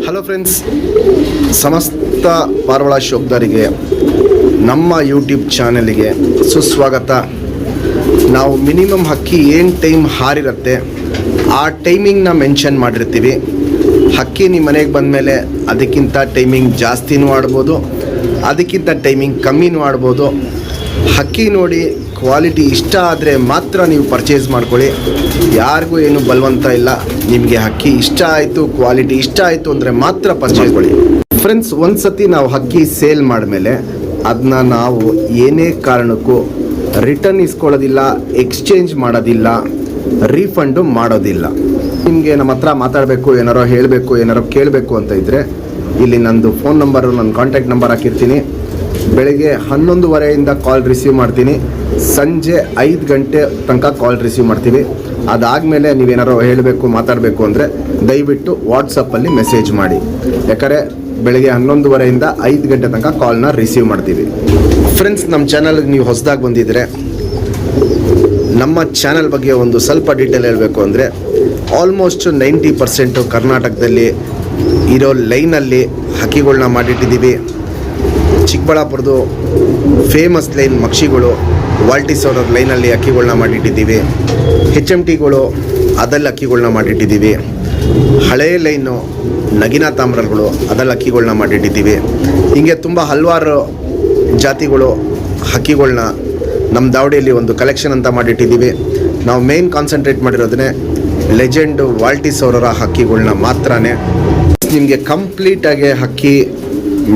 Hello friends, ಸಮಸ್ತ ಪಾರವಾಳ ಶೋಕ್ದಾರಿಗೆ ನಮ್ಮ YouTube ಚಾನಲಿಗೆ ಸುಸ್ವಾಗತ. ನಾವು ಮಿನಿಮಮ್ ಹಕ್ಕಿ ಏನು ಟೈಮ್ ಹಾರಿರುತ್ತೆ ಆ ಟೈಮಿಂಗ್ನ ಮೆನ್ಷನ್ ಮಾಡಿರ್ತೀವಿ. ಹಕ್ಕಿ ನಿಮ್ಮ ಮನೆಗೆ ಬಂದಮೇಲೆ ಅದಕ್ಕಿಂತ ಟೈಮಿಂಗ್ ಜಾಸ್ತಿನೂ ಆಡ್ಬೋದು, ಅದಕ್ಕಿಂತ ಟೈಮಿಂಗ್ ಕಮ್ಮಿನೂ ಆಡ್ಬೋದು. ಹಕ್ಕಿ ನೋಡಿ ಕ್ವಾಲಿಟಿ ಇಷ್ಟ ಆದರೆ ಮಾತ್ರ ನೀವು ಪರ್ಚೇಸ್ ಮಾಡ್ಕೊಳ್ಳಿ. ಯಾರಿಗೂ ಏನು ಬಲವಂತ ಇಲ್ಲ. ನಿಮಗೆ ಹಕ್ಕಿ ಇಷ್ಟ ಆಯಿತು, ಕ್ವಾಲಿಟಿ ಇಷ್ಟ ಆಯಿತು ಅಂದರೆ ಮಾತ್ರ ಪರ್ಚೇಸ್ ಮಾಡಿ. ಫ್ರೆಂಡ್ಸ್, ಒಂದು ಸತಿ ನಾವು ಹಕ್ಕಿ ಸೇಲ್ ಮಾಡಿದ್ಮೇಲೆ ಅದನ್ನ ನಾವು ಏನೇ ಕಾರಣಕ್ಕೂ ರಿಟರ್ನ್ ಇಸ್ಕೊಳ್ಳೋದಿಲ್ಲ, ಎಕ್ಸ್ಚೇಂಜ್ ಮಾಡೋದಿಲ್ಲ, ರೀಫಂಡು ಮಾಡೋದಿಲ್ಲ. ನಿಮಗೆ ನಮ್ಮ ಹತ್ರ ಮಾತಾಡಬೇಕು, ಏನಾರೋ ಹೇಳಬೇಕು, ಏನಾರೋ ಕೇಳಬೇಕು ಅಂತ ಇದ್ದರೆ ಇಲ್ಲಿ ನಂದು ಫೋನ್ ನಂಬರು, ನನ್ನ ಕಾಂಟ್ಯಾಕ್ಟ್ ನಂಬರ್ ಹಾಕಿರ್ತೀನಿ. ಬೆಳಗ್ಗೆ 11:30 ಕಾಲ್ ರಿಸೀವ್ ಮಾಡ್ತೀನಿ, ಸಂಜೆ 5 ಗಂಟೆ ತನಕ ಕಾಲ್ ರಿಸೀವ್ ಮಾಡ್ತೀವಿ. ಅದಾದಮೇಲೆ ನೀವೇನಾರು ಹೇಳಬೇಕು, ಮಾತಾಡಬೇಕು ಅಂದರೆ ದಯವಿಟ್ಟು ವಾಟ್ಸಪ್ಪಲ್ಲಿ ಮೆಸೇಜ್ ಮಾಡಿ. ಯಾಕಂದರೆ ಬೆಳಗ್ಗೆ 11:30 5 ಗಂಟೆ ತನಕ ಕಾಲ್ನ ರಿಸೀವ್ ಮಾಡ್ತೀವಿ. ಫ್ರೆಂಡ್ಸ್, ನಮ್ಮ ಚಾನಲ್ಗೆ ನೀವು ಹೊಸದಾಗಿ ಬಂದಿದ್ದರೆ ನಮ್ಮ ಚಾನಲ್ ಬಗ್ಗೆ ಒಂದು ಸ್ವಲ್ಪ ಡೀಟೇಲ್ ಹೇಳಬೇಕು ಅಂದರೆ ಆಲ್ಮೋಸ್ಟ್ 90% ಕರ್ನಾಟಕದಲ್ಲಿ ಇರೋ ಲೈನಲ್ಲಿ ಹಕ್ಕಿಗಳನ್ನ ಮಾಡಿಟ್ಟಿದ್ದೀವಿ. ಚಿಕ್ಕಬಳ್ಳಾಪುರದು ಫೇಮಸ್ ಲೈನ್ ಮಕ್ಷಿಗಳು, ವಾಲ್ಟಿಸ್ ಅವರ ಲೈನಲ್ಲಿ ಅಕ್ಕಿಗಳನ್ನ ಮಾಡಿಟ್ಟಿದ್ದೀವಿ. HMTಗಳು ಅದರಲ್ಲಿ ಅಕ್ಕಿಗಳನ್ನ ಮಾಡಿಟ್ಟಿದ್ದೀವಿ. ಹಳೆಯ ಲೈನು ನಗಿನಾ ತಾಮ್ರಗಳು ಅದರಲ್ಲಿ ಅಕ್ಕಿಗಳನ್ನ ಮಾಡಿಟ್ಟಿದ್ದೀವಿ. ಹೀಗೆ ತುಂಬ ಹಲವಾರು ಜಾತಿಗಳು ಹಕ್ಕಿಗಳನ್ನ ನಮ್ಮ ದಾವಡಿಯಲ್ಲಿ ಒಂದು ಕಲೆಕ್ಷನ್ ಅಂತ ಮಾಡಿಟ್ಟಿದ್ದೀವಿ. ನಾವು ಮೇನ್ ಕಾನ್ಸಂಟ್ರೇಟ್ ಮಾಡಿರೋದನ್ನೇ ಲೆಜೆಂಡು ವಾಲ್ಟಿಸ್ ಅವರ ಹಕ್ಕಿಗಳನ್ನ ಮಾತ್ರನೇ. ನಿಮಗೆ ಕಂಪ್ಲೀಟಾಗಿ ಹಕ್ಕಿ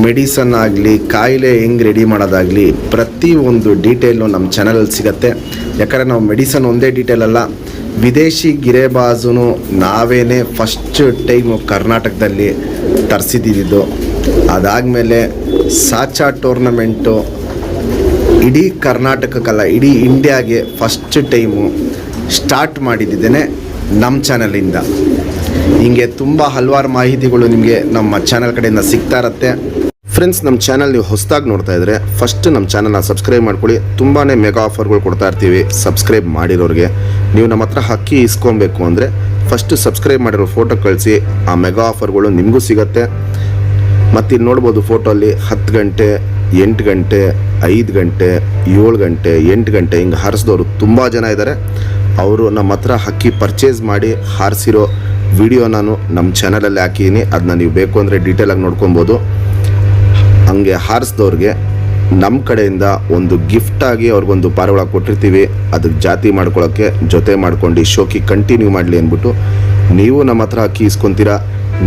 ಮೆಡಿಸನ್ ಆಗಲಿ, ಕಾಯಿಲೆ ಹೆಂಗೆ ರೆಡಿ ಮಾಡೋದಾಗಲಿ, ಪ್ರತಿಯೊಂದು ಡೀಟೇಲು ನಮ್ಮ ಚಾನಲಲ್ಲಿ ಸಿಗುತ್ತೆ. ಯಾಕಂದರೆ ನಾವು ಮೆಡಿಸನ್ ಒಂದೇ ಡೀಟೇಲ್ ಅಲ್ಲ, ವಿದೇಶಿ ಗಿರೇಬಾಜು ನಾವೇನೇ ಫಸ್ಟ್ ಟೈಮು ಕರ್ನಾಟಕದಲ್ಲಿ ತರಿಸಿದ್ದಿದ್ದು. ಅದಾದಮೇಲೆ ಸಾಚಾ ಟೂರ್ನಮೆಂಟು ಇಡೀ ಕರ್ನಾಟಕಕ್ಕಲ್ಲ, ಇಡೀ ಇಂಡಿಯಾಗೆ ಫಸ್ಟ್ ಟೈಮು ಸ್ಟಾರ್ಟ್ ಮಾಡಿದ್ದೇನೆ ನಮ್ಮ ಚಾನಲಿಂದ. ಹೀಗೆ ತುಂಬ ಹಲವಾರು ಮಾಹಿತಿಗಳು ನಿಮಗೆ ನಮ್ಮ ಚಾನಲ್ ಕಡೆಯಿಂದ ಸಿಗ್ತಾ ಇರುತ್ತೆ. ಫ್ರೆಂಡ್ಸ್, ನಮ್ಮ ಚಾನಲ್ ನೀವು ಹೊಸದಾಗಿ ನೋಡ್ತಾ ಇದ್ದರೆ ಫಸ್ಟ್ ನಮ್ಮ ಚಾನಲ್ನ ಸಬ್ಸ್ಕ್ರೈಬ್ ಮಾಡ್ಕೊಳ್ಳಿ. ತುಂಬಾ ಮೆಗಾ ಆಫರ್ಗಳು ಕೊಡ್ತಾ ಇರ್ತೀವಿ ಸಬ್ಸ್ಕ್ರೈಬ್ ಮಾಡಿರೋರಿಗೆ. ನೀವು ನಮ್ಮ ಹತ್ರ ಹಕ್ಕಿ ಇಸ್ಕೊಬೇಕು ಅಂದರೆ ಫಸ್ಟ್ ಸಬ್ಸ್ಕ್ರೈಬ್ ಮಾಡಿರೋ ಫೋಟೋ ಕಳಿಸಿ, ಆ ಮೆಗಾ ಆಫರ್ಗಳು ನಿಮಗೂ ಸಿಗುತ್ತೆ. ಮತ್ತು ಇಲ್ಲಿ ನೋಡ್ಬೋದು ಫೋಟೋಲ್ಲಿ 10 ಗಂಟೆ, 8 ಗಂಟೆ, 5 ಗಂಟೆ, 7 ಗಂಟೆ, 8 ಗಂಟೆ ಹಿಂಗೆ ಹಾರಿಸಿದವರು ತುಂಬ ಜನ ಇದ್ದಾರೆ. ಅವರು ನಮ್ಮ ಹತ್ರ ಹಕ್ಕಿ ಪರ್ಚೇಸ್ ಮಾಡಿ ಹಾರಿಸಿರೋ ವಿಡಿಯೋ ನಾನು ನಮ್ಮ ಚಾನಲಲ್ಲಿ ಹಾಕಿದ್ದೀನಿ. ಅದನ್ನ ನೀವು ಬೇಕು ಅಂದರೆ ಡೀಟೇಲಾಗಿ ನೋಡ್ಕೊಬೋದು. ಹಂಗೆ ಹಾರಿಸಿದವ್ರಿಗೆ ನಮ್ಮ ಕಡೆಯಿಂದ ಒಂದು ಗಿಫ್ಟಾಗಿ ಅವ್ರಿಗೊಂದು ಪಾರಿವಾಳ ಕೊಟ್ಟಿರ್ತೀವಿ. ಅದಕ್ಕೆ ಜಾತಿ ಮಾಡ್ಕೊಳ್ಳೋಕ್ಕೆ ಜೊತೆ ಮಾಡ್ಕೊಂಡು ಶೋಕಿ ಕಂಟಿನ್ಯೂ ಮಾಡಲಿ ಅಂದ್ಬಿಟ್ಟು ನೀವು ನಮ್ಮ ಹತ್ರ ಅಕ್ಕಿ ಇಸ್ಕೊತೀರಾ.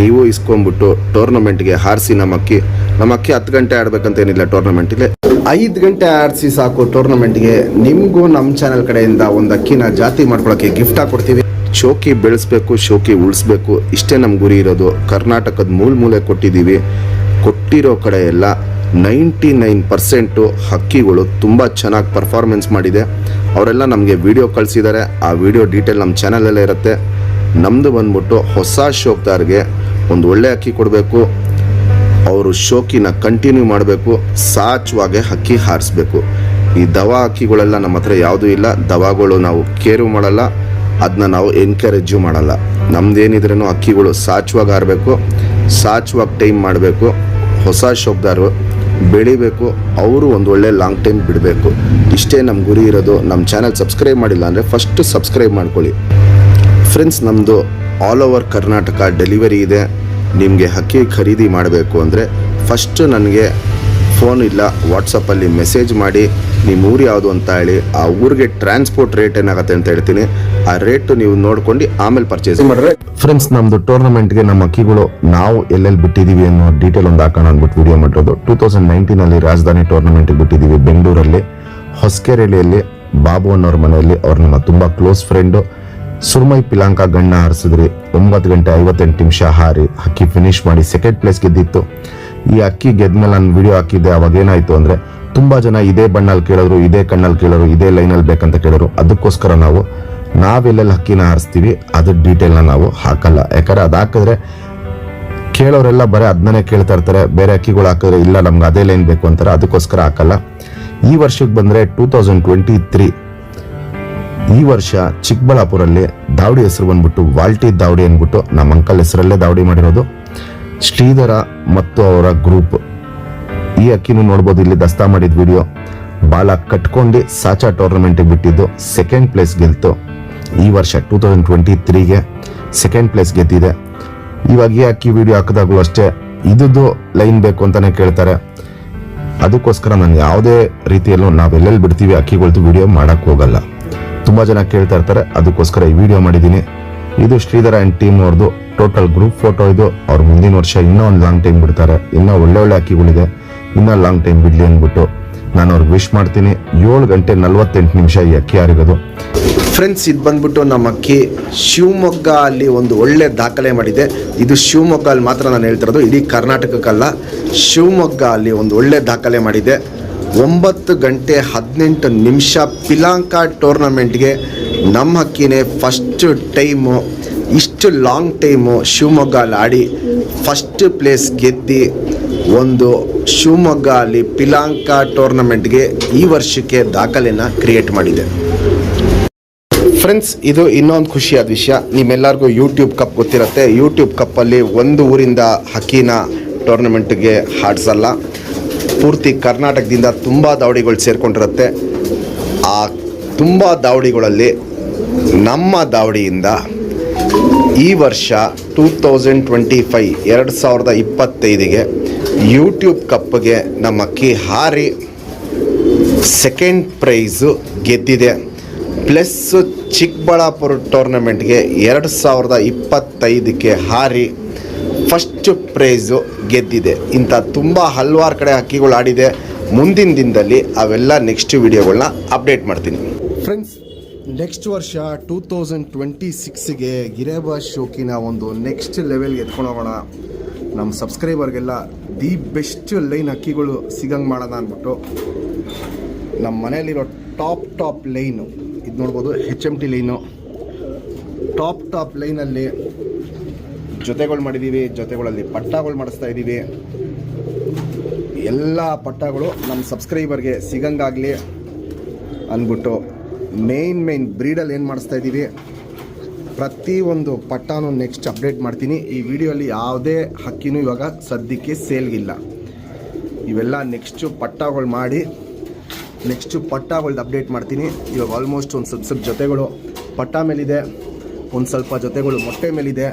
ನೀವು ಇಸ್ಕೊಂಬಿಟ್ಟು ಟೂರ್ನಮೆಂಟ್ಗೆ ಹಾರಿಸಿ ನಮ್ಮ ಅಕ್ಕಿ 10 ಗಂಟೆ ಆಡಬೇಕಂತ ಏನಿಲ್ಲ. ಟೂರ್ನಮೆಂಟಿಗೆ 5 ಗಂಟೆ ಆಡಿಸಿ ಸಾಕು. ಟೂರ್ನಮೆಂಟ್ಗೆ ನಿಮಗೂ ನಮ್ಮ ಚಾನಲ್ ಕಡೆಯಿಂದ ಒಂದು ಅಕ್ಕಿನ ಜಾತಿ ಮಾಡ್ಕೊಳ್ಳೋಕ್ಕೆ ಗಿಫ್ಟಾಗಿ ಕೊಡ್ತೀವಿ. ಶೋಕಿ ಬೆಳೆಸ್ಬೇಕು, ಶೋಕಿ ಉಳಿಸ್ಬೇಕು, ಇಷ್ಟೇ ನಮ್ಮ ಗುರಿ ಇರೋದು. ಕರ್ನಾಟಕದ ಮೂಲೆ ಕೊಟ್ಟಿದ್ದೀವಿ. ಕೊಟ್ಟಿರೋ ಕಡೆ ಎಲ್ಲ 99% ಹಕ್ಕಿಗಳು ತುಂಬ ಚೆನ್ನಾಗಿ ಪರ್ಫಾರ್ಮೆನ್ಸ್ ಮಾಡಿದೆ. ಅವರೆಲ್ಲ ನಮಗೆ ವಿಡಿಯೋ ಕಳಿಸಿದ್ದಾರೆ. ಆ ವಿಡಿಯೋ ಡೀಟೇಲ್ ನಮ್ಮ ಚಾನಲಲ್ಲೇ ಇರುತ್ತೆ. ನಮ್ಮದು ಬಂದ್ಬಿಟ್ಟು ಹೊಸ ಶೋಕ್ದಾರ್ಗೆ ಒಂದು ಒಳ್ಳೆ ಅಕ್ಕಿ ಕೊಡಬೇಕು, ಅವರು ಶೋಕಿನ ಕಂಟಿನ್ಯೂ ಮಾಡಬೇಕು, ಸಾಚುವಾಗೆ ಹಕ್ಕಿ ಹಾರಿಸ್ಬೇಕು. ಈ ದವಾ ಹಕ್ಕಿಗಳೆಲ್ಲ ನಮ್ಮ ಹತ್ರ ಯಾವುದೂ ಇಲ್ಲ. ದವಾಗಳು ನಾವು ಕೇರು ಮಾಡಲ್ಲ, ಅದನ್ನ ನಾವು ಎನ್ಕರೇಜು ಮಾಡಲ್ಲ. ನಮ್ದೇನಿದ್ರೂ ಹಕ್ಕಿಗಳು ಸಾಚುವಾಗಿ ಹಾರಬೇಕು, ಸಾಚುವಾಗಿ ಟೈಮ್ ಮಾಡಬೇಕು. ಹೊಸ ಶೋಕ್ದಾರು ಬೆಳಿಬೇಕು, ಅವರು ಒಂದು ಒಳ್ಳೆ ಲಾಂಗ್ ಟೈಮ್ ಬಿಡಬೇಕು. ಇಷ್ಟೇ ನಮ್ಮ ಗುರಿ ಇರೋದು. ನಮ್ಮ ಚಾನಲ್ ಸಬ್ಸ್ಕ್ರೈಬ್ ಮಾಡಿಲ್ಲ ಅಂದರೆ ಫಸ್ಟ್ ಸಬ್ಸ್ಕ್ರೈಬ್ ಮಾಡ್ಕೊಳ್ಳಿ. ಫ್ರೆಂಡ್ಸ್, ನಮ್ಮದು ಆಲ್ ಓವರ್ ಕರ್ನಾಟಕ ಡೆಲಿವರಿ ಇದೆ. ನಿಮಗೆ ಹಕ್ಕಿ ಖರೀದಿ ಮಾಡಬೇಕು ಅಂದರೆ ಫಸ್ಟು ನನಗೆ ಫೋನ್ ಇಲ್ಲ, ವಾಟ್ಸಪ್ಪಲ್ಲಿ ಮೆಸೇಜ್ ಮಾಡಿ ನಿಮ್ಮ ಊರು ಯಾವುದು ಅಂತ ಹೇಳಿ, ಆ ಊರಿಗೆ ಟ್ರಾನ್ಸ್ಪೋರ್ಟ್ ರೇಟ್ ಏನಾಗುತ್ತೆ ಅಂತ ಹೇಳ್ತೀನಿ. ಆ ರೇಟು ನೀವು ನೋಡ್ಕೊಂಡು ಆಮೇಲೆ ಪರ್ಚೇಸ್ ಮಾಡಿದ್ರೆ. ಫ್ರೆಂಡ್ಸ್, ನಮ್ಮದು ಟೂರ್ನಮೆಂಟ್ಗೆ ನಮ್ಮ ಅಕ್ಕಿಗಳು ನಾವು ಎಲ್ಲೆಲ್ಲಿ ಬಿಟ್ಟಿದ್ದೀವಿ ಅನ್ನೋ ಡೀಟೇಲ್ ಒಂದು ಹಾಕೋಣ ಅಂದ್ಬಿಟ್ಟು ವಿಡಿಯೋ ಮಾಡಿರೋದು. 2019 ರಾಜಧಾನಿ ಟೂರ್ನಮೆಂಟ್ಗೆ ಬಿಟ್ಟಿದ್ದೀವಿ ಬೆಂಗಳೂರಲ್ಲಿ, ಹೊಸಕೆರೆಹಳ್ಳಿಯಲ್ಲಿ ಬಾಬು ಅನ್ನೋರ ಮನೆಯಲ್ಲಿ. ಅವ್ರು ನಮ್ಮ ತುಂಬ ಕ್ಲೋಸ್ ಫ್ರೆಂಡು. ಸುರ್ಮೈ ಪಿಲಾಂಕ ಗಣ್ಣ ಹಾರಿಸಿದ್ರಿ. 9 ಗಂಟೆ 58 ನಿಮಿಷ ಹಾರಿ ಹಕ್ಕಿ ಫಿನಿಶ್ ಮಾಡಿ ಸೆಕೆಂಡ್ ಪ್ಲೇಸ್ ಗೆದ್ದಿತ್ತು. ಈ ಅಕ್ಕಿ ಗೆದ್ಮೇಲೆ ನಾನು ವಿಡಿಯೋ ಹಾಕಿದ್ದೆ. ಅವಾಗ ಏನಾಯಿತು ಅಂದರೆ ತುಂಬ ಜನ ಇದೇ ಬಣ್ಣಲ್ಲಿ ಕೇಳೋರು, ಇದೇ ಕಣ್ಣಲ್ಲಿ ಕೇಳೋರು, ಇದೇ ಲೈನಲ್ಲಿ ಬೇಕಂತ ಕೇಳೋರು. ಅದಕ್ಕೋಸ್ಕರ ನಾವೆಲ್ಲೆಲ್ಲಿ ಹಕ್ಕಿನ ಹಾರಿಸ್ತೀವಿ ಅದ್ರ ಡೀಟೇಲ್ನ ನಾವು ಹಾಕಲ್ಲ. ಯಾಕಂದರೆ ಅದು ಹಾಕಿದ್ರೆ ಕೇಳೋರೆಲ್ಲ ಬರೀ ಅದನ್ನೇ ಕೇಳ್ತಾ ಇರ್ತಾರೆ. ಬೇರೆ ಅಕ್ಕಿಗಳು ಹಾಕಿದ್ರೆ ಇಲ್ಲ ನಮ್ಗೆ ಅದೇ ಲೈನ್ ಬೇಕು ಅಂತಾರೆ. ಅದಕ್ಕೋಸ್ಕರ ಹಾಕಲ್ಲ. ಈ ವರ್ಷಕ್ಕೆ ಬಂದರೆ 2023 ಈ ವರ್ಷ ಚಿಕ್ಕಬಳ್ಳಾಪುರಲ್ಲಿ ದಾವಡಿ ಹೆಸರು ಬಂದ್ಬಿಟ್ಟು ವಾಲ್ಟಿ ದಾವಡಿ ಅಂದ್ಬಿಟ್ಟು ನಮ್ಮ ಅಂಕಲ್ ಹೆಸರಲ್ಲೇ ದಾವಡಿ ಮಾಡಿರೋದು. ಶ್ರೀಧರ ಮತ್ತು ಅವರ ಗ್ರೂಪ್. ಈ ಅಕ್ಕಿನೂ ನೋಡ್ಬೋದು, ಇಲ್ಲಿ ದಸ್ತಾ ಮಾಡಿದ ವಿಡಿಯೋ. ಬಾಲ ಕಟ್ಕೊಂಡು ಸಾಚಾ ಟೂರ್ನಮೆಂಟ್ ಬಿಟ್ಟಿದ್ದು ಸೆಕೆಂಡ್ ಪ್ಲೇಸ್ ಗೆಲ್ತು. ಈ ವರ್ಷ 2023ಗೆ ಸೆಕೆಂಡ್ ಪ್ಲೇಸ್ ಗೆದ್ದಿದೆ. ಇವಾಗ ಈ ಅಕ್ಕಿ ವಿಡಿಯೋ ಹಾಕಿದಾಗಲೂ ಅಷ್ಟೇ ಇದ್ದು ಲೈನ್ ಬೇಕು ಅಂತಾನೆ ಕೇಳ್ತಾರೆ. ಅದಕ್ಕೋಸ್ಕರ ನಾನು ಯಾವುದೇ ರೀತಿಯಲ್ಲೂ ನಾವೆಲ್ಲೆಲ್ಲಿ ಬಿಡ್ತೀವಿ ಅಕ್ಕಿಗಳ್ದು ವಿಡಿಯೋ ಮಾಡಕ್ ಹೋಗಲ್ಲ. ತುಂಬಾ ಜನ ಕೇಳ್ತಾ ಇರ್ತಾರೆ, ಅದಕ್ಕೋಸ್ಕರ ಈ ವಿಡಿಯೋ ಮಾಡಿದ್ದೀನಿ. ಇದು ಶ್ರೀಧರ ಅಂಡ್ ಟೀಮ್ ಅವ್ರದ್ದು ಟೋಟಲ್ ಗ್ರೂಪ್ ಫೋಟೋ. ಇದು ಅವ್ರು ಮುಂದಿನ ವರ್ಷ ಇನ್ನೂ ಒಂದು ಲಾಂಗ್ ಟೈಮ್ ಬಿಡ್ತಾರೆ. ಇನ್ನೂ ಒಳ್ಳೆ ಅಕ್ಕಿಗಳಿದೆ, ಇನ್ನೂ ಲಾಂಗ್ ಟೈಮ್ ಬಿಡ್ಲಿ ಅಂದ್ಬಿಟ್ಟು ನಾನು ಅವ್ರಿಗೆ ವಿಶ್ ಮಾಡ್ತೀನಿ. 7:48 ಈ ಅಕ್ಕಿ ಹಾರಿರೋದು. ಫ್ರೆಂಡ್ಸ್, ಇದು ಬಂದ್ಬಿಟ್ಟು ನಮ್ಮ ಅಕ್ಕಿ ಶಿವಮೊಗ್ಗ ಅಲ್ಲಿ ಒಂದು ಒಳ್ಳೆ ದಾಖಲೆ ಮಾಡಿದೆ. ಇದು ಶಿವಮೊಗ್ಗ ಅಲ್ಲಿ ಮಾತ್ರ ನಾನು ಹೇಳ್ತಿರೋದು, ಇಡೀ ಕರ್ನಾಟಕಕ್ಕಲ್ಲ. ಶಿವಮೊಗ್ಗ ಅಲ್ಲಿ ಒಂದು ಒಳ್ಳೆ ದಾಖಲೆ ಮಾಡಿದೆ. 9:18 ಪಿಲಾಂಕ ಟೂರ್ನಮೆಂಟ್ಗೆ ನಮ್ಮ ಅಕ್ಕಿನೇ ಫಸ್ಟ್ ಟೈಮು, ಇಷ್ಟು ಲಾಂಗ್ ಟೈಮು ಶಿವಮೊಗ್ಗ ಅಲ್ಲಿ ಆಡಿ ಫಸ್ಟ್ ಪ್ಲೇಸ್ ಗೆದ್ದು ಒಂದು ಶಿವಮೊಗ್ಗ ಅಲ್ಲಿ ಪಿಲಾಂಕ ಟೂರ್ನಮೆಂಟ್ಗೆ ಈ ವರ್ಷಕ್ಕೆ ದಾಖಲೆನ ಕ್ರಿಯೇಟ್ ಮಾಡಿದೆ. ಫ್ರೆಂಡ್ಸ್, ಇದು ಇನ್ನೊಂದು ಖುಷಿಯಾದ ವಿಷಯ. ನಿಮ್ಮೆಲ್ಲರಿಗೂ ಯೂಟ್ಯೂಬ್ ಕಪ್ ಗೊತ್ತಿರುತ್ತೆ. ಯೂಟ್ಯೂಬ್ ಕಪ್ಪಲ್ಲಿ ಒಂದು ಊರಿಂದ ಹಕ್ಕಿನ ಟೂರ್ನಮೆಂಟ್ಗೆ ಹಾಡಿಸಲ್ಲ, ಪೂರ್ತಿ ಕರ್ನಾಟಕದಿಂದ ತುಂಬ ದಾವಡಿಗಳು ಸೇರ್ಕೊಂಡಿರುತ್ತೆ. ಆ ತುಂಬ ದಾವಡಿಗಳಲ್ಲಿ ನಮ್ಮ ದಾವಡಿಯಿಂದ ಈ ವರ್ಷ 2025 ಯೂಟ್ಯೂಬ್ ಕಪ್ಗೆ ನಮ್ಮ ಅಕ್ಕಿ ಹಾರಿ ಸೆಕೆಂಡ್ ಪ್ರೈಸು ಗೆದ್ದಿದೆ. ಪ್ಲಸ್ ಚಿಕ್ಕಬಳ್ಳಾಪುರ ಟೂರ್ನಮೆಂಟ್ಗೆ 2025 ಹಾರಿ ಫಸ್ಟ್ ಪ್ರೈಸು ಗೆದ್ದಿದೆ. ಇಂಥ ತುಂಬ ಹಲವಾರು ಕಡೆ ಹಕ್ಕಿಗಳು ಆಡಿದೆ. ಮುಂದಿನ ದಿನದಲ್ಲಿ ಅವೆಲ್ಲ ನೆಕ್ಸ್ಟ್ ವಿಡಿಯೋಗಳನ್ನ ಅಪ್ಡೇಟ್ ಮಾಡ್ತೀನಿ. ಫ್ರೆಂಡ್ಸ್, ನೆಕ್ಸ್ಟ್ ವರ್ಷ 2026ಗೆ ಗಿರೇಬಾಜ್ ಶೋಕಿನ ಒಂದು ನೆಕ್ಸ್ಟ್ ಲೆವೆಲ್ಗೆ ಎತ್ಕೊಂಡು ಹೋಗೋಣ. ನಮ್ಮ ಸಬ್ಸ್ಕ್ರೈಬರ್ಗೆಲ್ಲ ದಿ ಬೆಸ್ಟ್ ಲೈನ್ ಅಕ್ಕಿಗಳು ಸಿಗಂಗೆ ಮಾಡೋಣ ಅಂದ್ಬಿಟ್ಟು ನಮ್ಮ ಮನೆಯಲ್ಲಿರೋ ಟಾಪ್ ಲೈನು ಇದು ನೋಡ್ಬೋದು. HMT ಲೈನು ಟಾಪ್ ಲೈನಲ್ಲಿ ಜೊತೆಗಳು ಮಾಡಿದ್ದೀವಿ. ಜೊತೆಗಳಲ್ಲಿ ಪಟ್ಟಗಳು ಮಾಡಿಸ್ತಾ ಇದ್ದೀವಿ. ಎಲ್ಲ ಪಟ್ಟಗಳು ನಮ್ಮ ಸಬ್ಸ್ಕ್ರೈಬರ್ಗೆ ಸಿಗಂಗಾಗಲಿ ಅಂದ್ಬಿಟ್ಟು ಮೇನ್ ಬ್ರೀಡಲ್ಲಿ ಏನು ಮಾಡಿಸ್ತಾ ಇದ್ದೀವಿ. ಪ್ರತಿಯೊಂದು ಪಟ್ಟಾನು ನೆಕ್ಸ್ಟ್ ಅಪ್ಡೇಟ್ ಮಾಡ್ತೀನಿ. ಈ ವಿಡಿಯೋಲಿ ಯಾವುದೇ ಹಕ್ಕಿನೂ ಇವಾಗ ಸದ್ಯಕ್ಕೆ ಸೇಲ್ಗಿಲ್ಲ. ಇವೆಲ್ಲ ನೆಕ್ಸ್ಟು ಪಟ್ಟಗಳು ಮಾಡಿ ನೆಕ್ಸ್ಟು ಪಟ್ಟಗಳ್ದು ಅಪ್ಡೇಟ್ ಮಾಡ್ತೀನಿ. ಇವಾಗ ಆಲ್ಮೋಸ್ಟ್ ಒಂದು ಸ್ವಲ್ಪ ಜೊತೆಗಳು ಪಟ್ಟ ಮೇಲಿದೆ, ಒಂದು ಸ್ವಲ್ಪ ಜೊತೆಗಳು ಮೊಟ್ಟೆ ಮೇಲಿದೆ.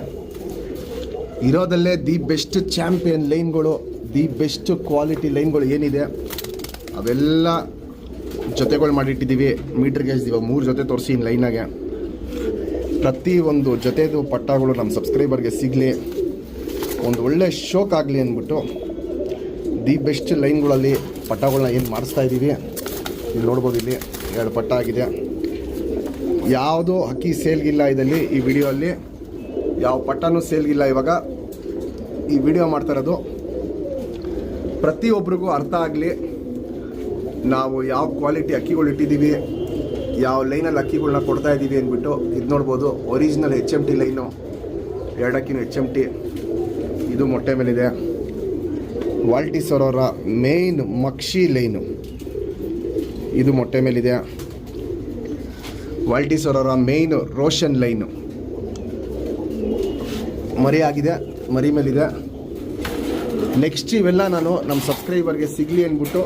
ಇರೋದಲ್ಲೇ ದಿ ಬೆಸ್ಟ್ ಚಾಂಪಿಯನ್ ಲೈನ್ಗಳು, ದಿ ಬೆಸ್ಟ್ ಕ್ವಾಲಿಟಿ ಲೈನ್ಗಳು ಏನಿದೆ ಅವೆಲ್ಲ ಜೊತೆಗಳು ಮಾಡಿಟ್ಟಿದ್ದೀವಿ. ಮೀಟ್ರ್ ಗೇಜ್ ಇವಾಗ 3 ಜೊತೆ ತೋರಿಸಿ ಲೈನಾಗೆ. ಪ್ರತಿಯೊಂದು ಜೊತೆದು ಪಟ್ಟಗಳು ನಮ್ಮ ಸಬ್ಸ್ಕ್ರೈಬರ್ಗೆ ಸಿಗಲಿ, ಒಂದು ಒಳ್ಳೆ ಶೋಕ್ ಆಗಲಿ ಅಂದ್ಬಿಟ್ಟು ದಿ ಬೆಸ್ಟ್ ಲೈನ್ಗಳಲ್ಲಿ ಪಟ್ಟಗಳನ್ನ ಏನು ಮಾಡಿಸ್ತಾ ಇದ್ದೀವಿ. ಇಲ್ಲಿ ನೋಡ್ಬೋದು, ಇಲ್ಲಿ 2 ಪಟ್ಟ ಆಗಿದೆ. ಯಾವುದೂ ಹಕ್ಕಿ ಸೇಲ್ಗಿಲ್ಲ ಇದರಲ್ಲಿ. ಈ ವಿಡಿಯೋಲ್ಲಿ ಯಾವ ಪಟ್ಟನೂ ಸೇಲ್ಗಿಲ್ಲ. ಇವಾಗ ಈ ವಿಡಿಯೋ ಮಾಡ್ತಾ ಇರೋದು ಪ್ರತಿಯೊಬ್ಬರಿಗೂ ಅರ್ಥ ಆಗಲಿ, ನಾವು ಯಾವ ಕ್ವಾಲಿಟಿ ಅಕ್ಕಿಗಳು ಇಟ್ಟಿದ್ದೀವಿ, ಯಾವ ಲೈನಲ್ಲಿ ಅಕ್ಕಿಗಳನ್ನ ಕೊಡ್ತಾ ಇದ್ದೀವಿ ಅಂದ್ಬಿಟ್ಟು. ಇದು ನೋಡ್ಬೋದು, ಒರಿಜಿನಲ್ HMT ಲೈನು, 2 ಅಕ್ಕಿನೂ HMT. ಇದು ಮೊಟ್ಟೆ ಮೇಲಿದೆ. ವಾಲ್ಟಿ ಸರೋರ ಮೇನ್ ಮಕ್ಷಿ ಲೈನು, ಇದು ಮೊಟ್ಟೆ ಮೇಲಿದೆ. ವಾಲ್ಟಿ ಸರೋರ ಮೇಯ್ನು ರೋಷನ್ ಲೈನು ಮರಿ ಆಗಿದೆ, ಮರಿ ಮೇಲಿದೆ. ನೆಕ್ಸ್ಟ್ ಇವೆಲ್ಲ ನಾನು ನಮ್ಮ ಸಬ್ಸ್ಕ್ರೈಬರ್ಗೆ ಸಿಗಲಿ ಅಂದ್ಬಿಟ್ಟು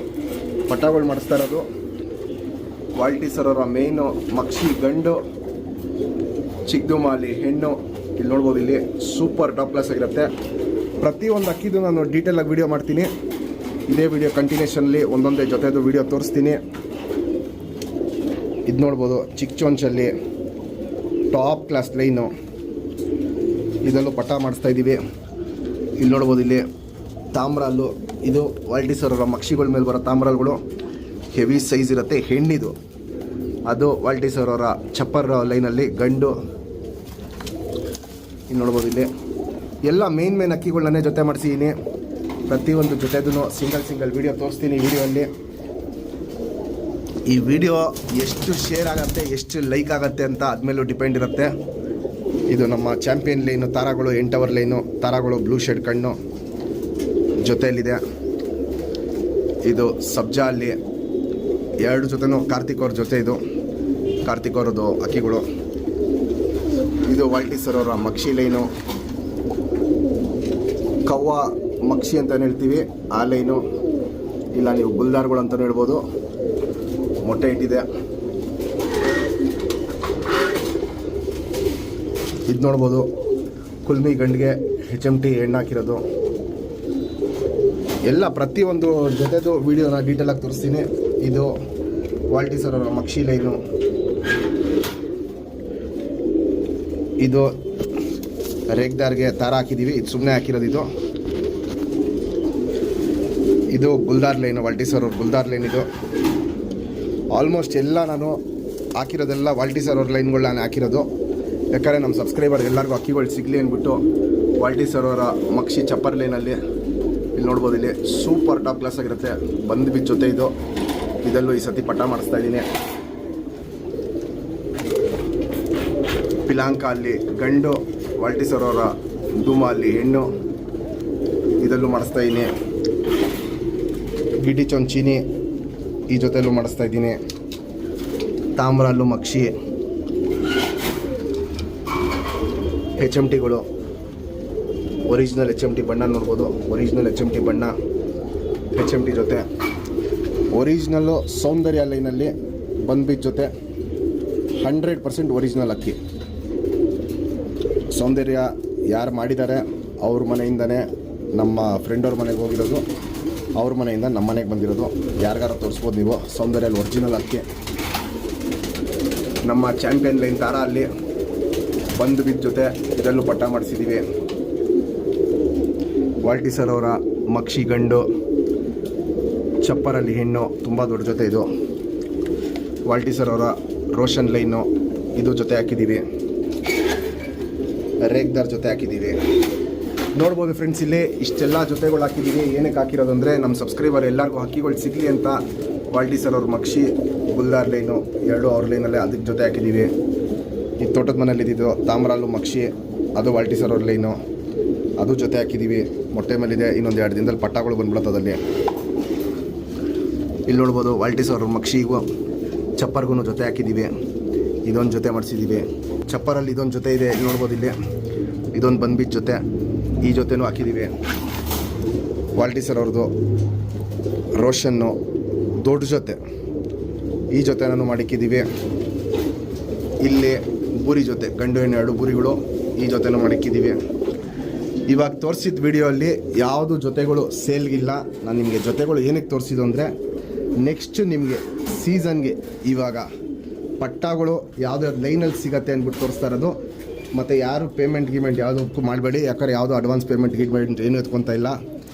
ಪಟ್ಟಗಳು ಮಾಡಿಸ್ತಾ ಇರೋದು. ವಾಲ್ಟಿ ಸರೋರ ಮೇಯ್ನು ಮಕ್ಷಿ ಗಂಡು, ಚಿಕ್ಕದುಮಾಲಿ ಹೆಣ್ಣು. ಇಲ್ಲಿ ನೋಡ್ಬೋದು, ಇಲ್ಲಿ ಸೂಪರ್ ಟಾಪ್ ಕ್ಲಾಸ್ ಆಗಿರುತ್ತೆ. ಪ್ರತಿಯೊಂದು ಅಕ್ಕಿದು ನಾನು ಡೀಟೇಲಾಗಿ ವಿಡಿಯೋ ಮಾಡ್ತೀನಿ. ಇದೇ ವಿಡಿಯೋ ಕಂಟಿನ್ಯೂಷನ್ಲಿ ಒಂದೊಂದೇ ಜೊತೆದು ವಿಡಿಯೋ ತೋರಿಸ್ತೀನಿ. ಇದು ನೋಡ್ಬೋದು, ಚಿಕ್ಕಚೊಂಚಲ್ಲಿ ಟಾಪ್ ಕ್ಲಾಸ್ ಲೈನು, ಇದರಲ್ಲೂ ಪಟ್ಟ ಮಾಡಿಸ್ತಾ ಇದ್ದೀವಿ. ಇಲ್ಲಿ ನೋಡ್ಬೋದು, ಇಲ್ಲಿ ತಾಮ್ರಲ್ಲು, ಇದು ವಾಲ್ಟಿ ಸರೋರ ಮಕ್ಷಿಗಳ ಮೇಲೆ ಬರೋ ತಾಮ್ರಲ್ಗಳು ಹೆವಿ ಸೈಜ್ ಇರುತ್ತೆ. ಹೆಣ್ಣಿದು ಅದು ವಾಲ್ಟಿ ಸರೋರ ಚಪ್ಪರ್ ಲೈನಲ್ಲಿ ಗಂಡು. ಇಲ್ಲಿ ನೋಡ್ಬೋದು, ಇಲ್ಲಿ ಎಲ್ಲ ಮೇನ್ ಅಕ್ಕಿಗಳನ್ನೇ ಜೊತೆ ಮಾಡಿಸಿದ್ದೀನಿ. ಪ್ರತಿಯೊಂದು ಜೊತೆದೂ ಸಿಂಗಲ್ ವಿಡಿಯೋ ತೋರಿಸ್ತೀನಿ. ಈ ವಿಡಿಯೋಲ್ಲಿ ಈ ವಿಡಿಯೋ ಎಷ್ಟು ಶೇರ್ ಆಗುತ್ತೆ, ಎಷ್ಟು ಲೈಕ್ ಆಗುತ್ತೆ ಅಂತ ಅದ್ಮೇಲೂ ಡಿಪೆಂಡ್ ಇರುತ್ತೆ. ಇದು ನಮ್ಮ ಚಾಂಪಿಯನ್ ಲೈನು ತಾರಾಗಳು, 8 ಅವರ್ ಲೈನು ತಾರಾಗಳು, ಬ್ಲೂ ಶೇಡ್ ಕಣ್ಣು ಜೊತೆಯಲ್ಲಿದೆ. ಇದು ಸಬ್ಜಾ ಅಲ್ಲಿ 2 ಜೊತೆನೂ ಕಾರ್ತಿಕ್ ಅವ್ರ ಜೊತೆ, ಇದು ಕಾರ್ತಿಕ್ ಅವ್ರದ್ದು ಅಕ್ಕಿಗಳು. ಇದು ವಾಲ್ಟಿ ಸರೋರ ಮಕ್ಷಿ ಲೈನು. ಕವ್ವ ಮಕ್ಷಿ ಅಂತ ಹೇಳ್ತೀವಿ, ಆ ಲೈನು. ಇಲ್ಲ ನೀವು ಬುಲ್ದಾರ್ಗಳು ಅಂತಲೂ ಹೇಳ್ಬೋದು. ಮೊಟ್ಟೆ ಇಟ್ಟಿದೆ. ಇದು ನೋಡ್ಬೋದು, ಕುಲ್ಮಿ ಗಂಡಿಗೆ HMT ಹೆಣ್ಣು ಹಾಕಿರೋದು. ಎಲ್ಲ ಪ್ರತಿಯೊಂದು ಜೊತೆದು ವಿಡಿಯೋನ ಡೀಟೇಲಾಗಿ ತೋರಿಸ್ತೀನಿ. ಇದು ವಾಲ್ಟಿ ಸರ್ ಅವರ ಮಕ್ಷಿ ಲೈನು. ಇದು ರೇಗ್ದಾರ್ಗೆ ದಾರ ಹಾಕಿದ್ದೀವಿ, ಇದು ಸುಮ್ಮನೆ ಹಾಕಿರೋದು. ಇದು ಗುಲ್ದಾರ್ ಲೈನು, ವಾಲ್ಟಿ ಸರ್ ಅವ್ರ ಗುಲ್ದಾರ್ ಲೈನ್. ಇದು ಆಲ್ಮೋಸ್ಟ್ ಎಲ್ಲ ನಾನು ಹಾಕಿರೋದೆಲ್ಲ ವಾಲ್ಟಿ ಸರ್ ಅವ್ರ ಲೈನ್ಗಳು ನಾನು ಹಾಕಿರೋದು. ಯಾಕಂದರೆ ನಮ್ಮ ಸಬ್ಸ್ಕ್ರೈಬರ್ ಎಲ್ಲರಿಗೂ ಅಕ್ಕಿಗಳು ಸಿಗಲಿ ಅಂದ್ಬಿಟ್ಟು ವಾಲ್ಟಿ ಸರ್ ಅವರ ಮಕ್ಷಿ ಚಪ್ಪರ್ ಲೈನಲ್ಲಿ ಇಲ್ಲಿ ನೋಡ್ಬೋದು. ಇಲ್ಲಿ ಸೂಪರ್ ಟಾಪ್ ಕ್ಲಾಸ್ ಆಗಿರುತ್ತೆ. ಬಂದು ಬಿಚ್ಚ ಜೊತೆ ಇದು. ಇದಲ್ಲೂ ಈ ಸತಿ ಪಟ್ಟ ಮಾಡಿಸ್ತಾ ಇದ್ದೀನಿ. ಪಿಲಾಂಕ ಅಲ್ಲಿ ಗಂಡು, ವಾಲ್ಟಿ ಸರ್ ಅವರ ಧೂಮ ಅಲ್ಲಿ ಹೆಣ್ಣು. ಇದಲ್ಲೂ ಮಾಡಿಸ್ತಾ ಇದ್ದೀನಿ. ಗಿಡಿ ಚೊಂಚಿನಿ ಈ ಜೊತೆಯಲ್ಲೂ ಮಾಡಿಸ್ತಾ ಇದ್ದೀನಿ. ತಾಮ್ರಲ್ಲೂ ಮಕ್ಷಿ. HMTಗಳು ಒರಿಜಿನಲ್ HMT ಬಣ್ಣ ನೋಡ್ಬೋದು. ಒರಿಜಿನಲ್ HMT ಬಣ್ಣ, HMT ಜೊತೆ. ಒರಿಜಿನಲ್ಲು ಸೌಂದರ್ಯ ಲೈನಲ್ಲಿ ಬಂದ್ಬಿಟ್ಟು ಜೊತೆ 100% ಒರಿಜಿನಲ್ ಅಕ್ಕಿ. ಸೌಂದರ್ಯ ಯಾರು ಮಾಡಿದ್ದಾರೆ ಅವ್ರ ಮನೆಯಿಂದನೇ ನಮ್ಮ ಫ್ರೆಂಡ್ ಅವ್ರ ಮನೆಗೆ ಹೋಗಿರೋದು, ಅವ್ರ ಮನೆಯಿಂದ ನಮ್ಮ ಮನೆಗೆ ಬಂದಿರೋದು. ಯಾರಿಗಾರ ತೋರಿಸ್ಬೋದು ನೀವು. ಸೌಂದರ್ಯಲ್ಲಿ ಒರಿಜಿನಲ್ ಅಕ್ಕಿ. ನಮ್ಮ ಚಾಂಪಿಯನ್ ಲೈನ್ ದಾರ ಅಲ್ಲಿ ಬಂದು ಬಿದ್ದ ಜೊತೆ ಇದರಲ್ಲೂ ಪಟ್ಟ ಮಾಡಿಸಿದ್ದೀವಿ. ವಾಲ್ಟಿ ಸರ್ ಅವರ ಮಕ್ಷಿ ಗಂಡು, ಚಪ್ಪರಲ್ಲಿ ಹೆಣ್ಣು, ತುಂಬ ದೊಡ್ಡ ಜೊತೆ ಇದು. ವಾಲ್ಟಿ ಸರ್ ಅವರ ರೋಷನ್ ಲೈನು, ಇದು ಜೊತೆ ಹಾಕಿದ್ದೀವಿ. ರೇಗ್ದಾರ್ ಜೊತೆ ಹಾಕಿದ್ದೀವಿ. ನೋಡ್ಬೋದು ಫ್ರೆಂಡ್ಸ್, ಇಲ್ಲಿ ಇಷ್ಟೆಲ್ಲ ಜೊತೆಗಳು ಹಾಕಿದ್ದೀವಿ. ಏನಕ್ಕೆ ಹಾಕಿರೋದು ಅಂದರೆ ನಮ್ಮ ಸಬ್ಸ್ಕ್ರೈಬರ್ ಎಲ್ಲರಿಗೂ ಹಕ್ಕಿಗಳು ಸಿಗಲಿ ಅಂತ ವಾಲ್ಟಿ ಸರ್ ಅವ್ರ ಮಕ್ಷಿ ಗುಲ್ದಾರ್ ಲೈನು ಎರಡು ಅವ್ರ ಲೈನಲ್ಲೇ ಅದಕ್ಕೆ ಜೊತೆ ಹಾಕಿದ್ದೀವಿ. ಈ ತೋಟದ ಮನೇಲಿ ಇದ್ದಿದ್ದು ತಾಮ್ರಲ್ಲೂ ಮಕ್ಷಿ, ಅದು ವಾಲ್ಟಿ ಸರ್ ಅವ್ರ ಲೈನು, ಅದು ಜೊತೆ ಹಾಕಿದ್ದೀವಿ. ಮೊಟ್ಟೆ ಮೇಲಿದೆ. ಇನ್ನೊಂದು 2 ದಿನದಲ್ಲಿ ಪಟ್ಟಗಳು ಬಂದ್ಬಿಡುತ್ತದಲ್ಲಿ. ಇಲ್ಲಿ ನೋಡ್ಬೋದು ವಾಲ್ಟಿ ಸರ್ ಅವ್ರ ಮಕ್ಷಿಗೂ ಚಪ್ಪರ್ಗೂ ಜೊತೆ ಹಾಕಿದ್ದೀವಿ. ಇದೊಂದು ಜೊತೆ ಮಾಡಿಸಿದ್ದೀವಿ. ಚಪ್ಪರಲ್ಲಿ ಇದೊಂದು ಜೊತೆ ಇದೆ, ಇಲ್ಲಿ ನೋಡ್ಬೋದು. ಇಲ್ಲಿ ಇದೊಂದು ಬಂದ್ಬಿಟ್ಟು ಜೊತೆ, ಈ ಜೊತೆನೂ ಹಾಕಿದ್ದೀವಿ. ವಾಲ್ಟಿ ಸರ್ ಅವ್ರದ್ದು ರೋಷನ್ನು ದೊಡ್ಡ ಜೊತೆ, ಈ ಜೊತೆ ನಾನು ಮಾಡಿಕ್ಕಿದ್ದೀವಿ. ಇಲ್ಲಿ ಬೂರಿ ಜೊತೆ, ಗಂಡು ಹೆಣ್ಣು 2 ಬೂರಿಗಳು, ಈ ಜೊತೆನೂ ಮಾಡಿಕ್ಕಿದ್ದೀವಿ. ಇವಾಗ ತೋರಿಸಿದ ವಿಡಿಯೋ ಅಲ್ಲಿ ಯಾವುದು ಜೊತೆಗಳು ಸೇಲ್ಗಿಲ್ಲ. ನಾನು ನಿಮಗೆ ಜೊತೆಗಳು ಏನಕ್ಕೆ ತೋರಿಸಿದ್ದು ಅಂದರೆ ನೆಕ್ಸ್ಟ್ ನಿಮಗೆ ಸೀಸನ್ಗೆ ಇವಾಗ ಪಟ್ಟಗಳು ಯಾವುದ್ಯಾವ್ದು ಲೈನಲ್ಲಿ ಸಿಗತ್ತೆ ಅಂದ್ಬಿಟ್ಟು ತೋರಿಸ್ತಾ ಇರೋದು. ಮತ್ತು ಯಾರು ಪೇಮೆಂಟ್ ಗಿಮೆಂಟ್ ಯಾವುದಕ್ಕೂ ಮಾಡಬೇಡಿ. ಯಾಕಂದ್ರೆ ಯಾವುದು ಅಡ್ವಾನ್ಸ್ ಪೇಮೆಂಟ್ ಗಿಮೆಂಟ್ ಏನೂ ಎತ್ಕೊತಾ ಇಲ್ಲ.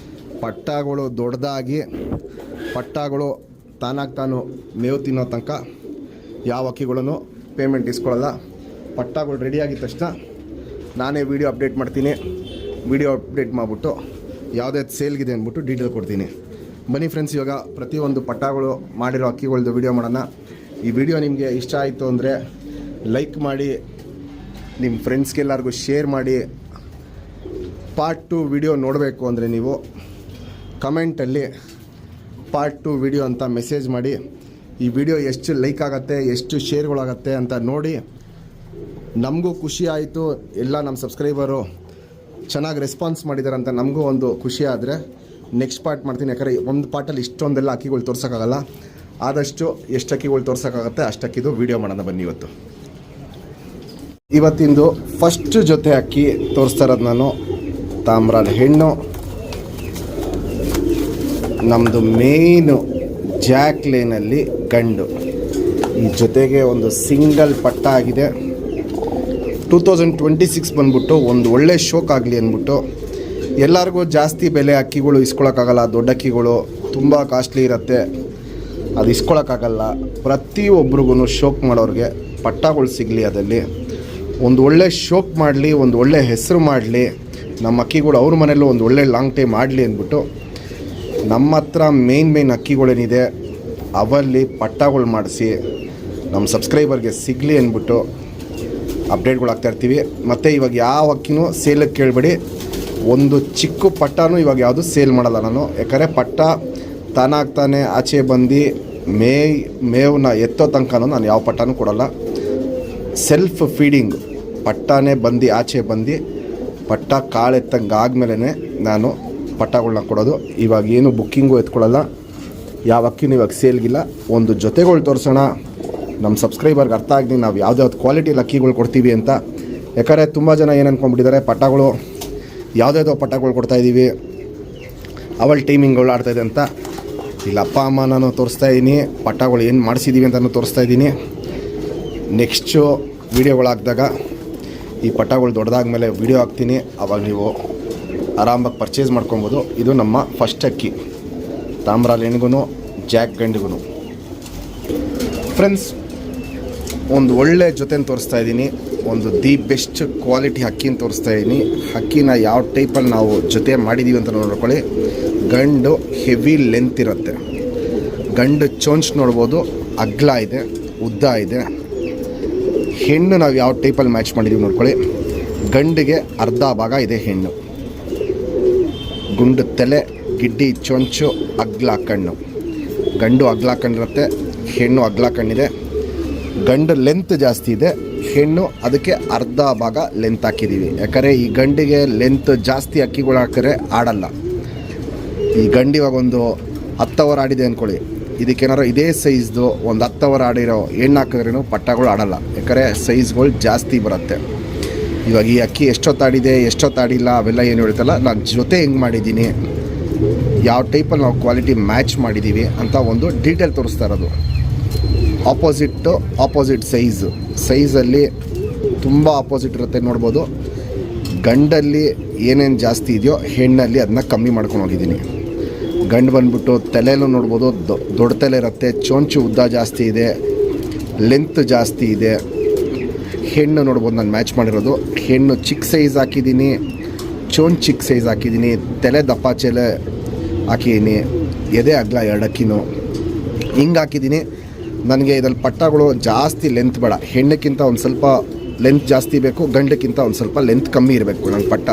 ಪಟ್ಟಗಳು ದೊಡ್ಡದಾಗಿ ಪಟ್ಟಗಳು ತಾನಾಗಿ ತಾನು ಮೇವು ತಿನ್ನೋ ತನಕ ಯಾವ ಅಕ್ಕಿಗಳನ್ನು ಪೇಮೆಂಟ್ ಇಸ್ಕೊಳ್ಳಲ್ಲ. ಪಟ್ಟಗಳು ರೆಡಿ ಆಗಿದ ತಕ್ಷಣ ನಾನೇ ವೀಡಿಯೋ ಅಪ್ಡೇಟ್ ಮಾಡ್ತೀನಿ. ವೀಡಿಯೋ ಅಪ್ಡೇಟ್ ಮಾಡಿಬಿಟ್ಟು ಯಾವುದೇ ಸೇಲ್ಗಿದೆ ಅಂದ್ಬಿಟ್ಟು ಡೀಟೇಲ್ ಕೊಡ್ತೀನಿ. ಬನ್ನಿ ಫ್ರೆಂಡ್ಸ್, ಇವಾಗ ಪ್ರತಿಯೊಂದು ಪಟ್ಟಗಳು ಮಾಡಿರೋ ಅಕ್ಕಿಗಳದ್ದು ವೀಡಿಯೋ ಮಾಡೋಣ. ಈ ವಿಡಿಯೋ ನಿಮಗೆ ಇಷ್ಟ ಆಯಿತು ಅಂದರೆ ಲೈಕ್ ಮಾಡಿ, ನಿಮ್ಮ ಫ್ರೆಂಡ್ಸ್ಗೆಲ್ಲರಿಗೂ ಶೇರ್ ಮಾಡಿ. ಪಾರ್ಟ್ 2 ವಿಡಿಯೋ ನೋಡಬೇಕು ಅಂದರೆ ನೀವು ಕಮೆಂಟಲ್ಲಿ ಪಾರ್ಟ್ 2 ವಿಡಿಯೋ ಅಂತ ಮೆಸೇಜ್ ಮಾಡಿ. ಈ ವಿಡಿಯೋ ಎಷ್ಟು ಲೈಕ್ ಆಗುತ್ತೆ, ಎಷ್ಟು ಶೇರ್ಗಳಾಗತ್ತೆ ಅಂತ ನೋಡಿ. ನಮಗೂ ಖುಷಿ ಆಯಿತು, ಎಲ್ಲ ನಮ್ಮ ಸಬ್ಸ್ಕ್ರೈಬರು ಚೆನ್ನಾಗಿ ರೆಸ್ಪಾನ್ಸ್ ಮಾಡಿದ್ದಾರೆ ಅಂತ ನಮಗೂ ಒಂದು ಖುಷಿ ಆದರೆ ನೆಕ್ಸ್ಟ್ ಪಾರ್ಟ್ ಮಾಡ್ತೀನಿ. ಯಾಕಂದರೆ ಒಂದು ಪಾರ್ಟಲ್ಲಿ ಇಷ್ಟೊಂದೆಲ್ಲ ಅಕ್ಕಿಗಳು ತೋರ್ಸೋಕ್ಕಾಗಲ್ಲ. ಆದಷ್ಟು ಎಷ್ಟು ಅಕ್ಕಿಗಳು ತೋರ್ಸೋಕ್ಕಾಗತ್ತೆ ಅಷ್ಟಕ್ಕಿದು ವೀಡಿಯೋ ಮಾಡೋಣ ಬನ್ನಿ. ಇವತ್ತಿಂದು ಫಸ್ಟ್ ಜೊತೆ ಅಕ್ಕಿ ತೋರಿಸ್ತಾ ಇರೋದು ನಾನು ತಾಮ್ರಾಲ್ ಹೆಣ್ಣು. ನಮ್ಮದು ಮೇಯ್ನು ಜಾಕ್ ಲೈನಲ್ಲಿ ಗಂಡು. ಈ ಜೊತೆಗೆ ಒಂದು ಸಿಂಗಲ್ ಪಟ್ಟ ಆಗಿದೆ. 2026 ಬಂದ್ಬಿಟ್ಟು ಒಂದು ಒಳ್ಳೆ ಶೋಕ್ ಆಗಲಿ ಅಂದ್ಬಿಟ್ಟು ಎಲ್ಲರಿಗೂ ಜಾಸ್ತಿ ಬೆಲೆ ಅಕ್ಕಿಗಳು ಇಸ್ಕೊಳಕ್ಕಾಗಲ್ಲ. ದೊಡ್ಡ ಅಕ್ಕಿಗಳು ತುಂಬ ಕಾಸ್ಟ್ಲಿ ಇರುತ್ತೆ, ಅದು ಇಸ್ಕೊಳಕ್ಕಾಗಲ್ಲ. ಪ್ರತಿಯೊಬ್ಬರಿಗೂ ಶೋಕ್ ಮಾಡೋರಿಗೆ ಪಟ್ಟಗಳು ಸಿಗಲಿ, ಅದಲ್ಲಿ ಒಂದು ಒಳ್ಳೆ ಶೋಕ್ ಮಾಡಲಿ, ಒಂದು ಒಳ್ಳೆ ಹೆಸರು ಮಾಡಲಿ, ನಮ್ಮ ಅಕ್ಕಿಗಳು ಅವ್ರ ಮನೆಯಲ್ಲೂ ಒಂದು ಒಳ್ಳೆ ಲಾಂಗ್ ಟೈಮ್ ಮಾಡಲಿ ಅಂದ್ಬಿಟ್ಟು ನಮ್ಮ ಹತ್ರ ಮೇನ್ ಅಕ್ಕಿಗಳೇನಿದೆ ಅವಲ್ಲಿ ಪಟ್ಟಗಳು ಮಾಡಿಸಿ ನಮ್ಮ ಸಬ್ಸ್ಕ್ರೈಬರ್ಗೆ ಸಿಗಲಿ ಅಂದ್ಬಿಟ್ಟು ಅಪ್ಡೇಟ್ಗಳು ಆಗ್ತಾಯಿರ್ತೀವಿ. ಮತ್ತು ಇವಾಗ ಯಾವ ಅಕ್ಕಿನೂ ಸೇಲಿಗೆ ಕೇಳಬೇಡಿ. ಒಂದು ಚಿಕ್ಕ ಪಟ್ಟನೂ ಇವಾಗ ಯಾವುದು ಸೇಲ್ ಮಾಡಲ್ಲ ನಾನು. ಯಾಕಂದರೆ ಪಟ್ಟ ತಾನಾಗ್ತಾನೆ ಆಚೆ ಬಂದು ಮೇವನ್ನ ಎತ್ತೋ ತನಕನೂ ನಾನು ಯಾವ ಪಟ್ಟನೂ ಕೊಡಲ್ಲ. ಸೆಲ್ಫ್ ಫೀಡಿಂಗ್ ಪಟ್ಟನೇ ಬಂದು ಆಚೆ ಬಂದು ಪಟ್ಟ ಕಾಳೆತ್ತಂಗೆ ಆದಮೇಲೆ ನಾನು ಪಟ್ಟಗಳನ್ನ ಕೊಡೋದು. ಇವಾಗ ಏನು ಬುಕ್ಕಿಂಗು ಎತ್ಕೊಳ್ಳಲ್ಲ, ಯಾವ ಅಕ್ಕಿನೂ ಇವಾಗ ಸೇಲ್ಗಿಲ್ಲ. ಒಂದು ಜೊತೆಗಳು ತೋರಿಸೋಣ, ನಮ್ಮ ಸಬ್ಸ್ಕ್ರೈಬರ್ಗೆ ಅರ್ಥ ಆಗಲಿ ನಾವು ಯಾವ್ದಾವ್ದು ಕ್ವಾಲಿಟಿ ಅಕ್ಕಿಗಳು ಕೊಡ್ತೀವಿ ಅಂತ. ಯಾಕಂದರೆ ತುಂಬ ಜನ ಏನು ಅಂದ್ಕೊಂಡ್ಬಿಟ್ಟಿದ್ದಾರೆ, ಪಟ್ಟಗಳು ಯಾವುದ್ಯಾವುದೋ ಪಟ್ಟಗಳು ಕೊಡ್ತಾಯಿದ್ದೀವಿ, ಅವಳ ಟೈಮಿಂಗ್ಗಳು ಆಡ್ತಾಯಿದೆ ಅಂತ. ಇಲ್ಲ, ಅಪ್ಪ ಅಮ್ಮ ನಾನು ತೋರಿಸ್ತಾ ಇದ್ದೀನಿ, ಪಟ್ಟಗಳು ಏನು ಮಾಡಿಸಿದ್ದೀವಿ ಅಂತಲೂ ತೋರಿಸ್ತಾ ಇದ್ದೀನಿ. ನೆಕ್ಸ್ಟು ವೀಡಿಯೋಗಳು ಹಾಕಿದಾಗ ಈ ಪಟ್ಟಗಳು ದೊಡ್ಡದಾದ್ಮೇಲೆ ವೀಡಿಯೋ ಹಾಕ್ತೀನಿ, ಆವಾಗ ನೀವು ಆರಾಮಾಗಿ ಪರ್ಚೇಸ್ ಮಾಡ್ಕೊಬೋದು. ಇದು ನಮ್ಮ ಫಸ್ಟ್ ಅಕ್ಕಿ, ತಾಮ್ರ ಲೆಣ್ಗೂ ಜಾಕ್ ಗಂಡಿಗೂ. ಫ್ರೆಂಡ್ಸ್, ಒಂದು ಒಳ್ಳೆ ಜೊತೆನ ತೋರಿಸ್ತಾ ಇದ್ದೀನಿ, ಒಂದು ದಿ ಬೆಸ್ಟ್ ಕ್ವಾಲಿಟಿ ಅಕ್ಕಿನ ತೋರಿಸ್ತಾ ಇದ್ದೀನಿ. ಅಕ್ಕಿನ ಯಾವ ಟೈಪಲ್ಲಿ ನಾವು ಜೊತೆ ಮಾಡಿದ್ದೀವಿ ಅಂತ ನೋಡ್ಕೊಳ್ಳಿ. ಗಂಡು ಹೆವಿ ಲೆಂತ್ ಇರುತ್ತೆ, ಗಂಡು ಚೋಂಚ್ ನೋಡ್ಬೋದು, ಅಗ್ಲ ಇದೆ, ಉದ್ದ ಇದೆ. ಹೆಣ್ಣು ನಾವು ಯಾವ ಟೈಪಲ್ಲಿ ಮ್ಯಾಚ್ ಮಾಡಿದ್ದೀವಿ ನೋಡ್ಕೊಳ್ಳಿ. ಗಂಡಿಗೆ ಅರ್ಧ ಭಾಗ ಇದೆ ಹೆಣ್ಣು, ಗುಂಡು ತಲೆ, ಗಿಡ್ಡಿ ಚೊಂಚು, ಅಗ್ಲ ಕಣ್ಣು. ಗಂಡು ಅಗ್ಲ ಕಣ್ಣಿರುತ್ತೆ, ಹೆಣ್ಣು ಅಗ್ಲ ಕಣ್ಣಿದೆ. ಗಂಡು ಲೆಂತ್ ಜಾಸ್ತಿ ಇದೆ, ಹೆಣ್ಣು ಅದಕ್ಕೆ ಅರ್ಧ ಭಾಗ ಲೆಂತ್ ಹಾಕಿದ್ದೀವಿ. ಯಾಕಂದರೆ ಈ ಗಂಡಿಗೆ ಲೆಂತ್ ಜಾಸ್ತಿ ಅಕ್ಕಿಗಳು ಹಾಕಿದ್ರೆ ಆಡಲ್ಲ. ಈ ಗಂಡು ಇವಾಗ ಒಂದು 10 ಅವರ್ ಆಡಿದೆ ಅಂದ್ಕೊಳ್ಳಿ, ಇದಕ್ಕೇನಾರು ಇದೇ ಸೈಜ್ದು ಒಂದು 10 ಅವರ್ ಆಡಿರೋ ಹೆಣ್ಣು ಹಾಕಿದ್ರೂ ಪಟ್ಟಗಳು ಆಡಲ್ಲ. ಯಾಕಂದರೆ ಸೈಜ್ಗಳು ಜಾಸ್ತಿ ಬರುತ್ತೆ. ಇವಾಗ ಈ ಅಕ್ಕಿ ಎಷ್ಟೊತ್ತಾಡಿದೆ ಎಷ್ಟೊತ್ತಾಡಿಲ್ಲ ಅವೆಲ್ಲ ಏನು ಹೇಳ್ತಲ್ಲ, ನಾನು ಜೊತೆ ಹೆಂಗೆ ಮಾಡಿದ್ದೀನಿ, ಯಾವ ಟೈಪಲ್ಲಿ ನಾವು ಕ್ವಾಲಿಟಿ ಮ್ಯಾಚ್ ಮಾಡಿದ್ದೀವಿ ಅಂತ ಒಂದು ಡೀಟೇಲ್ ತೋರಿಸ್ತಾ ಇರೋದು. ಆಪೋಸಿಟ್ ಸೈಜಲ್ಲಿ ತುಂಬ ಆಪೋಸಿಟ್ ಇರುತ್ತೆ ನೋಡ್ಬೋದು. ಗಂಡಲ್ಲಿ ಏನೇನು ಜಾಸ್ತಿ ಇದೆಯೋ ಹೆಣ್ಣಲ್ಲಿ ಅದನ್ನ ಕಮ್ಮಿ ಮಾಡ್ಕೊಂಡು ಹೋಗಿದ್ದೀನಿ. ಗಂಡು ಬಂದ್ಬಿಟ್ಟು ತಲೆಯಲ್ಲೂ ನೋಡ್ಬೋದು, ದೊಡ್ಡ ತಲೆ ಇರುತ್ತೆ, ಚೊಂಚು ಉದ್ದ ಜಾಸ್ತಿ ಇದೆ, ಲೆಂತ್ ಜಾಸ್ತಿ ಇದೆ. ಹೆಣ್ಣು ನೋಡ್ಬೋದು ನಾನು ಮ್ಯಾಚ್ ಮಾಡಿರೋದು. ಹೆಣ್ಣು ಚಿಕ್ಕ ಸೈಜ್ ಹಾಕಿದ್ದೀನಿ, ಚೋಂಚ್ ಚಿಕ್ಕ ಸೈಜ್ ಹಾಕಿದ್ದೀನಿ, ತಲೆ ದಪ್ಪ ಚೆಲೆ ಹಾಕಿದ್ದೀನಿ, ಎದೆ ಅಗ್ಲ 2 ಅಕ್ಕಿನೂ ಹಿಂಗೆ ಹಾಕಿದ್ದೀನಿ. ನನಗೆ ಇದರಲ್ಲಿ ಪಟ್ಟಗಳು ಜಾಸ್ತಿ ಲೆಂತ್ ಬೇಡ, ಹೆಣ್ಣಕ್ಕಿಂತ ಒಂದು ಸ್ವಲ್ಪ ಲೆಂತ್ ಜಾಸ್ತಿ ಬೇಕು, ಗಂಡಕ್ಕಿಂತ ಒಂದು ಸ್ವಲ್ಪ ಲೆಂತ್ ಕಮ್ಮಿ ಇರಬೇಕು ನನ್ನ ಪಟ್ಟ.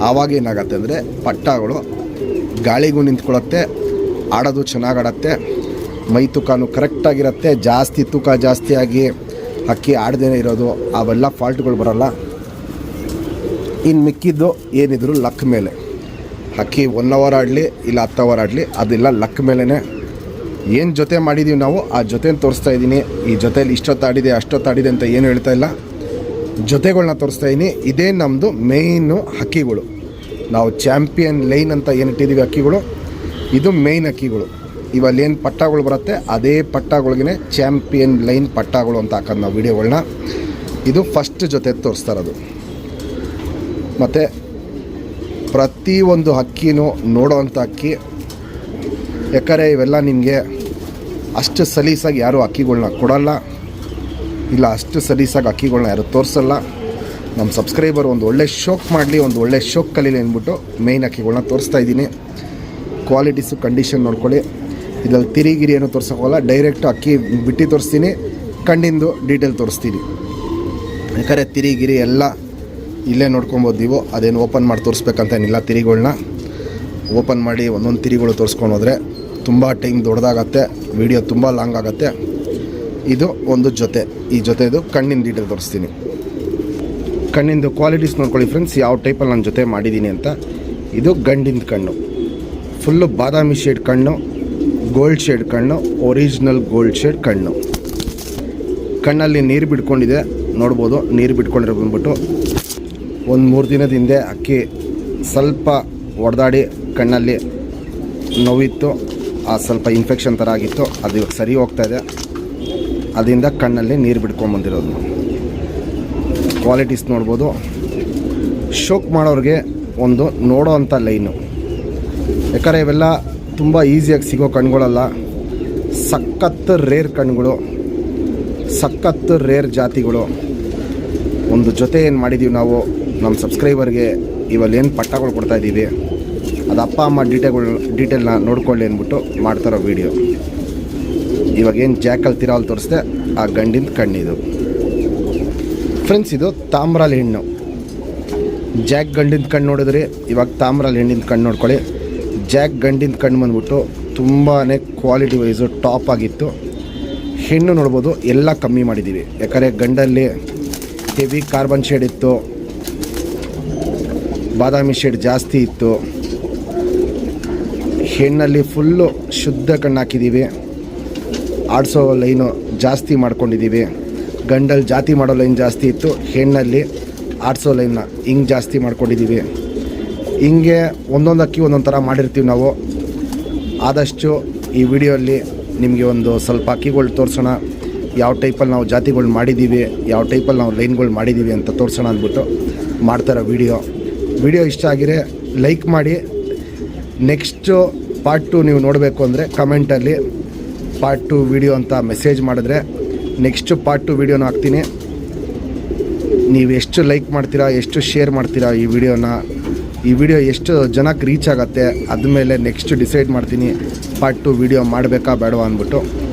ಆವಾಗ ಏನಾಗತ್ತೆ ಅಂದರೆ ಪಟ್ಟಗಳು ಗಾಳಿಗೂ ನಿಂತ್ಕೊಳ್ಳುತ್ತೆ, ಆಡೋದು ಚೆನ್ನಾಗಿ ಆಡತ್ತೆ, ಮೈ ತೂಕನೂ ಕರೆಕ್ಟಾಗಿರುತ್ತೆ. ಜಾಸ್ತಿ ತೂಕ ಜಾಸ್ತಿಯಾಗಿ ಅಕ್ಕಿ ಆಡದೇನೆ ಇರೋದು ಅವೆಲ್ಲ ಫಾಲ್ಟ್ಗಳು ಬರೋಲ್ಲ. ಇನ್ನು ಮಿಕ್ಕಿದ್ದು ಏನಿದ್ರು ಲಕ್ ಮೇಲೆ. ಅಕ್ಕಿ 1 ಅವರ್ ಆಡಲಿ ಇಲ್ಲ 10 ಅವರ್ ಆಡಲಿ, ಅದೆಲ್ಲ ಲಕ್ ಮೇಲೇ. ಏನು ಜೊತೆ ಮಾಡಿದ್ದೀವಿ ನಾವು ಆ ಜೊತೆನ ತೋರಿಸ್ತಾ ಇದ್ದೀನಿ. ಈ ಜೊತೆಯಲ್ಲಿ ಇಷ್ಟೊತ್ತಾಡಿದೆ ಅಷ್ಟೊತ್ತಾಡಿದೆ ಅಂತ ಏನು ಹೇಳ್ತಾ ಇಲ್ಲ, ಜೊತೆಗಳನ್ನ ತೋರಿಸ್ತಾ ಇದ್ದೀನಿ. ಇದೇ ನಮ್ಮದು ಮೇಯ್ನು ಅಕ್ಕಿಗಳು. ನಾವು ಚಾಂಪಿಯನ್ ಲೈನ್ ಅಂತ ಏನು ಇಟ್ಟಿದ್ದೀವಿ ಅಕ್ಕಿಗಳು, ಇದು ಮೇಯ್ನ್ ಅಕ್ಕಿಗಳು. ಇವಲ್ಲೇನು ಪಟ್ಟಗಳು ಬರುತ್ತೆ ಅದೇ ಪಟ್ಟಗಳಿಗೇ ಚಾಂಪಿಯನ್ ಲೈನ್ ಪಟ್ಟಗಳು ಅಂತ ಹಾಕೋದು ನಾವು ವೀಡಿಯೋಗಳನ್ನ. ಇದು ಫಸ್ಟ್ ಜೊತೆ ತೋರಿಸ್ತಾ ಇರೋದು. ಮತ್ತು ಪ್ರತಿಯೊಂದು ಅಕ್ಕಿನೂ ನೋಡೋವಂಥ ಅಕ್ಕಿ. ಯಾಕಂದರೆ ಇವೆಲ್ಲ ನಿಮಗೆ ಅಷ್ಟು ಸಲೀಸಾಗಿ ಯಾರೂ ಅಕ್ಕಿಗಳನ್ನ ಕೊಡೋಲ್ಲ, ಇಲ್ಲ ಅಷ್ಟು ಸಲೀಸಾಗಿ ಅಕ್ಕಿಗಳನ್ನ ಯಾರು ತೋರಿಸಲ್ಲ. ನಮ್ಮ ಸಬ್ಸ್ಕ್ರೈಬರ್ ಒಂದು ಒಳ್ಳೆ ಶೋಕ್ ಮಾಡಲಿ, ಒಂದು ಒಳ್ಳೆ ಶೋಕ್ ಕಲೀಲಿ ಅಂದ್ಬಿಟ್ಟು ಮೇಯ್ನ್ ಅಕ್ಕಿಗಳನ್ನ ತೋರಿಸ್ತಾ ಇದ್ದೀನಿ. ಕ್ವಾಲಿಟೀಸು ಕಂಡೀಷನ್ ನೋಡ್ಕೊಳ್ಳಿ. ಇದರಲ್ಲಿ ತಿರಿಗಿರಿ ಏನೂ ತೋರ್ಸೋಕ್ಕಲ್ಲ, ಡೈರೆಕ್ಟು ಅಕ್ಕಿ ಬಿಟ್ಟು ತೋರಿಸ್ತೀನಿ, ಕಣ್ಣಿಂದು ಡೀಟೇಲ್ ತೋರಿಸ್ತೀನಿ. ಯಾಕಂದರೆ ತಿರಿಗಿರಿ ಎಲ್ಲ ಇಲ್ಲೇ ನೋಡ್ಕೊಬೋದು ನೀವು. ಅದೇನು ಓಪನ್ ಮಾಡಿ ತೋರಿಸ್ಬೇಕಂತೇನಿಲ್ಲ. ತಿರಿಗಳನ್ನ ಓಪನ್ ಮಾಡಿ ಒಂದೊಂದು ತಿರಿಗಳು ತೋರಿಸ್ಕೊಂಡು ಹೋದರೆ ತುಂಬ ಟೈಮ್ ದೊಡ್ಡದಾಗತ್ತೆ, ವಿಡಿಯೋ ತುಂಬ ಲಾಂಗ್ ಆಗುತ್ತೆ. ಇದು ಒಂದು ಜೊತೆ, ಈ ಜೊತೆದು ಕಣ್ಣಿನ ಡೀಟೇಲ್ ತೋರಿಸ್ತೀನಿ. ಕಣ್ಣಿಂದು ಕ್ವಾಲಿಟೀಸ್ ನೋಡ್ಕೊಳ್ಳಿ ಫ್ರೆಂಡ್ಸ್, ಯಾವ ಟೈಪಲ್ಲಿ ನಾನು ಜೊತೆ ಮಾಡಿದ್ದೀನಿ ಅಂತ. ಇದು ಗಂಡಿನ ಕಣ್ಣು, ಫುಲ್ಲು ಬಾದಾಮಿ ಶೇಡ್ ಕಣ್ಣು, ಗೋಲ್ಡ್ ಶೇಡ್ ಕಣ್ಣು, ಒರಿಜಿನಲ್ ಗೋಲ್ಡ್ ಶೇಡ್ ಕಣ್ಣು. ಕಣ್ಣಲ್ಲಿ ನೀರು ಬಿಟ್ಕೊಂಡಿದೆ ನೋಡ್ಬೋದು. ನೀರು ಬಿಟ್ಕೊಂಡಿರೋ ಬಂದ್ಬಿಟ್ಟು ಒಂದು 3 ದಿನದ ಹಿಂದೆ ಅಕ್ಕಿ ಸ್ವಲ್ಪ ಒಡೆದಾಡಿ ಕಣ್ಣಲ್ಲಿ ನೋವಿತ್ತು, ಸ್ವಲ್ಪ ಇನ್ಫೆಕ್ಷನ್ ಥರ ಆಗಿತ್ತು. ಅದು ಇವಾಗ ಸರಿ ಹೋಗ್ತಾಯಿದೆ. ಅದರಿಂದ ಕಣ್ಣಲ್ಲಿ ನೀರು ಬಿಟ್ಕೊಂಬಂದಿರೋದು. ಕ್ವಾಲಿಟೀಸ್ ನೋಡ್ಬೋದು. ಶೋಕ್ ಮಾಡೋರಿಗೆ ಒಂದು ನೋಡೋ ಅಂಥ ಲೈನು. ಯಾಕಂದರೆ ಇವೆಲ್ಲ ತುಂಬ ಈಸಿಯಾಗಿ ಸಿಗೋ ಕಣ್ಗಳಲ್ಲ, ಸಖತ್ತು ರೇರ್ ಕಣ್ಗಳು, ಸಖತ್ತು ರೇರ್ ಜಾತಿಗಳು. ಒಂದು ಜೊತೆ ಏನು ಮಾಡಿದ್ದೀವಿ ನಾವು ನಮ್ಮ ಸಬ್ಸ್ಕ್ರೈಬರ್ಗೆ ಇವಲ್ಲೇನು ಪಟ್ಟಗಳು ಕೊಡ್ತಾಯಿದ್ದೀವಿ, ಅದು ಅಪ್ಪ ಅಮ್ಮ ಡೀಟೇಲ್ನ ನೋಡ್ಕೊಳ್ಳಿ ಅಂದ್ಬಿಟ್ಟು ಮಾಡ್ತಾರೋ ವೀಡಿಯೋ. ಇವಾಗೇನು ಜಾಕಲ್ ತಿರಾಲ್ ತೋರಿಸ್ದೆ ಆ ಗಂಡಿನ ಕಣ್ಣಿದು ಫ್ರೆಂಡ್ಸ್. ಇದು ತಾಮ್ರಲ್ಲಿ ಹೆಣ್ಣು. ಜಾಕ್ ಗಂಡಿನ ಕಣ್ಣು ನೋಡಿದ್ರಿ, ಇವಾಗ ತಾಮ್ರಲ್ಲಿ ಹೆಣ್ಣಿನ ಕಣ್ಣು ನೋಡ್ಕೊಳ್ಳಿ. ಜಾಕ್ ಗಂಡಿನ ಕಣ್ಣು ಬಂದ್ಬಿಟ್ಟು ತುಂಬಾ ಕ್ವಾಲಿಟಿ ವೈಸು ಟಾಪ್ ಆಗಿತ್ತು. ಹೆಣ್ಣು ನೋಡ್ಬೋದು, ಎಲ್ಲ ಕಮ್ಮಿ ಮಾಡಿದ್ದೀವಿ. ಯಾಕಂದರೆ ಗಂಡಲ್ಲಿ ಹೆವಿ ಕಾರ್ಬನ್ ಶೇಡ್ ಇತ್ತು, ಬಾದಾಮಿ ಶೇಡ್ ಜಾಸ್ತಿ ಇತ್ತು. ಹೆಣ್ಣಲ್ಲಿ ಫುಲ್ಲು ಶುದ್ಧ ಕಣ್ಣು ಹಾಕಿದ್ದೀವಿ. ಆಡಿಸೋ ಲೈನು ಜಾಸ್ತಿ ಮಾಡ್ಕೊಂಡಿದ್ದೀವಿ. ಗಂಡಲ್ಲಿ ಜಾತಿ ಮಾಡೋ ಲೈನ್ ಜಾಸ್ತಿ ಇತ್ತು, ಹೆಣ್ಣಲ್ಲಿ ಆಡಿಸೋ ಲೈನ್ನ ಹಿಂಗೆ ಜಾಸ್ತಿ ಮಾಡ್ಕೊಂಡಿದ್ದೀವಿ. ಹಿಂಗೆ ಒಂದೊಂದು ಅಕ್ಕಿ ಒಂದೊಂದು ಥರ ಮಾಡಿರ್ತೀವಿ ನಾವು. ಆದಷ್ಟು ಈ ವಿಡಿಯೋಲ್ಲಿ ನಿಮಗೆ ಒಂದು ಸ್ವಲ್ಪ ಅಕ್ಕಿಗಳು ತೋರಿಸೋಣ, ಯಾವ ಟೈಪಲ್ಲಿ ನಾವು ಜಾತಿಗಳು ಮಾಡಿದ್ದೀವಿ, ಯಾವ ಟೈಪಲ್ಲಿ ನಾವು ಲೈನ್ಗಳು ಮಾಡಿದ್ದೀವಿ ಅಂತ ತೋರಿಸೋಣ ಅಂದ್ಬಿಟ್ಟು ಮಾಡ್ತಾರೋ ವಿಡಿಯೋ ಇಷ್ಟ ಆಗಿರೆ ಲೈಕ್ ಮಾಡಿ. ನೆಕ್ಸ್ಟು ಪಾರ್ಟ್ 2 ನೀವು ನೋಡಬೇಕು ಅಂದರೆ ಕಮೆಂಟಲ್ಲಿ ಪಾರ್ಟ್ 2 ವಿಡಿಯೋ ಅಂತ ಮೆಸೇಜ್ ಮಾಡಿದ್ರೆ ನೆಕ್ಸ್ಟು ಪಾರ್ಟ್ 2 ವಿಡಿಯೋನ ಹಾಕ್ತೀನಿ. ನೀವು ಎಷ್ಟು ಲೈಕ್ ಮಾಡ್ತೀರಾ, ಎಷ್ಟು ಶೇರ್ ಮಾಡ್ತೀರಾ ಈ ವಿಡಿಯೋ ಎಷ್ಟು ಜನಕ್ಕೆ ರೀಚ್ ಆಗುತ್ತೆ ಅದ್ಮೇಲೆ ನೆಕ್ಸ್ಟ್ ಡಿಸೈಡ್ ಮಾಡ್ತೀನಿ ಪಾರ್ಟ್ 2 ವಿಡಿಯೋ ಮಾಡಬೇಕಾ ಬೇಡವಾ ಅಂದ್ಬಿಟ್ಟು.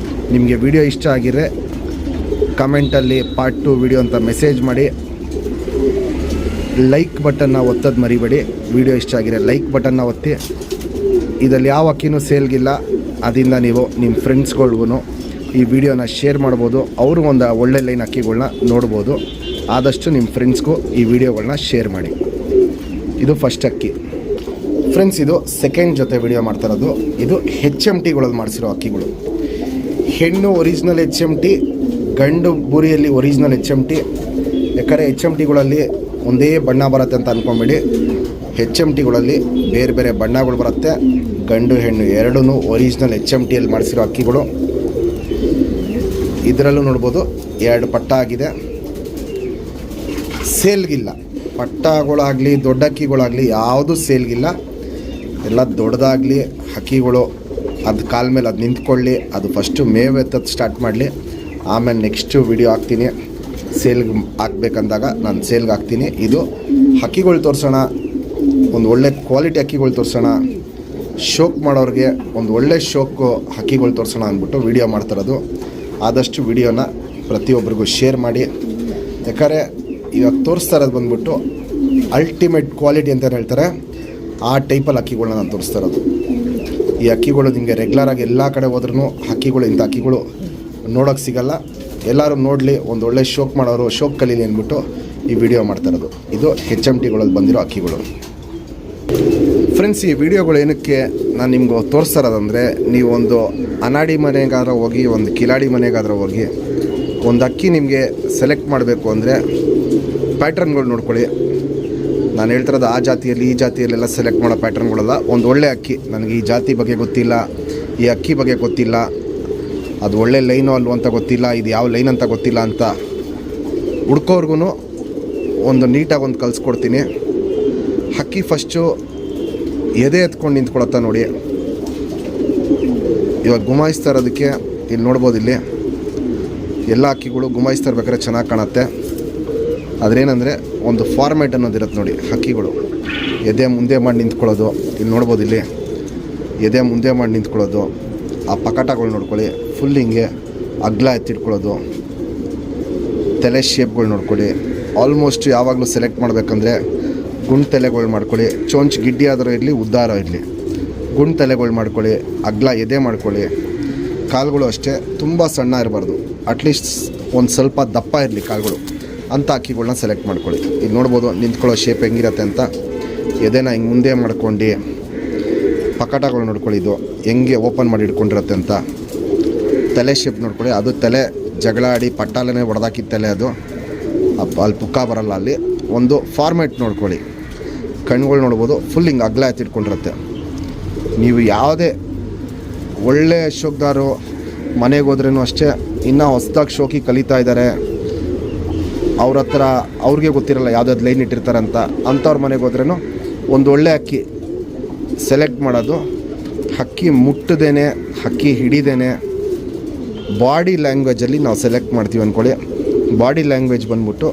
ನಿಮಗೆ ವಿಡಿಯೋ ಇಷ್ಟ ಆಗಿದ್ರೆ ಕಮೆಂಟಲ್ಲಿ ಪಾರ್ಟ್ 2 ವಿಡಿಯೋ ಅಂತ ಮೆಸೇಜ್ ಮಾಡಿ. ಲೈಕ್ ಬಟನ್ನ ಒತ್ತೋದು ಮರಿಬೇಡಿ. ವಿಡಿಯೋ ಇಷ್ಟ ಆಗಿದ್ರೆ ಲೈಕ್ ಬಟನ್ನ ಒತ್ತಿ. ಇದರಲ್ಲಿ ಯಾವ ಅಕ್ಕಿನೂ ಸೇಲ್ಗಿಲ್ಲ, ಅದರಿಂದ ನೀವು ನಿಮ್ಮ ಫ್ರೆಂಡ್ಸ್ಗಳ್ಗೂ ಈ ವಿಡಿಯೋನ ಶೇರ್ ಮಾಡ್ಬೋದು. ಅವರು ಒಂದು ಒಳ್ಳೆ ಲೈನ್ ಅಕ್ಕಿಗಳ್ನ ನೋಡ್ಬೋದು. ಆದಷ್ಟು ನಿಮ್ಮ ಫ್ರೆಂಡ್ಸ್ಗೂ ಈ ವಿಡಿಯೋಗಳನ್ನ ಶೇರ್ ಮಾಡಿ. ಇದು ಫಸ್ಟ್ ಅಕ್ಕಿ ಫ್ರೆಂಡ್ಸ್. ಇದು ಸೆಕೆಂಡ್ ಜೊತೆ ವಿಡಿಯೋ ಮಾಡ್ತಾಯಿರೋದು. ಇದು HMTಗಳಲ್ಲಿ ಮಾಡಿಸಿರೋ ಅಕ್ಕಿಗಳು. ಹೆಣ್ಣು ಒರಿಜಿನಲ್ HMT, ಗಂಡು ಬೂರಿಯಲ್ಲಿ ಒರಿಜಿನಲ್ HMT. ಯಾಕಂದರೆ HMTಗಳಲ್ಲಿ ಒಂದೇ ಬಣ್ಣ ಬರುತ್ತೆ ಅಂತ ಅಂದ್ಕೊಂಬೇಡಿ. HMTಗಳಲ್ಲಿ ಬೇರೆ ಬೇರೆ ಬಣ್ಣಗಳು ಬರುತ್ತೆ. ಗಂಡು ಹೆಣ್ಣು ಎರಡೂ ಒರಿಜಿನಲ್ HMTಯಲ್ಲಿ ಮಾಡಿಸಿರೋ ಅಕ್ಕಿಗಳು. ಇದರಲ್ಲೂ ನೋಡ್ಬೋದು 2 ಪಟ್ಟ ಆಗಿದೆ. ಸೇಲ್ಗಿಲ್ಲ. ಪಟ್ಟಗಳಾಗಲಿ ದೊಡ್ಡ ಅಕ್ಕಿಗಳಾಗಲಿ ಯಾವುದೂ ಸೇಲ್ಗಿಲ್ಲ. ಎಲ್ಲ ದೊಡ್ಡದಾಗಲಿ ಹಕ್ಕಿಗಳು ಅದು ಕಾಲ ಮೇಲೆ ಅದು ನಿಂತ್ಕೊಳ್ಳಿ. ಅದು ಫಸ್ಟು ಮೇವು ಎತ್ತದ್ದು ಸ್ಟಾರ್ಟ್ ಮಾಡಲಿ, ಆಮೇಲೆ ನೆಕ್ಸ್ಟು ವಿಡಿಯೋ ಹಾಕ್ತೀನಿ. ಸೇಲ್ಗೆ ಹಾಕ್ಬೇಕಂದಾಗ ನಾನು ಸೇಲ್ಗೆ ಹಾಕ್ತೀನಿ. ಇದು ಹಕ್ಕಿಗಳು ತೋರಿಸೋಣ, ಒಂದು ಒಳ್ಳೆ ಕ್ವಾಲಿಟಿ ಹಕ್ಕಿಗಳು ತೋರಿಸೋಣ. ಶೋಕ್ ಮಾಡೋರಿಗೆ ಒಂದು ಒಳ್ಳೆ ಶೋಕು ಹಕ್ಕಿಗಳು ತೋರಿಸೋಣ ಅಂದ್ಬಿಟ್ಟು ವಿಡಿಯೋ ಮಾಡ್ತಿರೋದು. ಆದಷ್ಟು ವಿಡಿಯೋನ ಪ್ರತಿಯೊಬ್ಬರಿಗೂ ಶೇರ್ ಮಾಡಿ. ಯಾಕಂದರೆ ಇವಾಗ ತೋರಿಸ್ತಾ ಇರೋದು ಬಂದ್ಬಿಟ್ಟು ಅಲ್ಟಿಮೇಟ್ ಕ್ವಾಲಿಟಿ ಅಂತ ಹೇಳ್ತಾರೆ, ಆ ಟೈಪಲ್ಲಿ ಅಕ್ಕಿಗಳನ್ನ ನಾನು ತೋರಿಸ್ತಾ ಇರೋದು. ಈ ಅಕ್ಕಿಗಳು ನಿಮಗೆ ರೆಗ್ಯುಲರಾಗಿ ಎಲ್ಲ ಕಡೆ ಹೋದ್ರೂ ಅಕ್ಕಿಗಳು ಇಂಥ ಅಕ್ಕಿಗಳು ನೋಡೋಕ್ಕೆ ಸಿಗೋಲ್ಲ. ಎಲ್ಲರೂ ನೋಡಲಿ, ಒಂದು ಒಳ್ಳೆ ಶೋಕ್ ಮಾಡೋರು ಶೋಕ್ ಕಲೀಲಿ ಅಂದ್ಬಿಟ್ಟು ಈ ವಿಡಿಯೋ ಮಾಡ್ತಾ ಇರೋದು. ಇದು HMTಗಳಲ್ಲಿ ಬಂದಿರೋ ಅಕ್ಕಿಗಳು ಫ್ರೆಂಡ್ಸ್. ಈ ವಿಡಿಯೋಗಳು ಏನಕ್ಕೆ ನಾನು ನಿಮ್ಗೆ ತೋರಿಸ್ತಾ ಇರೋದಂದರೆ, ನೀವೊಂದು ಅನಾಡಿ ಮನೆಗಾದ್ರೂ ಹೋಗಿ, ಒಂದು ಕಿಲಾಡಿ ಮನೆಗಾದ್ರೂ ಹೋಗಿ ಒಂದು ಅಕ್ಕಿ ನಿಮಗೆ ಸೆಲೆಕ್ಟ್ ಮಾಡಬೇಕು ಅಂದರೆ ಪ್ಯಾಟ್ರನ್ಗಳು ನೋಡ್ಕೊಳ್ಳಿ. ನಾನು ಹೇಳ್ತಿರೋದು ಆ ಜಾತಿಯಲ್ಲಿ ಈ ಜಾತಿಯಲ್ಲೆಲ್ಲ ಸೆಲೆಕ್ಟ್ ಮಾಡೋ ಪ್ಯಾಟ್ರನ್ಗಳಲ್ಲ. ಒಂದು ಒಳ್ಳೆ ಅಕ್ಕಿ, ನನಗೆ ಈ ಜಾತಿ ಬಗ್ಗೆ ಗೊತ್ತಿಲ್ಲ, ಈ ಅಕ್ಕಿ ಬಗ್ಗೆ ಗೊತ್ತಿಲ್ಲ, ಅದು ಒಳ್ಳೆ ಲೈನೋ ಅಲ್ವೋ ಅಂತ ಗೊತ್ತಿಲ್ಲ, ಇದು ಯಾವ ಲೈನ್ ಅಂತ ಗೊತ್ತಿಲ್ಲ ಅಂತ ಹುಡ್ಕೋರ್ಗು ಒಂದು ನೀಟಾಗಿ ಒಂದು ಕಲಿಸ್ಕೊಡ್ತೀನಿ. ಅಕ್ಕಿ ಫಸ್ಟು ಎದೆ ಎತ್ಕೊಂಡು ನಿಂತ್ಕೊಳತ್ತ ನೋಡಿ. ಇವಾಗ ಗುಮಾಯಿಸ್ತಾ ಇರೋದಕ್ಕೆ ಇಲ್ಲಿ ನೋಡ್ಬೋದು. ಇಲ್ಲಿ ಎಲ್ಲ ಅಕ್ಕಿಗಳು ಗುಮಾಯಿಸ್ತಾ ಇರ್ಬೇಕಾದ್ರೆ ಚೆನ್ನಾಗಿ ಕಾಣುತ್ತೆ. ಅದ್ರೇನೆಂದರೆ ಒಂದು ಫಾರ್ಮೇಟ್ ಅನ್ನೋದಿರುತ್ತೆ ನೋಡಿ. ಹಕ್ಕಿಗಳು ಎದೆ ಮುಂದೆ ಮಾಡಿ ನಿಂತ್ಕೊಳ್ಳೋದು, ಇಲ್ಲಿ ನೋಡ್ಬೋದು. ಇಲ್ಲಿ ಎದೆ ಮುಂದೆ ಮಾಡಿ ನಿಂತ್ಕೊಳ್ಳೋದು, ಆ ಪಕಟಗಳು ನೋಡ್ಕೊಳ್ಳಿ. ಫುಲ್ ಹಿಂಗೆ ಅಗ್ಲ ಎತ್ತಿಟ್ಕೊಳ್ಳೋದು, ತಲೆ ಶೇಪ್ಗಳು ನೋಡ್ಕೊಳ್ಳಿ. ಆಲ್ಮೋಸ್ಟ್ ಯಾವಾಗಲೂ ಸೆಲೆಕ್ಟ್ ಮಾಡಬೇಕಂದ್ರೆ ಗುಂಡು ತಲೆಗಳು ಮಾಡ್ಕೊಳ್ಳಿ. ಚೊಂಚ್ ಗಿಡ್ಡಿ ಆದರೂ ಇರಲಿ, ಉದ್ದಾರೋ ಇರಲಿ, ಗುಂಡು ತಲೆಗಳು ಮಾಡ್ಕೊಳ್ಳಿ. ಅಗ್ಲ ಎದೆ ಮಾಡ್ಕೊಳ್ಳಿ. ಕಾಲುಗಳು ಅಷ್ಟೇ ತುಂಬ ಸಣ್ಣ ಇರಬಾರ್ದು, ಅಟ್ಲೀಸ್ಟ್ ಒಂದು ಸ್ವಲ್ಪ ದಪ್ಪ ಇರಲಿ ಕಾಲುಗಳು. ಅಂಥ ಅಕ್ಕಿಗಳನ್ನ ಸೆಲೆಕ್ಟ್ ಮಾಡ್ಕೊಳ್ಳಿ. ಇಲ್ಲಿ ನೋಡ್ಬೋದು ನಿಂತ್ಕೊಳ್ಳೋ ಶೇಪ್ ಹೆಂಗಿರುತ್ತೆ ಅಂತ. ಎದೆನ ಹಿಂಗೆ ಮುಂದೆ ಮಾಡ್ಕೊಂಡು ಪಕಟಗಳು ನೋಡ್ಕೊಳ್ಳಿ. ಇದು ಹೆಂಗೆ ಓಪನ್ ಮಾಡಿ ಇಟ್ಕೊಂಡಿರುತ್ತೆ ಅಂತ. ತಲೆ ಶೇಪ್ ನೋಡ್ಕೊಳ್ಳಿ. ಅದು ತಲೆ ಜಗಳ ಆಡಿ ಪಟ್ಟಾಲನೇ ಹೊಡೆದಾಕಿದ ತಲೆ, ಅದು ಅಲ್ಲಿ ಪುಕ್ಕ ಬರಲ್ಲ. ಅಲ್ಲಿ ಒಂದು ಫಾರ್ಮೇಟ್ ನೋಡ್ಕೊಳ್ಳಿ. ಕಣ್ಣುಗಳು ನೋಡ್ಬೋದು, ಫುಲ್ ಹಿಂಗೆ ಅಗ್ಲ ಎತ್ತಿಟ್ಕೊಂಡಿರುತ್ತೆ. ನೀವು ಯಾವುದೇ ಒಳ್ಳೆ ಶೋಕ್ದಾರು ಮನೆಗೆ ಹೋದ್ರೂ ಅಷ್ಟೇ, ಇನ್ನೂ ಹೊಸ್ದಾಗಿ ಶೋಕಿ ಕಲಿತಾ ಇದ್ದಾರೆ, ಅವ್ರ ಹತ್ರ ಅವ್ರಿಗೆ ಗೊತ್ತಿರಲ್ಲ ಯಾವುದಾದ್ರು ಲೈನ್ ಇಟ್ಟಿರ್ತಾರೆ ಅಂತ. ಅಂಥವ್ರ ಮನೆಗೆ ಹೋದ್ರೂ ಒಂದು ಒಳ್ಳೆ ಅಕ್ಕಿ ಸೆಲೆಕ್ಟ್ ಮಾಡೋದು, ಹಕ್ಕಿ ಮುಟ್ಟದೇನೆ, ಹಕ್ಕಿ ಹಿಡಿದೇನೆ, ಬಾಡಿ ಲ್ಯಾಂಗ್ವೇಜಲ್ಲಿ ನಾವು ಸೆಲೆಕ್ಟ್ ಮಾಡ್ತೀವಿ ಅಂದ್ಕೊಳ್ಳಿ. ಬಾಡಿ ಲ್ಯಾಂಗ್ವೇಜ್ ಬಂದ್ಬಿಟ್ಟು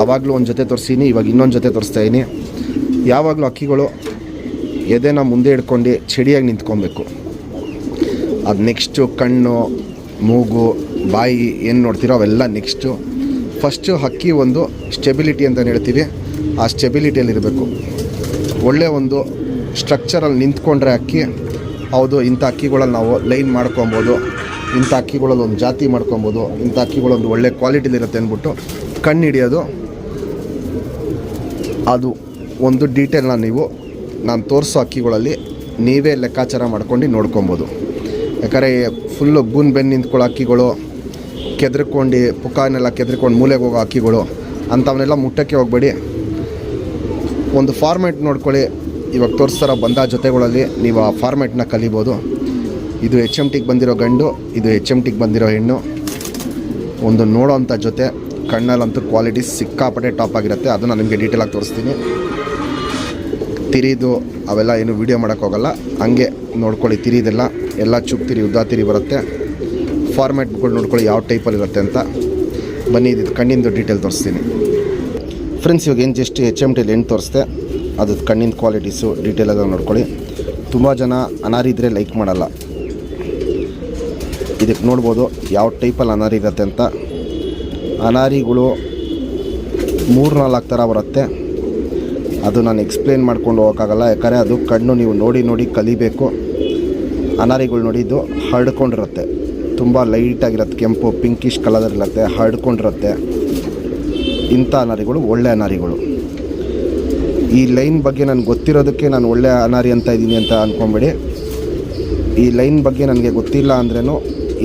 ಆವಾಗಲೂ ಒಂದು ಜೊತೆ ತೋರಿಸೀನಿ, ಇವಾಗ ಇನ್ನೊಂದು ಜೊತೆ ತೋರಿಸ್ತಾಯಿನಿ. ಯಾವಾಗಲೂ ಅಕ್ಕಿಗಳು ಎದೆನ ಮುಂದೆ ಹಿಡ್ಕೊಂಡು ಚಡಿಯಾಗಿ ನಿಂತ್ಕೊಬೇಕು. ಅದು ನೆಕ್ಸ್ಟು ಕಣ್ಣು, ಮೂಗು, ಬಾಯಿ ಏನು ನೋಡ್ತೀರೋ ಅವೆಲ್ಲ ನೆಕ್ಸ್ಟು. ಫಸ್ಟು ಹಕ್ಕಿ ಒಂದು ಸ್ಟೆಬಿಲಿಟಿ ಅಂತ ಹೇಳ್ತೀವಿ, ಆ ಸ್ಟೆಬಿಲಿಟಿಯಲ್ಲಿರಬೇಕು. ಒಳ್ಳೆ ಒಂದು ಸ್ಟ್ರಕ್ಚರಲ್ಲಿ ನಿಂತ್ಕೊಂಡ್ರೆ ಅಕ್ಕಿ ಹೌದು ಇಂಥ ಅಕ್ಕಿಗಳಲ್ಲಿ ನಾವು ಲೈನ್ ಮಾಡ್ಕೊಬೋದು, ಇಂಥ ಅಕ್ಕಿಗಳಲ್ಲಿ ಒಂದು ಜಾತಿ ಮಾಡ್ಕೊಬೋದು, ಇಂಥ ಅಕ್ಕಿಗಳೊಂದು ಒಳ್ಳೆ ಕ್ವಾಲಿಟಿಲಿರುತ್ತೆ ಅಂದ್ಬಿಟ್ಟು ಕಣ್ಣು ಹಿಡಿಯೋದು. ಅದು ಒಂದು ಡೀಟೇಲ್ನ ನೀವು ನಾನು ತೋರಿಸೋ ಅಕ್ಕಿಗಳಲ್ಲಿ ನೀವೇ ಲೆಕ್ಕಾಚಾರ ಮಾಡ್ಕೊಂಡು ನೋಡ್ಕೊಬೋದು. ಯಾಕಂದರೆ ಫುಲ್ಲು ಬೂನ್ ಬೆನ್ನು ನಿಂತ್ಕೊಳ್ಳೋ ಅಕ್ಕಿಗಳು, ಕೆದ್ರಕೊಂಡು ಪುಕ್ಕನೆಲ್ಲ ಕೆದ್ರಕೊಂಡು ಮೂಲೆಗೆ ಹೋಗೋ ಅಕ್ಕಿಗಳು ಅಂಥವನ್ನೆಲ್ಲ ಮುಟ್ಟಕ್ಕೆ ಹೋಗಬೇಡಿ. ಒಂದು ಫಾರ್ಮ್ಯಾಟ್ ನೋಡ್ಕೊಳ್ಳಿ. ಇವಾಗ ತೋರಿಸ್ತಾರ ಬಂದ ಜೊತೆಗಳಲ್ಲಿ ನೀವು ಆ ಫಾರ್ಮ್ಯಾಟ್ನ ಕಲಿಬೋದು. ಇದು HMTಗೆ ಬಂದಿರೋ ಗಂಡು, ಇದು HMTಗೆ ಬಂದಿರೋ ಹೆಣ್ಣು. ಒಂದು ನೋಡೋವಂಥ ಜೊತೆ, ಕಣ್ಣಲ್ಲಂತೂ ಕ್ವಾಲಿಟಿ ಸಿಕ್ಕಾಪಟ್ಟೆ ಟಾಪ್ ಆಗಿರುತ್ತೆ. ಅದನ್ನು ನಿಮಗೆ ಡೀಟೇಲಾಗಿ ತೋರಿಸ್ತೀನಿ. ತಿರಿದು ಅವೆಲ್ಲ ಏನು ವೀಡಿಯೋ ಮಾಡೋಕ್ಕೋಗಲ್ಲ, ಹಂಗೆ ನೋಡ್ಕೊಳ್ಳಿ. ತಿರಿದೆಲ್ಲ ಎಲ್ಲ ಚುಪ್ ತಿರಿ, ಉದ್ದ ತಿರಿ ಬರುತ್ತೆ. ಫಾರ್ಮ್ಯಾಟ್ಗಳು ನೋಡ್ಕೊಳ್ಳಿ ಯಾವ ಟೈಪಲ್ಲಿ ಇರುತ್ತೆ ಅಂತ. ಬನ್ನಿ ಇದು ಕಣ್ಣಿಂದು ಡೀಟೇಲ್ ತೋರಿಸ್ತೀನಿ ಫ್ರೆಂಡ್ಸ್. ಇವಾಗ ಏನು ಜಸ್ಟ್ HMTಲಿ ಏನು ತೋರಿಸ್ದೆ ಅದು ಕಣ್ಣಿನ ಕ್ವಾಲಿಟೀಸು ಡೀಟೇಲಾಗಿ ನೋಡ್ಕೊಳ್ಳಿ. ತುಂಬ ಜನ ಅನಾರಿ ಇದ್ದರೆ ಲೈಕ್ ಮಾಡಲ್ಲ. ಇದಕ್ಕೆ ನೋಡ್ಬೋದು ಯಾವ ಟೈಪಲ್ಲಿ ಅನಾರಿ ಇರುತ್ತೆ ಅಂತ. ಅನಾರಿಗಳು 3-4 ಥರ ಬರುತ್ತೆ. ಅದು ನಾನು ಎಕ್ಸ್ಪ್ಲೇನ್ ಮಾಡ್ಕೊಂಡು ಹೋಗೋಕ್ಕಾಗಲ್ಲ, ಯಾಕಂದರೆ ಅದು ಕಣ್ಣು ನೀವು ನೋಡಿ ಕಲಿಬೇಕು. ಅನಾರಿಗಳು ನೋಡಿ ಇದು ಹರಡ್ಕೊಂಡಿರುತ್ತೆ, ತುಂಬ ಲೈಟಾಗಿರುತ್ತೆ, ಕೆಂಪು ಪಿಂಕಿಶ್ ಕಲರಲ್ಲಿರುತ್ತೆ, ಹರಡ್ಕೊಂಡಿರುತ್ತೆ. ಇಂಥ ಅನಾರಿಗಳು ಒಳ್ಳೆ ಅನಾರಿಗಳು. ಈ ಲೈನ್ ಬಗ್ಗೆ ನನಗೆ ಗೊತ್ತಿರೋದಕ್ಕೆ ನಾನು ಒಳ್ಳೆ ಅನಾರಿ ಅಂತ ಇದ್ದೀನಿ ಅಂತ ಅಂದ್ಕೊಂಬೇಡಿ. ಈ ಲೈನ್ ಬಗ್ಗೆ ನನಗೆ ಗೊತ್ತಿಲ್ಲ ಅಂದ್ರೂ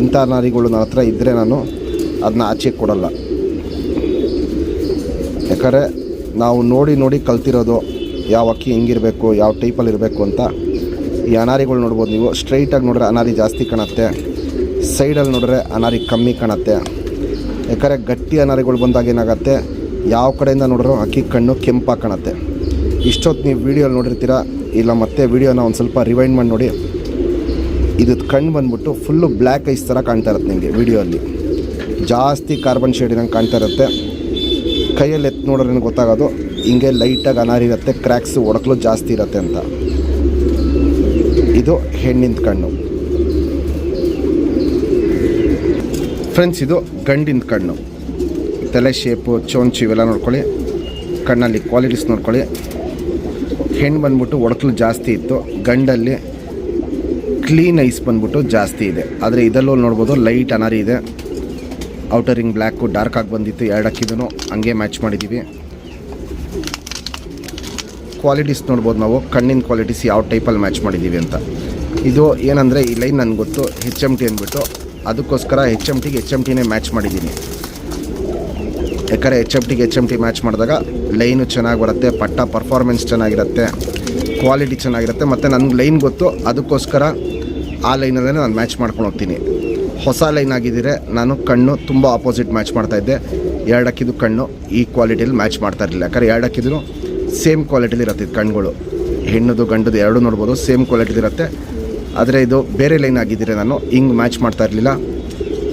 ಇಂಥ ಅನಾರಿಗಳು ನನ್ನ ಹತ್ರ ಇದ್ದರೆ ನಾನು ಅದನ್ನ ಆಚೆ ಕೊಡಲ್ಲ. ಯಾಕಂದರೆ ನಾವು ನೋಡಿ ಕಲ್ತಿರೋದು ಯಾವ ಅಕ್ಕಿ ಹೆಂಗಿರಬೇಕು, ಯಾವ ಟೈಪಲ್ಲಿ ಇರಬೇಕು ಅಂತ. ಈ ಅನಾರಿಗಳು ನೋಡ್ಬೋದು ನೀವು. ಸ್ಟ್ರೈಟಾಗಿ ನೋಡಿದ್ರೆ ಅನಾರಿ ಜಾಸ್ತಿ ಕಾಣುತ್ತೆ, ಸೈಡಲ್ಲಿ ನೋಡಿದ್ರೆ ಅನಾರಿ ಕಮ್ಮಿ ಕಾಣುತ್ತೆ. ಯಾಕಂದರೆ ಗಟ್ಟಿ ಅನಾರಿಗಳು ಬಂದಾಗ ಏನಾಗುತ್ತೆ, ಯಾವ ಕಡೆಯಿಂದ ನೋಡಿದ್ರು ಅಕ್ಕಿ ಕಣ್ಣು ಕೆಂಪಾಗಿ ಕಾಣುತ್ತೆ. ಇಷ್ಟೊತ್ತು ನೀವು ವೀಡಿಯೋಲಿ ನೋಡಿರ್ತೀರ, ಇಲ್ಲ ಮತ್ತೆ ವೀಡಿಯೋನ ಒಂದು ಸ್ವಲ್ಪ ರಿವೈಂಡ್ ಮಾಡಿ ನೋಡಿ. ಇದು ಕಣ್ಣು ಬಂದ್ಬಿಟ್ಟು ಫುಲ್ಲು ಬ್ಲ್ಯಾಕ್ ಐಸ್ ಥರ ಕಾಣ್ತಾ ಇರುತ್ತೆ ನಿಮಗೆ ವೀಡಿಯೋಲ್ಲಿ. ಜಾಸ್ತಿ ಕಾರ್ಬನ್ ಶೇಡಿನಂಗೆ ಕಾಣ್ತಾ ಇರುತ್ತೆ. ಕೈಯಲ್ಲಿ ಎತ್ತು ನೋಡಿದ್ರೆ ನನಗೆ ಗೊತ್ತಾಗೋದು ಹಿಂಗೆ ಲೈಟಾಗಿ ಅನಾರಿ ಇರುತ್ತೆ, ಕ್ರ್ಯಾಕ್ಸು ಒಡಕಲು ಜಾಸ್ತಿ ಇರುತ್ತೆ ಅಂತ. ಇದು ಹೆಣ್ಣಿನ ಕಣ್ಣು ಫ್ರೆಂಡ್ಸ್. ಇದು ಗಂಡಿನ ಕಣ್ಣು. ತಲೆ ಶೇಪು, ಚೋಂಚು ಇವೆಲ್ಲ ನೋಡ್ಕೊಳ್ಳಿ. ಕಣ್ಣಲ್ಲಿ ಕ್ವಾಲಿಟೀಸ್ ನೋಡ್ಕೊಳ್ಳಿ. ಹೆಣ್ಣು ಬಂದ್ಬಿಟ್ಟು ಒಡಕಲು ಜಾಸ್ತಿ ಇತ್ತು, ಗಂಡಲ್ಲಿ ಕ್ಲೀನ್ ಐಸ್ ಬಂದ್ಬಿಟ್ಟು ಜಾಸ್ತಿ ಇದೆ. ಆದರೆ ಇದರಲ್ಲೂ ನೋಡ್ಬೋದು ಲೈಟ್ ಅನಾರಿ ಇದೆ. ಔಟರಿಂಗ್ ಬ್ಲ್ಯಾಕು ಡಾರ್ಕ್ ಆಗಿ ಬಂದಿತ್ತು. 2 ಅಕ್ಕಿದೂ ಹಂಗೆ ಮ್ಯಾಚ್ ಮಾಡಿದ್ದೀವಿ. ಕ್ವಾಲಿಟೀಸ್ ನೋಡ್ಬೋದು ನಾವು, ಕಣ್ಣಿನ ಕ್ವಾಲಿಟೀಸ್ ಯಾವ ಟೈಪಲ್ಲಿ ಮ್ಯಾಚ್ ಮಾಡಿದ್ದೀವಿ ಅಂತ. ಇದು ಏನಂದರೆ ಈ ಲೈನ್ ನನಗೆ ಗೊತ್ತು HMT ಅಂದ್ಬಿಟ್ಟು, ಅದಕ್ಕೋಸ್ಕರ HMTನೇ ಮ್ಯಾಚ್ ಮಾಡಿದ್ದೀನಿ. ಯಾಕಂದರೆ HMT ಮ್ಯಾಚ್ ಮಾಡಿದಾಗ ಲೈನು ಚೆನ್ನಾಗಿ ಬರುತ್ತೆ, ಪಟ್ಟ ಪರ್ಫಾರ್ಮೆನ್ಸ್ ಚೆನ್ನಾಗಿರುತ್ತೆ, ಕ್ವಾಲಿಟಿ ಚೆನ್ನಾಗಿರುತ್ತೆ. ಮತ್ತು ನನಗೆ ಲೈನ್ ಗೊತ್ತು, ಅದಕ್ಕೋಸ್ಕರ ಆ ಲೈನಲ್ಲೇ ನಾನು ಮ್ಯಾಚ್ ಮಾಡ್ಕೊಂಡು ಹೋಗ್ತೀನಿ. ಹೊಸ ಲೈನ್ ಆಗಿದ್ದರೆ ನಾನು ಕಣ್ಣು ತುಂಬ ಆಪೋಸಿಟ್ ಮ್ಯಾಚ್ ಮಾಡ್ತಾಯಿದ್ದೆ. 2 ಅಕ್ಕಿದು ಕಣ್ಣು ಈ ಕ್ವಾಲಿಟಿಯಲ್ಲಿ ಮ್ಯಾಚ್ ಮಾಡ್ತಾ ಇರಲಿಲ್ಲ. ಯಾಕಂದರೆ 2 ಅಕ್ಕಿದ್ರು ಸೇಮ್ ಕ್ವಾಲಿಟಿಲಿ ಇರುತ್ತೆ ಕಣ್ಗಳು. ಹೆಣ್ಣದು ಗಂಡದು ಎರಡೂ ನೋಡ್ಬೋದು, ಸೇಮ್ ಕ್ವಾಲಿಟಿಲಿ ಇರುತ್ತೆ. ಆದರೆ ಇದು ಬೇರೆ ಲೈನ್ ಆಗಿದ್ದರೆ ನಾನು ಹಿಂಗೆ ಮ್ಯಾಚ್ ಮಾಡ್ತಾ ಇರಲಿಲ್ಲ.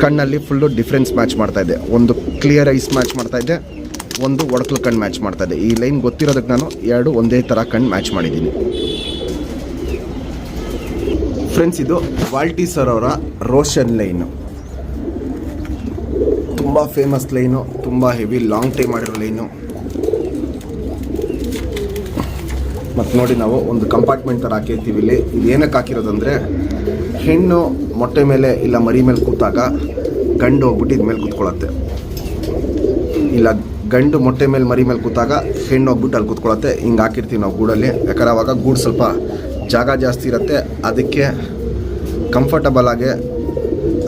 ಕಣ್ಣಲ್ಲಿ ಫುಲ್ಲು ಡಿಫ್ರೆನ್ಸ್ ಮ್ಯಾಚ್ ಮಾಡ್ತಾಯಿದ್ದೆ. ಒಂದು ಕ್ಲಿಯರ್ ಐಸ್ ಮ್ಯಾಚ್ ಮಾಡ್ತಾಯಿದ್ದೆ, ಒಂದು ಒಡಕಲು ಕಣ್ಣು ಮ್ಯಾಚ್ ಮಾಡ್ತಾಯಿದ್ದೆ. ಈ ಲೈನ್ ಗೊತ್ತಿರೋದಕ್ಕೆ ನಾನು 2 ಒಂದೇ ಥರ ಕಣ್ಣು ಮ್ಯಾಚ್ ಮಾಡಿದ್ದೀನಿ ಫ್ರೆಂಡ್ಸ್. ಇದು ವಾಲ್ಟಿ ಸರ್ ಅವರ ರೋಷನ್ ಲೈನು. ತುಂಬ ಫೇಮಸ್ ಲೈನು, ತುಂಬ ಹೆವಿ ಲಾಂಗ್ ಟೈಮ್ ಮಾಡಿರೋ ಲೈನು. ಮತ್ತು ನೋಡಿ ನಾವು ಒಂದು ಕಂಪಾರ್ಟ್ಮೆಂಟ್ ಥರ ಹಾಕಿರ್ತೀವಿ ಇಲ್ಲಿ. ಇದೇನಕ್ಕೆ ಹಾಕಿರೋದಂದರೆ ಹೆಣ್ಣು ಮೊಟ್ಟೆ ಮೇಲೆ ಇಲ್ಲ ಮರಿ ಮೇಲೆ ಕೂತಾಗ ಗಂಡು ಹೋಗ್ಬಿಟ್ಟು ಇದ ಮೇಲೆ ಕೂತ್ಕೊಳ್ಳುತ್ತೆ, ಇಲ್ಲ ಗಂಡು ಮೊಟ್ಟೆ ಮೇಲೆ ಮರಿ ಮೇಲೆ ಕೂತಾಗ ಹೆಣ್ಣು ಹೋಗ್ಬಿಟ್ಟು ಅಲ್ಲಿ ಕೂತ್ಕೊಳ್ಳುತ್ತೆ. ಹಿಂಗೆ ಹಾಕಿರ್ತೀವಿ ನಾವು ಗೂಡಲ್ಲಿ. ಯಾಕಂದರೆ ಅವಾಗ ಗೂಡು ಸ್ವಲ್ಪ ಜಾಗ ಜಾಸ್ತಿ ಇರುತ್ತೆ, ಅದಕ್ಕೆ ಕಂಫರ್ಟಬಲ್ ಆಗಿ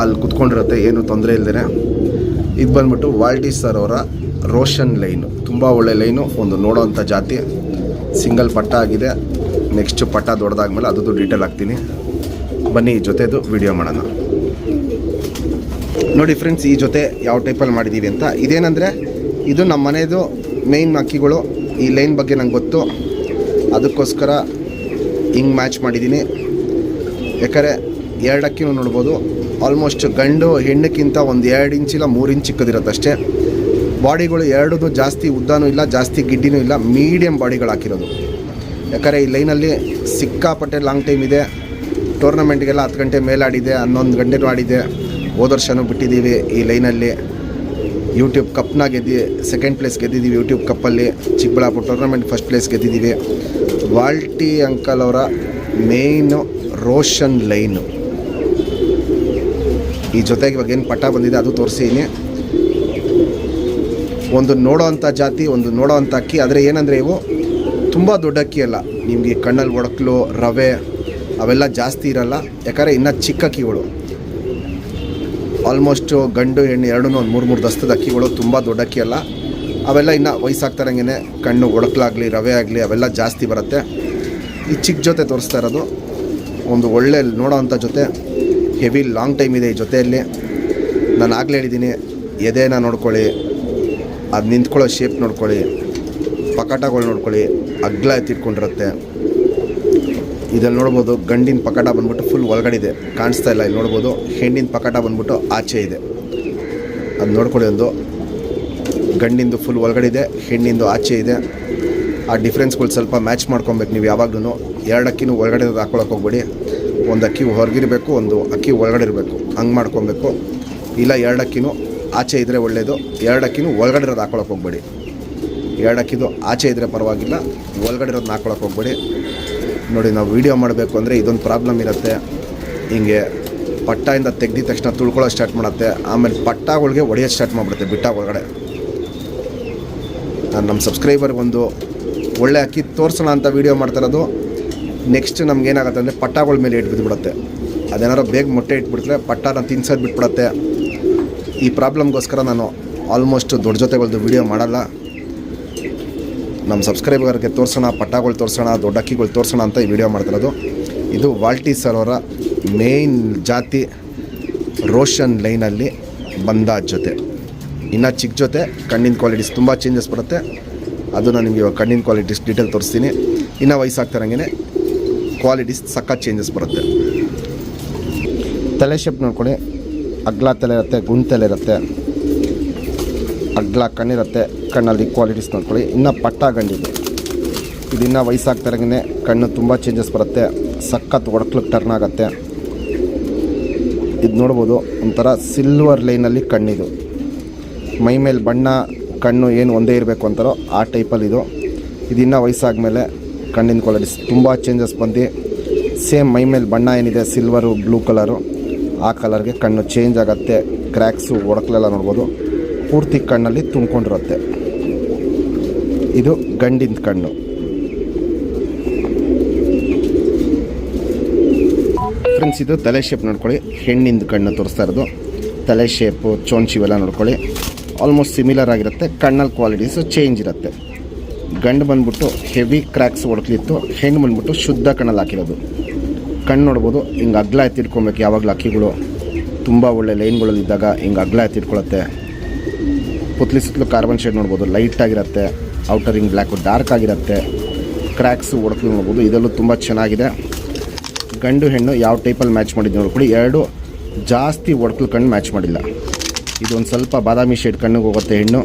ಅಲ್ಲಿ ಕೂತ್ಕೊಂಡಿರುತ್ತೆ, ಏನು ತೊಂದರೆ ಇಲ್ಲದೇ. ಇದು ಬಂದ್ಬಿಟ್ಟು ವಾಲ್ಟಿ ಸರ್ ಅವರ ರೋಷನ್ ಲೈನು. ತುಂಬ ಒಳ್ಳೆ ಲೈನು, ಒಂದು ನೋಡೋವಂಥ ಜಾತಿ. ಸಿಂಗಲ್ ಪಟ್ಟ ಆಗಿದೆ. ನೆಕ್ಸ್ಟ್ ಪಟ್ಟ ದೊಡ್ಡದಾದ್ಮೇಲೆ ಅದರದ್ದು ಡೀಟೇಲ್ ಹಾಕ್ತೀನಿ. ಬನ್ನಿ ಈ ಜೊತೆದು ವಿಡಿಯೋ ಮಾಡೋಣ. ನೋಡಿ ಫ್ರೆಂಡ್ಸ್, ಈ ಜೊತೆ ಯಾವ ಟೈಪಲ್ಲಿ ಮಾಡಿದ್ದೀವಿ ಅಂತ. ಇದೇನೆಂದರೆ ಇದು ನಮ್ಮ ಮನೆಯದು ಮೇಯ್ನ್ ಅಕ್ಕಿಗಳು. ಈ ಲೈನ್ ಬಗ್ಗೆ ನಂಗೆ ಗೊತ್ತು, ಅದಕ್ಕೋಸ್ಕರ ಹಿಂಗೆ ಮ್ಯಾಚ್ ಮಾಡಿದ್ದೀನಿ. ಯಾಕಂದರೆ 2 ಅಕ್ಕಿನೂ ನೋಡ್ಬೋದು, ಆಲ್ಮೋಸ್ಟ್ ಗಂಡು ಹೆಣ್ಣಕ್ಕಿಂತ ಒಂದು 2 ಇಂಚ್ ಇಲ್ಲ 3 ಇಂಚ್ ಚಿಕ್ಕದಿರುತ್ತೆ ಅಷ್ಟೇ. ಬಾಡಿಗಳು ಎರಡೂ ಜಾಸ್ತಿ ಉದ್ದನೂ ಇಲ್ಲ, ಜಾಸ್ತಿ ಗಿಡ್ಡಿನೂ ಇಲ್ಲ, ಮೀಡಿಯಮ್ ಬಾಡಿಗಳು ಹಾಕಿರೋದು. ಯಾಕಂದರೆ ಈ ಲೈನಲ್ಲಿ ಸಿಕ್ಕಾಪಟ್ಟೆ ಲಾಂಗ್ ಟೈಮ್ ಇದೆ. ಟೂರ್ನಮೆಂಟ್ಗೆಲ್ಲ 10 ಗಂಟೆ ಮೇಲೆ ಆಡಿದೆ, 11 ಗಂಟೆನೂ ಆಡಿದೆ. ಹೋದ ವರ್ಷವೂ ಬಿಟ್ಟಿದ್ದೀವಿ ಈ ಲೈನಲ್ಲಿ. ಯೂಟ್ಯೂಬ್ ಕಪ್ನ ಸೆಕೆಂಡ್ ಪ್ಲೇಸ್ ಗೆದ್ದಿದ್ದೀವಿ. ಯೂಟ್ಯೂಬ್ ಕಪ್ಪಲ್ಲಿ ಚಿಕ್ಕಬಳ್ಳಾಪುರ ಟೂರ್ನಮೆಂಟ್ ಫಸ್ಟ್ ಪ್ಲೇಸ್ ಗೆದ್ದಿದ್ದೀವಿ. ವಾಲ್ಟಿ ಅಂಕಲ್ ಅವರ ಮೇಯ್ನು ರೋಷನ್ ಲೈನು. ಈ ಜೊತೆಗೆ ಇವಾಗ ಏನು ಪಟ್ಟ ಬಂದಿದೆ ಅದು ತೋರಿಸಿದ್ದೀನಿ. ಒಂದು ನೋಡೋ ಅಂಥ ಜಾತಿ, ಒಂದು ನೋಡೋ ಅಂಥ ಅಕ್ಕಿ. ಆದರೆ ಏನಂದರೆ ಇವು ತುಂಬ ದೊಡ್ಡ ಅಕ್ಕಿ ಅಲ್ಲ, ನಿಮಗೆ ಕಣ್ಣಲ್ಲಿ ಒಡಕಲು ರವೆ ಅವೆಲ್ಲ ಜಾಸ್ತಿ ಇರಲ್ಲ, ಯಾಕಂದರೆ ಇನ್ನೂ ಚಿಕ್ಕ ಅಕ್ಕಿಗಳು. ಆಲ್ಮೋಸ್ಟು ಗಂಡು ಹೆಣ್ಣು ಎರಡೂ ಒಂದು 3 ದಸ್ತದ ಅಕ್ಕಿಗಳು, ತುಂಬ ದೊಡ್ಡ ಅಕ್ಕಿ ಅಲ್ಲ. ಅವೆಲ್ಲ ಇನ್ನೂ ವಯಸ್ಸಾಗ್ತಾರಂಗೆ ಕಣ್ಣು ಒಡಕಲಾಗಲಿ ರವೆ ಆಗಲಿ ಅವೆಲ್ಲ ಜಾಸ್ತಿ ಬರುತ್ತೆ. ಈ ಚಿಕ್ಕ ಜೊತೆ ತೋರಿಸ್ತಾ ಇರೋದು ಒಂದು ಒಳ್ಳೆ ನೋಡೋ ಅಂಥ ಜೊತೆ, ಹೆವಿ ಲಾಂಗ್ ಟೈಮ್ ಇದೆ ಈ ಜೊತೆಯಲ್ಲಿ. ನಾನು ಆಗಲೇ ಹೇಳಿದ್ದೀನಿ, ಎದೆನ ನೋಡ್ಕೊಳ್ಳಿ, ಅದು ನಿಂತ್ಕೊಳ್ಳೋ ಶೇಪ್ ನೋಡ್ಕೊಳ್ಳಿ, ಪಕಟಗಳು ನೋಡ್ಕೊಳ್ಳಿ, ಅಗ್ಲ ಎತ್ತಿಟ್ಕೊಂಡಿರುತ್ತೆ. ಇದನ್ನು ನೋಡ್ಬೋದು, ಗಂಡಿನ ಪಕಟ ಬಂದ್ಬಿಟ್ಟು ಫುಲ್ ಒಳಗಡೆ ಇದೆ, ಕಾಣಿಸ್ತಾ ಇಲ್ಲ. ಇಲ್ಲಿ ನೋಡ್ಬೋದು ಹೆಣ್ಣಿನ ಪಕಟ ಬಂದ್ಬಿಟ್ಟು ಆಚೆ ಇದೆ. ಅದು ನೋಡ್ಕೊಳ್ಳಿ, ಒಂದು ಗಂಡಿಂದು ಫುಲ್ ಒಳಗಡೆ ಇದೆ, ಹೆಣ್ಣಿಂದು ಆಚೆ ಇದೆ. ಆ ಡಿಫ್ರೆನ್ಸ್ಗಳು ಸ್ವಲ್ಪ ಮ್ಯಾಚ್ ಮಾಡ್ಕೊಬೇಕು ನೀವು ಯಾವಾಗ್ಲೂ. 2 ಅಕ್ಕಿನೂ ಒಳಗಡೆ ಹಾಕ್ಕೊಳಕ್ಕೆ ಹೋಗ್ಬೇಡಿ. ಒಂದು ಅಕ್ಕಿ ಹೊರಗಿರಬೇಕು, ಒಂದು ಅಕ್ಕಿ ಒಳಗಡೆ ಇರಬೇಕು, ಹಂಗೆ ಮಾಡ್ಕೊಬೇಕು. ಇಲ್ಲ 2 ಅಕ್ಕಿನೂ ಆಚೆ ಇದ್ದರೆ ಒಳ್ಳೆಯದು, 2 ಅಕ್ಕಿನೂ ಒಳಗಡೆ ಇರೋದು ಹಾಕ್ಕೊಳಕ್ಕೆ ಹೋಗ್ಬೇಡಿ. 2 ಅಕ್ಕಿದು ಆಚೆ ಇದ್ದರೆ ಪರವಾಗಿಲ್ಲ, ಒಳಗಡೆ ಇರೋದನ್ನ ಹಾಕ್ಕೊಳಕ್ಕೆ ಹೋಗ್ಬೇಡಿ. ನೋಡಿ, ನಾವು ವೀಡಿಯೋ ಮಾಡಬೇಕು ಅಂದರೆ ಇದೊಂದು ಪ್ರಾಬ್ಲಮ್ ಇರುತ್ತೆ. ಹಿಂಗೆ ಪಟ್ಟಾಯಿಂದ ತೆಗ್ದಿದ ತಕ್ಷಣ ತುಳ್ಕೊಳ್ಳೋ ಸ್ಟಾರ್ಟ್ ಮಾಡುತ್ತೆ, ಆಮೇಲೆ ಪಟ್ಟಾಗಳಿಗೆ ಹೊಡೆಯೋದು ಸ್ಟಾರ್ಟ್ ಮಾಡಿಬಿಡುತ್ತೆ ಬಿಟ್ಟ ಒಳಗಡೆ. ನಾನು ನಮ್ಮ ಸಬ್ಸ್ಕ್ರೈಬರ್ಗೆ ಒಂದು ಒಳ್ಳೆ ಅಕ್ಕಿ ತೋರಿಸೋಣ ಅಂತ ವೀಡಿಯೋ ಮಾಡ್ತಾಯಿರೋದು. ನೆಕ್ಸ್ಟ್ ನಮಗೇನಾಗುತ್ತೆ ಅಂದರೆ ಪಟ್ಟಾಗಳ ಮೇಲೆ ಬಿದ್ದುಬಿಡುತ್ತೆ. ಅದೇನಾದ್ರು ಬೇಗ ಮೊಟ್ಟೆ ಇಟ್ಬಿಟ್ರೆ ಪಟ್ಟಾನ ತಿನ್ಸೋದು ಬಿಟ್ಬಿಡುತ್ತೆ. ಈ ಪ್ರಾಬ್ಲಮ್ಗೋಸ್ಕರ ನಾನು ಆಲ್ಮೋಸ್ಟ್ ದೊಡ್ಡ ಜೊತೆಗಳದ್ದು ವೀಡಿಯೋ ಮಾಡಲ್ಲ. ನಮ್ಮ ಸಬ್ಸ್ಕ್ರೈಬರ್ಗೆ ತೋರಿಸೋಣ, ಪಟ್ಟಾಗಳು ತೋರಿಸೋಣ, ದೊಡ್ಡ ಅಕ್ಕಿಗಳು ತೋರಿಸೋಣ ಅಂತ ಈ ವಿಡಿಯೋ ಮಾಡ್ತಿರೋದು. ಇದು ವಾಲ್ಟಿ ಸರ್ ಅವರ ಮೇಯ್ನ್ ಜಾತಿ ರೋಷನ್ ಲೈನಲ್ಲಿ ಬಂದ ಜೊತೆ. ಇನ್ನು ಚಿಕ್ಕ ಜೊತೆ ಕಣ್ಣಿನ ಕ್ವಾಲಿಟೀಸ್ ತುಂಬ ಚೇಂಜಸ್ ಬರುತ್ತೆ. ಅದು ನಾನು ನಿಮಗೆ ಇವಾಗ ಕಣ್ಣಿನ ಕ್ವಾಲಿಟೀಸ್ ಡೀಟೇಲ್ ತೋರಿಸ್ತೀನಿ. ಇನ್ನು ವಯಸ್ಸಾಗ್ತಾರಂಗೆ ಕ್ವಾಲಿಟೀಸ್ ಸಖತ್ ಚೇಂಜಸ್ ಬರುತ್ತೆ. ತಲೆ ಶೇಪ್ ನೋಡ್ಕೊಳ್ಳಿ, ಅಗ್ಲ ತಲೆ ಇರುತ್ತೆ, ಗುಂಡು ತಲೆ ಇರುತ್ತೆ, ಅಗ್ಲ ಕಣ್ಣಿರುತ್ತೆ. ಕಣ್ಣಲ್ಲಿ ಕ್ವಾಲಿಟೀಸ್ ನೋಡ್ಕೊಳ್ಳಿ. ಇನ್ನು ಪಟ್ಟ ಗಂಡಿದೆ, ಇದು ಇನ್ನೂ ವಯಸ್ಸಾಗ್ತಾರಂಗೆ ಕಣ್ಣು ತುಂಬ ಚೇಂಜಸ್ ಬರುತ್ತೆ, ಸಖತ್ ಒಡಕ್ಲಿಗೆ ಟರ್ನ್ ಆಗುತ್ತೆ. ಇದು ನೋಡ್ಬೋದು, ಒಂಥರ ಸಿಲ್ವರ್ ಲೈನಲ್ಲಿ ಕಣ್ಣಿದು. ಮೈ ಮೇಲೆ ಬಣ್ಣ ಕಣ್ಣು ಏನು ಒಂದೇ ಇರಬೇಕು ಅಂತಾರೋ ಆ ಟೈಪಲ್ಲಿ ಇದು. ಇನ್ನೂ ವಯಸ್ಸಾದ್ಮೇಲೆ ಕಣ್ಣಿನ ಕ್ವಾಲಿಟೀಸ್ ತುಂಬ ಚೇಂಜಸ್ ಬಂದು ಸೇಮ್ ಮೈ ಮೇಲೆ ಬಣ್ಣ ಏನಿದೆ ಸಿಲ್ವರು ಬ್ಲೂ ಕಲರು, ಆ ಕಲರ್ಗೆ ಕಣ್ಣು ಚೇಂಜ್ ಆಗುತ್ತೆ. ಕ್ರ್ಯಾಕ್ಸು ಒಡಕಲೆಲ್ಲ ನೋಡ್ಬೋದು, ಪೂರ್ತಿ ಕಣ್ಣಲ್ಲಿ ತುಂಬಿಕೊಂಡಿರುತ್ತೆ. ಇದು ಗಂಡಿನ ಕಣ್ಣು. ಫ್ರೆಂಡ್ಸ್, ಇದು ತಲೆ ಶೇಪ್ ನೋಡ್ಕೊಳ್ಳಿ. ಹೆಣ್ಣಿಂದ ಕಣ್ಣು ತೋರಿಸ್ತಾ ಇರೋದು. ತಲೆ ಶೇಪು, ಚೋಂಚಿ ಇವೆಲ್ಲ ನೋಡ್ಕೊಳ್ಳಿ, ಆಲ್ಮೋಸ್ಟ್ ಸಿಮಿಲರ್ ಆಗಿರುತ್ತೆ. ಕಣ್ಣಲ್ಲಿ ಕ್ವಾಲಿಟೀಸು ಚೇಂಜ್ ಇರುತ್ತೆ. ಗಂಡು ಬಂದ್ಬಿಟ್ಟು ಹೆವಿ ಕ್ರ್ಯಾಕ್ಸ್ ಹೊಡ್ಕಲಿತ್ತು, ಹೆಣ್ಣು ಬಂದ್ಬಿಟ್ಟು ಶುದ್ಧ ಕಣ್ಣಲ್ಲಿ ಹಾಕಿರೋದು. ಕಣ್ಣು ನೋಡ್ಬೋದು, ಹಿಂಗೆ ಅಗ್ಲ ಎತ್ತಿಟ್ಕೊಬೇಕು. ಯಾವಾಗಲೂ ಅಕ್ಕಿಗಳು ತುಂಬ ಒಳ್ಳೆ ಲೈನ್ಗಳಲ್ಲಿದ್ದಾಗ ಹಿಂಗೆ ಅಗ್ಲ ಎತ್ತಿಟ್ಕೊಳುತ್ತೆ. ಪುತ್ಲಿ ಸುತ್ತಲೂ ಕಾರ್ಬನ್ ಶೇಡ್ ನೋಡ್ಬೋದು, ಲೈಟಾಗಿರುತ್ತೆ. ಔಟರಿಂಗ್ ಬ್ಲ್ಯಾಕು ಡಾರ್ಕ್ ಆಗಿರುತ್ತೆ. ಕ್ರ್ಯಾಕ್ಸು ಹೊಡ್ಕಲು ನೋಡ್ಬೋದು. ಇದರಲ್ಲೂ ತುಂಬ ಚೆನ್ನಾಗಿದೆ. ಗಂಡು ಹೆಣ್ಣು ಯಾವ ಟೈಪಲ್ಲಿ ಮ್ಯಾಚ್ ಮಾಡಿದ್ದು ನೋಡ್ಕೊಳ್ಳಿ. 2 ಜಾಸ್ತಿ ಒಡ್ಕಲು ಕಣ್ಣು ಮ್ಯಾಚ್ ಮಾಡಿಲ್ಲ. ಇದೊಂದು ಸ್ವಲ್ಪ ಬಾದಾಮಿ ಶೇಡ್ ಕಣ್ಣಿಗೆ ಹೋಗುತ್ತೆ ಹೆಣ್ಣು.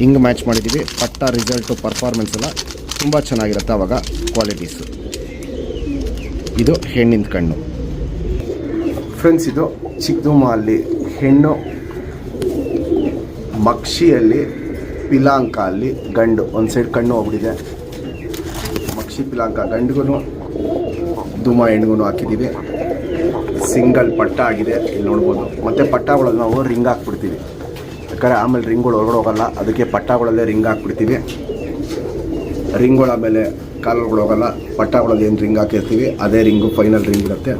ಹಿಂಗೆ ಮ್ಯಾಚ್ ಮಾಡಿದ್ದೀವಿ. ಪಟ್ಟ ರಿಸಲ್ಟು ಪರ್ಫಾರ್ಮೆನ್ಸ್ ಎಲ್ಲ ತುಂಬ ಚೆನ್ನಾಗಿರುತ್ತೆ ಆವಾಗ ಕ್ವಾಲಿಟೀಸು. ಇದು ಹೆಣ್ಣಿನ ಕಣ್ಣು. ಫ್ರೆಂಡ್ಸ್, ಇದು ಚಿಕ್ಕದುಮ್ಮ ಅಲ್ಲಿ ಹೆಣ್ಣು, ಮಕ್ಷಿಯಲ್ಲಿ ಪಿಲಾಂಕ ಅಲ್ಲಿ ಗಂಡು. ಒಂದು ಸೈಡ್ ಕಣ್ಣು ಹೋಗ್ಬಿಟ್ಟಿದೆ. ಮಕ್ಷಿ ಪಿಲಾಂಕ ಗಂಡಿಗೂ ದುಮ್ಮ ಹೆಣ್ಣಿಗೂ ಹಾಕಿದ್ದೀವಿ. ಸಿಂಗಲ್ ಪಟ್ಟ ಆಗಿದೆ, ಇಲ್ಲಿ ನೋಡ್ಬೋದು. ಮತ್ತು ಪಟ್ಟಗಳಲ್ಲಿ ನಾವು ರಿಂಗ್ ಹಾಕ್ಬಿಡ್ತೀವಿ, ಯಾಕಂದರೆ ಆಮೇಲೆ ರಿಂಗ್ಗಳು ಹೊರಗಡೆ ಹೋಗಲ್ಲ. ಅದಕ್ಕೆ ಪಟ್ಟಗಳಲ್ಲೇ ರಿಂಗ್ ಹಾಕ್ಬಿಡ್ತೀವಿ. ರಿಂಗ್ಗಳ ಮೇಲೆ ಕಾಲುಗಳು ಹೋಗಲ್ಲ. ಪಟ್ಟಗಳಲ್ಲಿ ಏನು ರಿಂಗ್ ಹಾಕಿರ್ತೀವಿ ಅದೇ ರಿಂಗು ಫೈನಲ್ ರಿಂಗ್ ಇರುತ್ತೆ.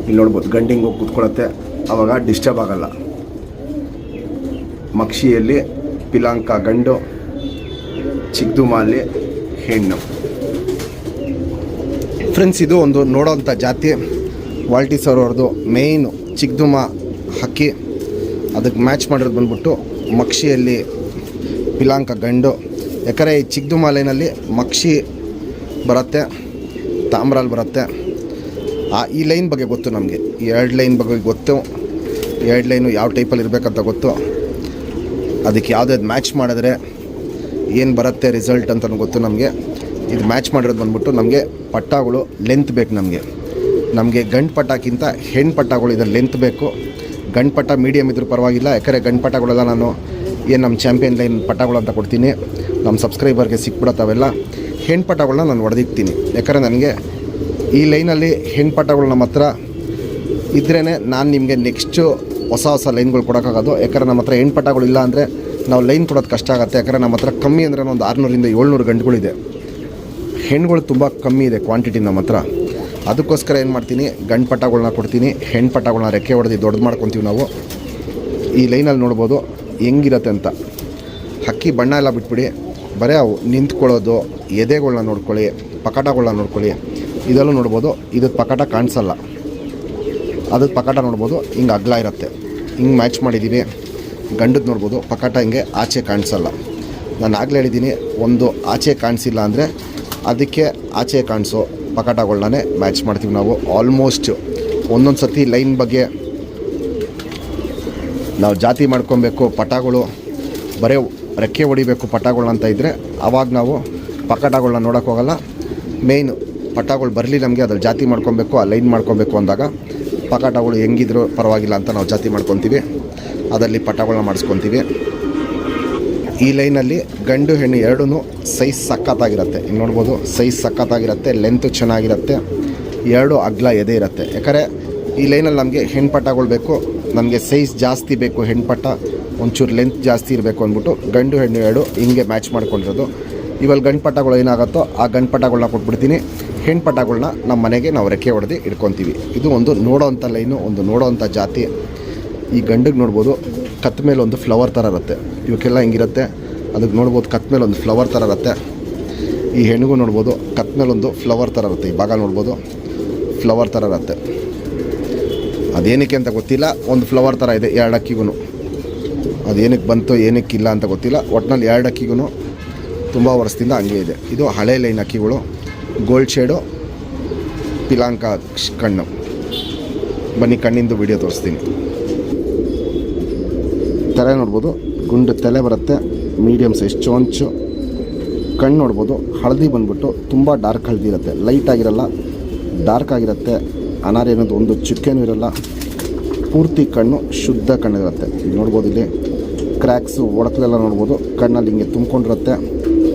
ಇಲ್ಲಿ ನೋಡ್ಬೋದು, ಗಂಡಿಂಗ್ ಹೋಗಿ ಕೂತ್ಕೊಳ್ಳುತ್ತೆ, ಆವಾಗ ಡಿಸ್ಟರ್ಬ್ ಆಗಲ್ಲ. ಮಕ್ಷಿಯಲ್ಲಿ ಪಿಲಾಂಕ ಗಂಡು, ಚಿಕ್ಕದುಮಾಲಿ ಹೆಣ್ಣು. ಫ್ರೆಂಡ್ಸ್, ಇದು ಒಂದು ನೋಡೋವಂಥ ಜಾತಿ ವಾಲ್ಟಿ ಸರ್ ಅವ್ರದ್ದು ಮೇಯ್ನು ಚಿಕ್ಕದುಮ ಹಕ್ಕಿ. ಅದಕ್ಕೆ ಮ್ಯಾಚ್ ಮಾಡಿರೋದು ಬಂದ್ಬಿಟ್ಟು ಮಕ್ಷಿಯಲ್ಲಿ ಪಿಲಾಂಕ ಗಂಡು. ಯಾಕಂದರೆ ಈ ಚಿಕ್ಕದುಮ ಲೈನಲ್ಲಿ ಮಕ್ಷಿ ಬರುತ್ತೆ, ತಾಮ್ರಲ್ಲಿ ಬರುತ್ತೆ. ಈ ಲೈನ್ ಬಗ್ಗೆ ಗೊತ್ತು ನಮಗೆ, 2 ಲೈನ್ ಬಗ್ಗೆ ಗೊತ್ತು. 2 ಲೈನು ಯಾವ ಟೈಪಲ್ಲಿ ಇರಬೇಕಂತ ಗೊತ್ತು. ಅದಕ್ಕೆ ಯಾವುದಾದ್ರು ಮ್ಯಾಚ್ ಮಾಡಿದ್ರೆ ಏನು ಬರುತ್ತೆ ರಿಸಲ್ಟ್ ಅಂತ ಗೊತ್ತು ನಮಗೆ. ಇದು ಮ್ಯಾಚ್ ಮಾಡಿರೋದು ಬಂದ್ಬಿಟ್ಟು ನಮಗೆ ಪಟ್ಟಗಳು ಲೆಂತ್ ಬೇಕು. ನಮಗೆ ಗಂಡು ಪಟ್ಟಕ್ಕಿಂತ ಹೆಣ್ಣು ಪಟ್ಟಗಳು ಇದರ ಲೆಂತ್ ಬೇಕು. ಗಂಡು ಪಟ್ಟ ಮೀಡಿಯಮ್ ಇದ್ರೂ ಪರವಾಗಿಲ್ಲ, ಯಾಕಂದರೆ ಗಂಡು ಪಟ್ಟಗಳೆಲ್ಲ ನಾನು ಏನು ನಮ್ಮ ಚಾಂಪಿಯನ್ ಲೈನ್ ಪಟ್ಟಗಳು ಅಂತ ಕೊಡ್ತೀನಿ, ನಮ್ಮ ಸಬ್ಸ್ಕ್ರೈಬರ್ಗೆ ಸಿಕ್ಬಿಡತ್ತವೆಲ್ಲ. ಹೆಣ್ಣು ಪಟ್ಟಗಳನ್ನ ನಾನು ಹೊಡೆದಿಕ್ತೀನಿ, ಯಾಕಂದರೆ ನನಗೆ ಈ ಲೈನಲ್ಲಿ ಹೆಣ್ಣು ಪಟ್ಟಗಳು ನಮ್ಮ ಹತ್ರ ಇದ್ರೇ ನಾನು ನಿಮಗೆ ನೆಕ್ಸ್ಟು ಹೊಸ ಲೈನ್ಗಳು ಕೊಡೋಕ್ಕಾಗೋದು. ಯಾಕಂದರೆ ನಮ್ಮ ಹತ್ರ ಹೆಣ್ಣು ಪಟ್ಟಗಳು ಇಲ್ಲ ಅಂದರೆ ನಾವು ಲೈನ್ ಕೊಡೋದು ಕಷ್ಟ ಆಗುತ್ತೆ. ಯಾಕಂದರೆ ನಮ್ಮ ಹತ್ರ ಕಮ್ಮಿ ಅಂದರೆ ಒಂದು 600 ಇಂದ 700 ಗಂಟುಗಳಿದೆ. ಹೆಣ್ಣುಗಳು ತುಂಬ ಕಮ್ಮಿ ಇದೆ ಕ್ವಾಂಟಿಟಿ ನಮ್ಮ ಹತ್ರ. ಅದಕ್ಕೋಸ್ಕರ ಏನು ಮಾಡ್ತೀನಿ, ಗಂಡು ಪಟಾಗಳನ್ನ ಕೊಡ್ತೀನಿ, ಹೆಣ್ಣು ಪಟಾಗಳನ್ನ ರೆಕ್ಕೆ ಹೊಡೆದು ದೊಡ್ಡದು ಮಾಡ್ಕೊತೀವಿ ನಾವು. ಈ ಲೈನಲ್ಲಿ ನೋಡ್ಬೋದು ಹೆಂಗಿರತ್ತೆ ಅಂತ. ಹಕ್ಕಿ ಬಣ್ಣ ಎಲ್ಲ ಬಿಟ್ಬಿಡಿ, ಬರೀ ಅವು ನಿಂತ್ಕೊಳ್ಳೋದು, ಎದೆಗಳನ್ನ ನೋಡ್ಕೊಳ್ಳಿ, ಪಕಟಗಳನ್ನ ನೋಡ್ಕೊಳ್ಳಿ. ಇದೆಲ್ಲೂ ನೋಡ್ಬೋದು, ಇದು ಪಕಟ ಕಾಣಿಸಲ್ಲ, ಅದ್ರ ಪಕಟ ನೋಡ್ಬೋದು ಹಿಂಗೆ ಅಗಲ ಇರುತ್ತೆ. ಹಿಂಗೆ ಮ್ಯಾಚ್ ಮಾಡಿದ್ದೀವಿ. ಗಂಡದ್ದು ನೋಡ್ಬೋದು ಪಕಟ ಹಿಂಗೆ ಆಚೆ ಕಾಣಿಸಲ್ಲ. ನಾನು ಆಗಲೇ ಹೇಳಿದ್ದೀನಿ, ಒಂದು ಆಚೆ ಕಾಣಿಸಿಲ್ಲ ಅಂದರೆ ಅದಕ್ಕೆ ಆಚೆ ಕಾಣಿಸೋ ಪಕಟಗಳನ್ನೇ ಮ್ಯಾಚ್ ಮಾಡ್ತೀವಿ ನಾವು. ಆಲ್ಮೋಸ್ಟ್ ಒಂದೊಂದು ಸತಿ ಲೈನ್ ಬಗ್ಗೆ ನಾವು ಜಾತಿ ಮಾಡ್ಕೊಬೇಕು, ಪಟಾಗಳು ಬರೀ ರೆಕ್ಕೆ ಹೊಡಿಬೇಕು ಪಟಾಗಳನ್ನ ಅಂತ ಇದ್ದರೆ ಆವಾಗ ನಾವು ಪಕಟಗಳನ್ನ ನೋಡೋಕ್ಕೆ ಹೋಗಲ್ಲ. ಮೇಯ್ನು ಪಟಾಗಳು ಬರಲಿ ನಮಗೆ, ಅದ್ರಲ್ಲಿ ಜಾತಿ ಮಾಡ್ಕೊಬೇಕು, ಆ ಲೈನ್ ಮಾಡ್ಕೊಬೇಕು ಅಂದಾಗ ಪಕಟಗಳು ಹೆಂಗಿದ್ರು ಪರವಾಗಿಲ್ಲ ಅಂತ ನಾವು ಜಾತಿ ಮಾಡ್ಕೊತೀವಿ, ಅದರಲ್ಲಿ ಪಟಾಗಳನ್ನ ಮಾಡಿಸ್ಕೊತೀವಿ. ಈ ಲೈನಲ್ಲಿ ಗಂಡು ಹೆಣ್ಣು ಎರಡೂ ಸೈಜ್ ಸಖತ್ತಾಗಿರುತ್ತೆ. ಇಲ್ಲಿ ನೋಡ್ಬೋದು ಸೈಜ್ ಸಖತ್ತಾಗಿರುತ್ತೆ, ಲೆಂತ್ ಚೆನ್ನಾಗಿರುತ್ತೆ, ಎರಡು ಅಗ್ಲ ಎದೆ ಇರುತ್ತೆ. ಯಾಕಂದರೆ ಈ ಲೈನಲ್ಲಿ ನಮಗೆ ಹೆಣ್ಣು ಪಟಾಗಳು ಬೇಕು, ನಮಗೆ ಸೈಜ್ ಜಾಸ್ತಿ ಬೇಕು, ಹೆಣ್ಣು ಪಟ ಒಂಚೂರು ಲೆಂತ್ ಜಾಸ್ತಿ ಇರಬೇಕು ಅಂದ್ಬಿಟ್ಟು ಗಂಡು ಹೆಣ್ಣು ಎರಡು ಹಿಂಗೆ ಮ್ಯಾಚ್ ಮಾಡ್ಕೊಂಡಿರೋದು. ಇವಾಗ ಗಂಡು ಪಟಾಗಳು ಏನಾಗುತ್ತೋ ಆ ಗಂಡು ಪಟಾಗಳನ್ನ ಕೊಟ್ಬಿಡ್ತೀನಿ, ಹೆಣ್ಣು ಪಟಾಗಳನ್ನ ನಮ್ಮ ಮನೆಗೆ ನಾವು ರೆಕ್ಕೆ ಹೊಡೆದು ಇಟ್ಕೊತೀವಿ. ಇದು ಒಂದು ನೋಡೋವಂಥ ಲೈನು, ಒಂದು ನೋಡೋವಂಥ ಜಾತಿ. ಈ ಗಂಡಿಗೆ ನೋಡ್ಬೋದು ಕತ್ತ ಮೇಲೆ ಒಂದು ಫ್ಲವರ್ ಥರ ಇರುತ್ತೆ, ಇವಕ್ಕೆಲ್ಲ ಹಿಂಗಿರುತ್ತೆ. ಅದಕ್ಕೆ ನೋಡ್ಬೋದು ಕತ್ತ ಮೇಲೆ ಒಂದು ಫ್ಲವರ್ ಥರ ಇರುತ್ತೆ. ಈ ಹೆಣ್ಣಿಗೂ ನೋಡ್ಬೋದು ಕತ್ತ ಮೇಲೆ ಒಂದು ಫ್ಲವರ್ ಥರ ಇರುತ್ತೆ, ಈ ಭಾಗ ನೋಡ್ಬೋದು ಫ್ಲವರ್ ಥರ ಇರುತ್ತೆ. ಅದೇನಕ್ಕೆ ಅಂತ ಗೊತ್ತಿಲ್ಲ, ಒಂದು ಫ್ಲವರ್ ಥರ ಇದೆ ಎರಡು ಅಕ್ಕಿಗೂ. ಅದೇನಕ್ಕೆ ಬಂತು ಏನಕ್ಕಿಲ್ಲ ಅಂತ ಗೊತ್ತಿಲ್ಲ, ಒಟ್ಟಿನಲ್ಲಿ ಎರಡು ಅಕ್ಕಿಗೂ ತುಂಬ ವರ್ಷದಿಂದ ಹಂಗೆ ಇದೆ. ಇದು ಹಳೆ ಲೈನ್ ಅಕ್ಕಿಗಳು, ಗೋಲ್ಡ್ ಶೇಡು, ಪಿಲಾಂಕ ಕಣ್ಣು. ಬನ್ನಿ ಕಣ್ಣಿಂದು ವಿಡಿಯೋ ತೋರಿಸ್ತೀನಿ. ತಲೆ ನೋಡ್ಬೋದು ಗುಂಡು ತಲೆ ಬರುತ್ತೆ, ಮೀಡಿಯಮ್ ಸೈಜ್ ಚೊಂಚು. ಕಣ್ಣು ನೋಡ್ಬೋದು ಹಳದಿ ಬಂದ್ಬಿಟ್ಟು ತುಂಬ ಡಾರ್ಕ್ ಹಳದಿ ಇರುತ್ತೆ, ಲೈಟ್ ಆಗಿರಲ್ಲ, ಡಾರ್ಕ್ ಆಗಿರುತ್ತೆ. ಅನಾರಿ ಅನ್ನೋದು ಒಂದು ಚುಕ್ಕೆನೂ ಇರಲ್ಲ, ಪೂರ್ತಿ ಕಣ್ಣು ಶುದ್ಧ ಕಣ್ಣಿರುತ್ತೆ. ಇಲ್ಲಿ ನೋಡ್ಬೋದು ಇಲ್ಲಿ ಕ್ರ್ಯಾಕ್ಸು ಒಡಕಲೆಲ್ಲ ನೋಡ್ಬೋದು, ಕಣ್ಣಲ್ಲಿ ಹಿಂಗೆ ತುಂಬ್ಕೊಂಡಿರುತ್ತೆ,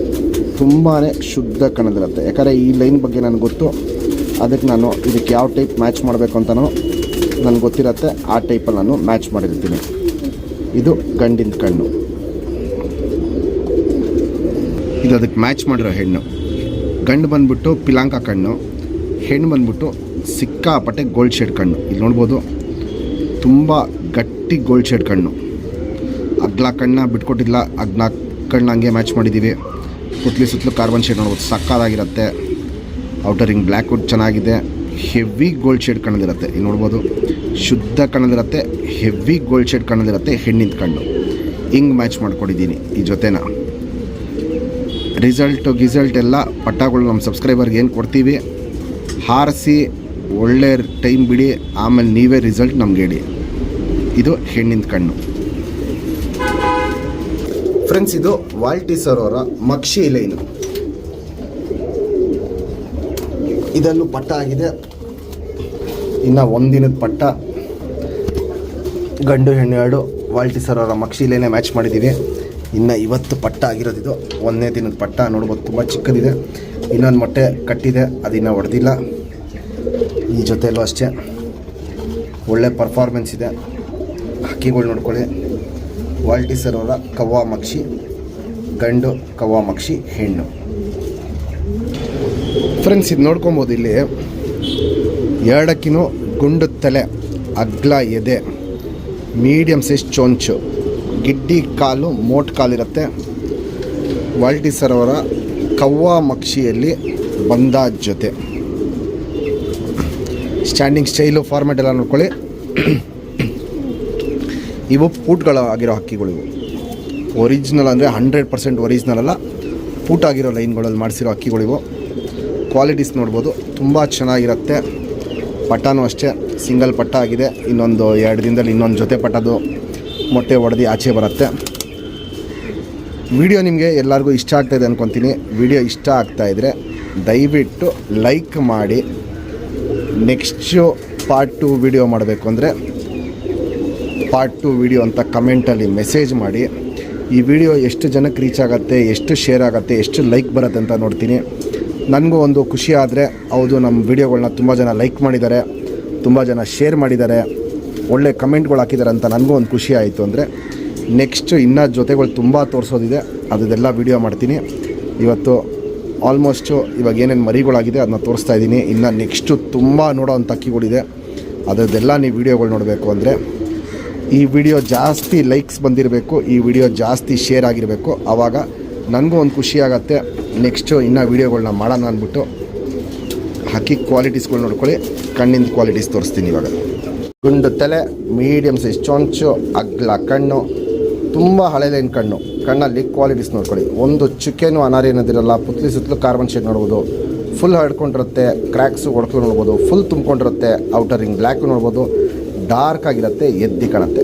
ತುಂಬಾ ಶುದ್ಧ ಕಣ್ಣದಿರುತ್ತೆ. ಯಾಕಂದರೆ ಈ ಲೈನ್ ಬಗ್ಗೆ ನನಗೆ ಗೊತ್ತು, ಅದಕ್ಕೆ ನಾನು ಇದಕ್ಕೆ ಯಾವ ಟೈಪ್ ಮ್ಯಾಚ್ ಮಾಡಬೇಕು ಅಂತಲೂ ನನಗೆ ಗೊತ್ತಿರುತ್ತೆ, ಆ ಟೈಪಲ್ಲಿ ನಾನು ಮ್ಯಾಚ್ ಮಾಡಿರ್ತೀನಿ. ಇದು ಗಂಡಿನ ಕಣ್ಣು, ಇದು ಅದಕ್ಕೆ ಮ್ಯಾಚ್ ಮಾಡಿರೋ ಹೆಣ್ಣು. ಗಂಡು ಬಂದ್ಬಿಟ್ಟು ಪಿಲಾಂಕ ಕಣ್ಣು, ಹೆಣ್ಣು ಬಂದ್ಬಿಟ್ಟು ಸಿಕ್ಕಾಪಟ್ಟೆ ಗೋಲ್ಡ್ ಶೇಡ್ ಕಣ್ಣು. ಇಲ್ಲಿ ನೋಡ್ಬೋದು ತುಂಬ ಗಟ್ಟಿ ಗೋಲ್ಡ್ ಶೇಡ್ ಕಣ್ಣು. ಅಗ್ಲ ಕಣ್ಣ ಬಿಟ್ಕೊಟ್ಟಿಲ್ಲ, ಅಗ್ಲ ಕಣ್ಣು ಹಂಗೆ ಮ್ಯಾಚ್ ಮಾಡಿದ್ದೀವಿ. ಸುತ್ತಲೂ ಕಾರ್ಬನ್ ಶೇಡ್ ನೋಡ್ಬೋದು ಸಕ್ಕತ್ತಾಗಿರುತ್ತೆ. ಔಟರಿಂಗ್ ಬ್ಲ್ಯಾಕ್ ವುಡ್ ಚೆನ್ನಾಗಿದೆ, ಹೆವಿ ಗೋಲ್ಡ್ ಶೇಡ್ ಕಣ್ಣದಿರುತ್ತೆ. ಇಲ್ಲಿ ನೋಡ್ಬೋದು ಶುದ್ಧ ಕಣ್ಣದಿರುತ್ತೆ, ಹೆವಿ ಗೋಲ್ಡ್ ಶೇಡ್ ಕಣ್ಣದಿರುತ್ತೆ ಹೆಣ್ಣಿನ ಕಣ್ಣು. ಹಿಂಗೆ ಮ್ಯಾಚ್ ಮಾಡ್ಕೊಂಡಿದ್ದೀನಿ ಈ ಜೊತೆನ. ರಿಸಲ್ಟ್ ಎಲ್ಲ ಪಟಾಗಳು ನಮ್ಮ ಸಬ್ಸ್ಕ್ರೈಬರ್ಗೆ ಏನು ಕೊಡ್ತೀವಿ ಹಾರಿಸಿ ಒಳ್ಳೆ ಟೈಮ್ ಬಿಡಿ, ಆಮೇಲೆ ನೀವೇ ರಿಸಲ್ಟ್ ನಮ್ಗೆ ಹೇಳಿ. ಇದು ಹೆಣ್ಣಿನ ಕಣ್ಣು. ಫ್ರೆಂಡ್ಸ್, ಇದು ವಾಲ್ಟಿ ಸರ್ ಅವರ ಮಕ್ಷಿ ಲೈನು. ಇದನ್ನು ಪಟ್ಟ ಆಗಿದೆ, ಇನ್ನು ಒಂದಿನದ ಪಟ್ಟ. ಗಂಡು ಹೆಣ್ಣು ಎರಡು ವಾಲ್ಟಿ ಸರ್ ಅವರ ಮಕ್ಷಿಲೇನೆ ಮ್ಯಾಚ್ ಮಾಡಿದ್ದೀವಿ. ಇನ್ನು ಇವತ್ತು ಪಟ್ಟ ಆಗಿರೋದಿದು, ಒಂದನೇ ದಿನದ ಪಟ್ಟ. ನೋಡ್ಬೋದು ತುಂಬ ಚಿಕ್ಕದಿದೆ, ಇನ್ನೊಂದು ಮೊಟ್ಟೆ ಕಟ್ಟಿದೆ, ಅದಿನ್ನೂ ಹೊಡೆದಿಲ್ಲ. ಈ ಜೊತೆಯಲ್ಲೂ ಅಷ್ಟೇ ಒಳ್ಳೆ ಪರ್ಫಾರ್ಮೆನ್ಸ್ ಇದೆ. ಹಕ್ಕಿಗಳು ನೋಡ್ಕೊಳ್ಳಿ, ವಾಲ್ಟಿ ಸರ್ ಅವರ ಕವ್ವಾ ಮಕ್ಷಿ ಗಂಡು, ಕವ್ವಾ ಮಕ್ಷಿ ಹೆಣ್ಣು. ಫ್ರೆಂಡ್ಸ್, ಇದು ನೋಡ್ಕೊಬೋದು, ಇಲ್ಲಿ ಎರಡಕ್ಕಿನೂ ಗುಂಡು ತಲೆ, ಅಗ್ಲ ಎದೆ, ಮೀಡಿಯಮ್ ಸೈಜ್ ಚೊಂಚು, ಗಿಡ್ಡಿ ಕಾಲು, ಮೋಟ್ ಕಾಲಿರುತ್ತೆ. ವಾಲ್ಟಿ ಸರ್ ಅವರ ಕವ್ವಾ ಮಕ್ಷಿಯಲ್ಲಿ ಬಂದ ಜೊತೆ. ಸ್ಟ್ಯಾಂಡಿಂಗ್ ಸ್ಟೈಲು, ಫಾರ್ಮ್ಯಾಟ್ ಎಲ್ಲ ನೋಡ್ಕೊಳ್ಳಿ. ಇವು ಪೂಟ್ಗಳು ಆಗಿರೋ ಹಕ್ಕಿಗಳು. ಇವು ಒರಿಜಿನಲ್ ಅಂದರೆ 100% ಒರಿಜಿನಲ್ ಅಲ್ಲ, ಪೂಟ್ ಆಗಿರೋ ಲೈನ್ಗಳಲ್ಲಿ ಮಾಡಿಸಿರೋ ಹಕ್ಕಿಗಳಿವು. ಕ್ವಾಲಿಟೀಸ್ ನೋಡ್ಬೋದು ತುಂಬ ಚೆನ್ನಾಗಿರುತ್ತೆ. ಪಟ್ಟನೂ ಅಷ್ಟೇ ಸಿಂಗಲ್ ಪಟ್ಟ ಆಗಿದೆ, ಇನ್ನೊಂದು 2 ದಿನದಲ್ಲಿ ಇನ್ನೊಂದು ಜೊತೆ ಪಟ್ಟದು ಮೊಟ್ಟೆ ಹೊಡೆದು ಆಚೆ ಬರುತ್ತೆ. ವಿಡಿಯೋ ನಿಮಗೆ ಎಲ್ಲರಿಗೂ ಇಷ್ಟ ಆಗ್ತಾಯಿದೆ ಅಂದ್ಕೊತೀನಿ. ವಿಡಿಯೋ ಇಷ್ಟ ಆಗ್ತಾಯಿದ್ರೆ ದಯವಿಟ್ಟು ಲೈಕ್ ಮಾಡಿ. ನೆಕ್ಸ್ಟು ಪಾರ್ಟ್ 2 ವಿಡಿಯೋ ಮಾಡಬೇಕು ಅಂದರೆ ಪಾರ್ಟ್ 2 ವಿಡಿಯೋ ಅಂತ ಕಮೆಂಟಲ್ಲಿ ಮೆಸೇಜ್ ಮಾಡಿ. ಈ ವಿಡಿಯೋ ಎಷ್ಟು ಜನಕ್ಕೆ ರೀಚ್ ಆಗುತ್ತೆ, ಎಷ್ಟು ಶೇರ್ ಆಗುತ್ತೆ, ಎಷ್ಟು ಲೈಕ್ ಬರುತ್ತೆ ಅಂತ ನೋಡ್ತೀನಿ. ನನಗೂ ಒಂದು ಖುಷಿ ಆದರೆ, ಹೌದು ನಮ್ಮ ವಿಡಿಯೋಗಳನ್ನ ತುಂಬ ಜನ ಲೈಕ್ ಮಾಡಿದ್ದಾರೆ, ತುಂಬ ಜನ ಶೇರ್ ಮಾಡಿದ್ದಾರೆ, ಒಳ್ಳೆ ಕಮೆಂಟ್ಗಳು ಹಾಕಿದ್ದಾರೆ ಅಂತ ನನಗೂ ಒಂದು ಖುಷಿ ಆಯಿತು ಅಂದರೆ ನೆಕ್ಸ್ಟು ಇನ್ನೂ ಜೊತೆಗಳು ತುಂಬ ತೋರಿಸೋದಿದೆ, ಅದೆಲ್ಲ ವಿಡಿಯೋ ಮಾಡ್ತೀನಿ. ಇವತ್ತು ಆಲ್ಮೋಸ್ಟು ಇವಾಗ ಏನೇನು ಮರಿಗಳಾಗಿದೆ ಅದನ್ನ ತೋರಿಸ್ತಾ ಇದ್ದೀನಿ. ಇನ್ನು ನೆಕ್ಸ್ಟು ತುಂಬ ನೋಡೋವಂಥ ಅಕ್ಕಿಗಳಿದೆ. ಅದರದ್ದೆಲ್ಲ ನೀವು ವೀಡಿಯೋಗಳು ನೋಡಬೇಕು ಅಂದರೆ ಈ ವಿಡಿಯೋ ಜಾಸ್ತಿ ಲೈಕ್ಸ್ ಬಂದಿರಬೇಕು, ಈ ವಿಡಿಯೋ ಜಾಸ್ತಿ ಶೇರ್ ಆಗಿರಬೇಕು. ಆವಾಗ ನನಗೂ ಒಂದು ಖುಷಿ ಆಗುತ್ತೆ. ನೆಕ್ಸ್ಟು ಇನ್ನೂ ವೀಡಿಯೋಗಳನ್ನ ಮಾಡೋಣ ಅಂದ್ಬಿಟ್ಟು ಹಕ್ಕಿ ಕ್ವಾಲಿಟೀಸ್ಗಳು ನೋಡ್ಕೊಳ್ಳಿ. ಕಣ್ಣಿಂದ ಕ್ವಾಲಿಟೀಸ್ ತೋರಿಸ್ತೀನಿ ಇವಾಗ. ಗುಂಡು ತಲೆ, ಮೀಡಿಯಮ್ ಸೈಜ್ ಚೊಂಚು, ಅಗ್ಲ ಕಣ್ಣು, ತುಂಬ ಹಳೆ ಲೈನ್ ಕಣ್ಣಲ್ಲಿ ಕ್ವಾಲಿಟೀಸ್ ನೋಡ್ಕೊಳ್ಳಿ. ಒಂದು ಚುಕ್ಕೆನೂ ಅನಾರಿ ಅನ್ನೋದಿರಲ್ಲ. ಪುತ್ಲಿ ಸುತ್ತಲೂ ಕಾರ್ಬನ್ ಶೇಡ್ ನೋಡ್ಬೋದು. ಫುಲ್ ಹರ್ಡ್ಕೊಂಡಿರುತ್ತೆ, ಕ್ರ್ಯಾಕ್ಸು ಒಡಕಲು ನೋಡ್ಬೋದು. ಫುಲ್ ತುಂಬ್ಕೊಂಡಿರುತ್ತೆ, ಔಟರ್ ರಿಂಗ್ ಬ್ಲ್ಯಾಕು ನೋಡ್ಬೋದು. ಡಾರ್ಕ್ ಆಗಿರುತ್ತೆ, ಎದ್ದಿ ಕಾಣುತ್ತೆ.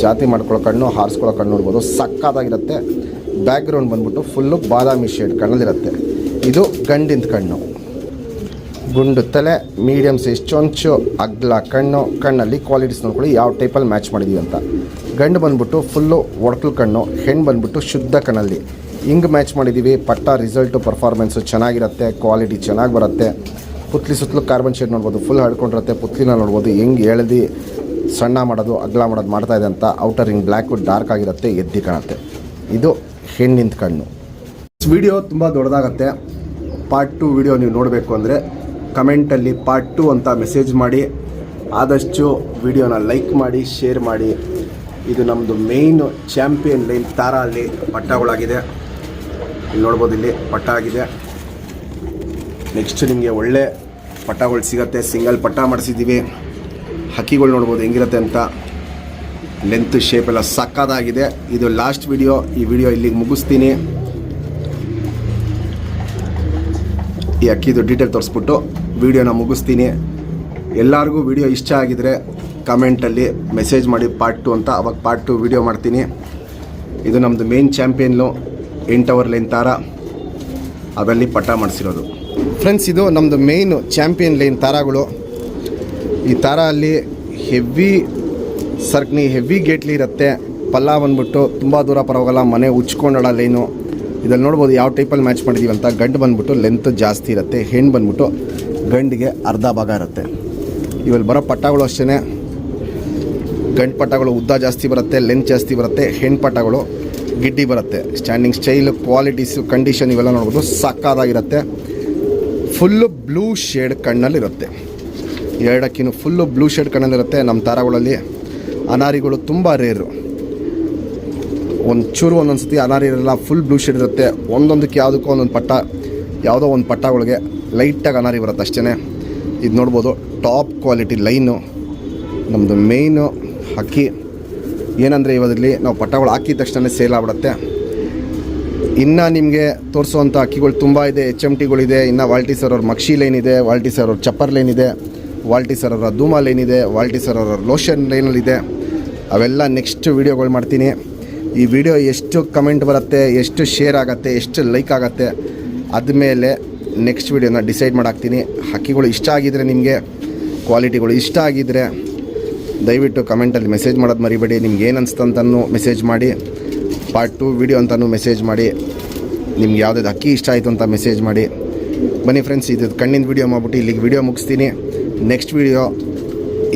ಜಾತಿ ಮಾಡ್ಕೊಳ್ಳೋ ಕಣ್ಣು, ಹಾರಿಸ್ಕೊಳ್ಳೋ ಕಣ್ಣು ನೋಡ್ಬೋದು. ಸಕ್ಕತ್ತಾಗಿರುತ್ತೆ. ಬ್ಯಾಕ್ಗ್ರೌಂಡ್ ಬಂದ್ಬಿಟ್ಟು ಫುಲ್ಲು ಬಾದಾಮಿ ಶೇಡ್ ಕಣ್ಣಲ್ಲಿರುತ್ತೆ. ಇದು ಗಂಡಿನ ಕಣ್ಣು. ಗುಂಡು ತಲೆ, ಮೀಡಿಯಮ್ ಸೈಜ್ ಚೊಂಚು, ಅಗ್ಲ ಕಣ್ಣಲ್ಲಿ ಕ್ವಾಲಿಟೀಸ್ ನೋಡ್ಕೊಳ್ಳಿ ಯಾವ ಟೈಪಲ್ಲಿ ಮ್ಯಾಚ್ ಮಾಡಿದ್ದೀವಿ ಅಂತ. ಗಂಡು ಬಂದ್ಬಿಟ್ಟು ಫುಲ್ಲು ಒಡಕಲು ಕಣ್ಣು, ಹೆಣ್ಣು ಬಂದ್ಬಿಟ್ಟು ಶುದ್ಧ ಕಣ್ಣಲ್ಲಿ ಹಿಂಗೆ ಮ್ಯಾಚ್ ಮಾಡಿದ್ದೀವಿ. ಪಟ್ಟ ರಿಸಲ್ಟು ಪರ್ಫಾರ್ಮೆನ್ಸು ಚೆನ್ನಾಗಿರುತ್ತೆ, ಕ್ವಾಲಿಟಿ ಚೆನ್ನಾಗಿ ಬರುತ್ತೆ. ಪುತ್ಲಿ ಸುತ್ತಲೂ ಕಾರ್ಬನ್ ಶೇಡ್ ನೋಡ್ಬೋದು. ಫುಲ್ ಹಡ್ಕೊಂಡಿರುತ್ತೆ. ಪುತ್ಲಿನ ನೋಡ್ಬೋದು ಹೆಂಗೆ ಎಳೆದು ಸಣ್ಣ ಮಾಡೋದು ಅಗ್ಲ ಮಾಡೋದು ಮಾಡ್ತಾಯಿದೆ ಅಂತ. ಔಟರ್ ರಿಂಗ್ ಬ್ಲ್ಯಾಕು ಡಾರ್ಕ್ ಆಗಿರುತ್ತೆ, ಎದ್ದಿ ಕಾಣುತ್ತೆ. ಇದು ಹೆಣ್ಣಿಂದ ಕಣ್ಣು. ವಿಡಿಯೋ ತುಂಬ ದೊಡ್ಡದಾಗತ್ತೆ. ಪಾರ್ಟ್ 2 ವಿಡಿಯೋ ನೀವು ನೋಡಬೇಕು ಅಂದರೆ ಕಮೆಂಟಲ್ಲಿ ಪಾರ್ಟ್ 2 ಅಂತ ಮೆಸೇಜ್ ಮಾಡಿ. ಆದಷ್ಟು ವಿಡಿಯೋನ ಲೈಕ್ ಮಾಡಿ, ಶೇರ್ ಮಾಡಿ. ಇದು ನಮ್ಮದು ಮೇಯ್ನು ಚಾಂಪಿಯನ್ ಲೈನ್ ತಾರಾ ಅಲ್ಲಿ ಪಟ್ಟಗಳಾಗಿದೆ. ಇಲ್ಲಿ ನೋಡ್ಬೋದು, ಇಲ್ಲಿ ಪಟ್ಟ ಆಗಿದೆ. ನೆಕ್ಸ್ಟ್ ನಿಮಗೆ ಒಳ್ಳೆ ಪಟ್ಟಗಳು ಸಿಗುತ್ತೆ. ಸಿಂಗಲ್ ಪಟ್ಟ ಮಾಡಿಸಿದ್ದೀವಿ. ಹಕ್ಕಿಗಳು ನೋಡ್ಬೋದು ಹೆಂಗಿರುತ್ತೆ ಅಂತ. ಲೆಂತ್ ಶೇಪ್ ಎಲ್ಲ ಸಕ್ಕತ್ತಾಗಿದೆ. ಇದು ಲಾಸ್ಟ್ ವಿಡಿಯೋ. ಈ ವಿಡಿಯೋ ಇಲ್ಲಿಗೆ ಮುಗಿಸ್ತೀನಿ. ಈ ಅಕ್ಕಿದು ಡೀಟೇಲ್ ತೋರಿಸ್ಬಿಟ್ಟು ವಿಡಿಯೋನ ಮುಗಿಸ್ತೀನಿ. ಎಲ್ಲರಿಗೂ ವಿಡಿಯೋ ಇಷ್ಟ ಆಗಿದರೆ ಕಮೆಂಟಲ್ಲಿ ಮೆಸೇಜ್ ಮಾಡಿ ಪಾರ್ಟ್ 2 ಅಂತ. ಅವಾಗ ಪಾರ್ಟ್ 2 ವಿಡಿಯೋ ಮಾಡ್ತೀನಿ. ಇದು ನಮ್ಮದು ಮೇನ್ ಚಾಂಪಿಯನ್ನು 8 ಅವರ್ ಲೈನ್ ತಾರ, ಅದರಲ್ಲಿ ಪಟ್ಟ ಮಾಡಿಸಿರೋದು. ಫ್ರೆಂಡ್ಸ್, ಇದು ನಮ್ಮದು ಮೇಯ್ನು ಚಾಂಪಿಯನ್ ಲೈನ್ ತಾರಾಗಳು. ಈ ತಾರ ಅಲ್ಲಿ ಹೆವಿ ಸರ್ಕ್ನಿ, ಹೆವಿ ಗೇಟ್ಲಿ ಇರುತ್ತೆ. ಪಲ್ಲ ಬಂದ್ಬಿಟ್ಟು ತುಂಬ ದೂರ ಪರವಾಗಲ್ಲ. ಮನೆ ಉಚ್ಕೊಂಡಳ ಲೈನು. ಇದಲ್ಲಿ ನೋಡ್ಬೋದು ಯಾವ ಟೈಪಲ್ಲಿ ಮ್ಯಾಚ್ ಮಾಡಿದ್ದೀವಿ ಅಂತ. ಗಂಡು ಬಂದ್ಬಿಟ್ಟು ಲೆಂತ್ ಜಾಸ್ತಿ ಇರುತ್ತೆ, ಹೆಣ್ಣು ಬಂದ್ಬಿಟ್ಟು ಗಂಡಿಗೆ ಅರ್ಧ ಭಾಗ ಇರುತ್ತೆ. ಇವೆಲ್ಲಿ ಬರೋ ಪಟ್ಟಗಳು ಅಷ್ಟೇ. ಗಂಡು ಪಟ್ಟಗಳು ಉದ್ದ ಜಾಸ್ತಿ ಬರುತ್ತೆ, ಲೆಂತ್ ಜಾಸ್ತಿ ಬರುತ್ತೆ. ಹೆಣ್ಣು ಪಟ್ಟಗಳು ಗಿಡ್ಡಿ ಬರುತ್ತೆ. ಸ್ಟ್ಯಾಂಡಿಂಗ್ ಸ್ಟೈಲು, ಕ್ವಾಲಿಟೀಸು, ಕಂಡೀಷನ್ ಇವೆಲ್ಲ ನೋಡ್ಬೋದು. ಸಕ್ಕತ್ತಾಗಿರುತ್ತೆ. ಫುಲ್ಲು ಬ್ಲೂ ಶೇಡ್ ಕಣ್ಣಲ್ಲಿರುತ್ತೆ. ಎರಡಕ್ಕಿನೂ ಫುಲ್ಲು ಬ್ಲೂ ಶೇಡ್ ಕಣ್ಣಲ್ಲಿರುತ್ತೆ. ನಮ್ಮ ತಾರಾಗಳಲ್ಲಿ ಅನಾರಿಗಳು ತುಂಬ ರೇರು. ಒಂಚೂರು ಒಂದೊಂದು ಸತಿ ಅನಾರಿ ಇರಲ್ಲ, ಫುಲ್ ಬ್ಲೂ ಶೇಡ್ ಇರುತ್ತೆ. ಒಂದೊಂದಕ್ಕೆ ಯಾವುದಕ್ಕೂ ಒಂದೊಂದು ಪಟ್ಟ, ಯಾವುದೋ ಒಂದು ಪಟ್ಟಗಳಿಗೆ ಲೈಟಾಗಿ ಅನಾರಿ ಬರುತ್ತೆ ಅಷ್ಟೇ. ಇದು ನೋಡ್ಬೋದು ಟಾಪ್ ಕ್ವಾಲಿಟಿ ಲೈನು. ನಮ್ಮದು ಮೇಯ್ನು ಹಕ್ಕಿ ಏನಂದರೆ ಇವರಲ್ಲಿ ನಾವು ಪಟ್ಟಗಳು ಹಾಕಿದ ತಕ್ಷಣ ಸೇಲ್ ಆಗ್ಬಿಡುತ್ತೆ. ಇನ್ನು ನಿಮಗೆ ತೋರಿಸುವಂಥ ಅಕ್ಕಿಗಳು ತುಂಬ ಇದೆ. HMTಗಳಿದೆ. ಇನ್ನು ವಾಲ್ಟಿ ಸರ್ ಅವ್ರ ಮಕ್ಷಿ ಲೈನ್ ಇದೆ, ವಾಲ್ಟಿ ಸರ್ ಅವ್ರ ಚಪ್ಪರ್ ಲೈನ್ ಇದೆ, ವಾಲ್ಟಿ ಸರ್ ಅವರ ಧೂಮಾ ಲೈನ್ ಇದೆ, ವಾಲ್ಟಿ ಸರ್ ಅವರ ಲೋಷನ್ ಲೈನಲ್ಲಿದೆ. ಅವೆಲ್ಲ ನೆಕ್ಸ್ಟ್ ವೀಡಿಯೋಗಳು ಮಾಡ್ತೀನಿ. ಈ ವಿಡಿಯೋ ಎಷ್ಟು ಕಮೆಂಟ್ ಬರುತ್ತೆ, ಎಷ್ಟು ಶೇರ್ ಆಗುತ್ತೆ, ಎಷ್ಟು ಲೈಕ್ ಆಗುತ್ತೆ, ಆದಮೇಲೆ ನೆಕ್ಸ್ಟ್ ವೀಡಿಯೋನ ಡಿಸೈಡ್ ಮಾಡಾಕ್ತೀನಿ. ಹಕ್ಕಿಗಳು ಇಷ್ಟ ಆಗಿದರೆ, ನಿಮಗೆ ಕ್ವಾಲಿಟಿಗಳು ಇಷ್ಟ ಆಗಿದ್ದರೆ ದಯವಿಟ್ಟು ಕಮೆಂಟಲ್ಲಿ ಮೆಸೇಜ್ ಮಾಡೋದು ಮರಿಬೇಡಿ. ನಿಮ್ಗೆ ಏನು ಅನಿಸ್ತಂತನೂ ಮೆಸೇಜ್ ಮಾಡಿ. ಪಾರ್ಟ್ 2 ವಿಡಿಯೋ ಅಂತಲೂ ಮೆಸೇಜ್ ಮಾಡಿ. ನಿಮ್ಗೆ ಯಾವುದಾದ್ರು ಅಕ್ಕಿ ಇಷ್ಟ ಆಯಿತು ಅಂತ ಮೆಸೇಜ್ ಮಾಡಿ. ಬನ್ನಿ ಫ್ರೆಂಡ್ಸ್, ಇದು ಕಣ್ಣಿನ ವೀಡಿಯೋ ಮಾಡಿಬಿಟ್ಟು ಇಲ್ಲಿಗೆ ವೀಡಿಯೋ ಮುಗಿಸ್ತೀನಿ. ನೆಕ್ಸ್ಟ್ ವೀಡಿಯೋ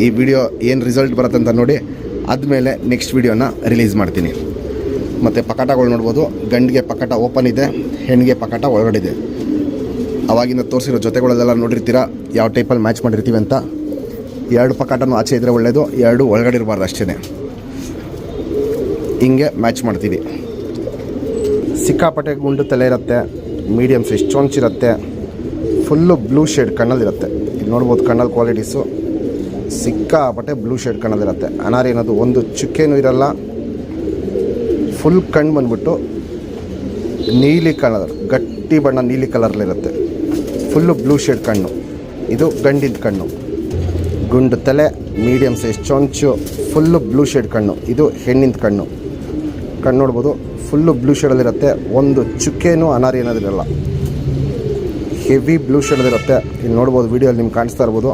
ಈ ವಿಡಿಯೋ ಏನು ರಿಸಲ್ಟ್ ಬರುತ್ತೆ ಅಂತ ನೋಡಿ ಆದಮೇಲೆ ನೆಕ್ಸ್ಟ್ ವೀಡಿಯೋನ ರಿಲೀಸ್ ಮಾಡ್ತೀನಿ. ಮತ್ತು ಪಕಟಗಳು ನೋಡ್ಬೋದು. ಗಂಡಿಗೆ ಪಕಟ ಓಪನ್ ಇದೆ, ಹೆಣ್ಣಿಗೆ ಪಕಟ ಒಳಗಡೆ ಇದೆ. ಅವಾಗಿಂದ ತೋರಿಸಿರೋ ಜೊತೆಗಳೆಲ್ಲ ನೋಡಿರ್ತೀರ ಯಾವ ಟೈಪಲ್ಲಿ ಮ್ಯಾಚ್ ಮಾಡಿರ್ತೀವಿ ಅಂತ. 2 ಪಕಟನೂ ಆಚೆ ಇದ್ದರೆ ಒಳ್ಳೆಯದು, 2 ಒಳಗಡೆ ಇರಬಾರ್ದು ಅಷ್ಟೇ. ಹಿಂಗೆ ಮ್ಯಾಚ್ ಮಾಡ್ತೀವಿ. ಸಿಕ್ಕಾಪಟ್ಟೆ ಗುಂಡು ತಲೆ ಇರುತ್ತೆ, ಮೀಡಿಯಮ್ ಸೈಜ್ ಚೊಂಚಿರುತ್ತೆ, ಫುಲ್ಲು ಬ್ಲೂ ಶೇಡ್ ಕಣ್ಣಲ್ಲಿರುತ್ತೆ. ಇಲ್ಲಿ ನೋಡ್ಬೋದು ಕಣ್ಣಲ್ಲಿ ಕ್ವಾಲಿಟೀಸು ಸಿಕ್ಕಾಪಟ್ಟೆ ಬ್ಲೂ ಶೇಡ್ ಕಣ್ಣಲ್ಲಿರುತ್ತೆ. ಅನಾರಿ ಅನ್ನೋದು ಒಂದು ಚುಕ್ಕೇನೂ ಇರಲ್ಲ. ಫುಲ್ ಕಣ್ಣು ಬಂದ್ಬಿಟ್ಟು ನೀಲಿ ಕಲರ್, ಗಟ್ಟಿ ಬಣ್ಣ ನೀಲಿ ಕಲರ್ಲಿರುತ್ತೆ. ಫುಲ್ಲು ಬ್ಲೂ ಶೇಡ್ ಕಣ್ಣು. ಇದು ಗಂಡಿನ ಕಣ್ಣು. ಗುಂಡು ತಲೆ, ಮೀಡಿಯಮ್ ಸೈಜ್ ಚೊಂಚು, ಫುಲ್ಲು ಬ್ಲೂ ಶೇಡ್ ಕಣ್ಣು. ಇದು ಹೆಣ್ಣಿನ ಕಣ್ಣು. ಕಣ್ಣು ನೋಡ್ಬೋದು ಫುಲ್ಲು ಬ್ಲೂ ಶೇಡಲ್ಲಿರುತ್ತೆ. ಒಂದು ಚುಕ್ಕೇನೂ ಅನಾರಿ ಅನ್ನೋದಿರಲ್ಲ. Heavy blue ಶೇಡಲ್ಲಿರುತ್ತೆ. ಇಲ್ಲಿ ನೋಡ್ಬೋದು, ವೀಡಿಯೋಲ್ಲಿ ನಿಮ್ಗೆ ಕಾಣಿಸ್ತಾ ಇರ್ಬೋದು.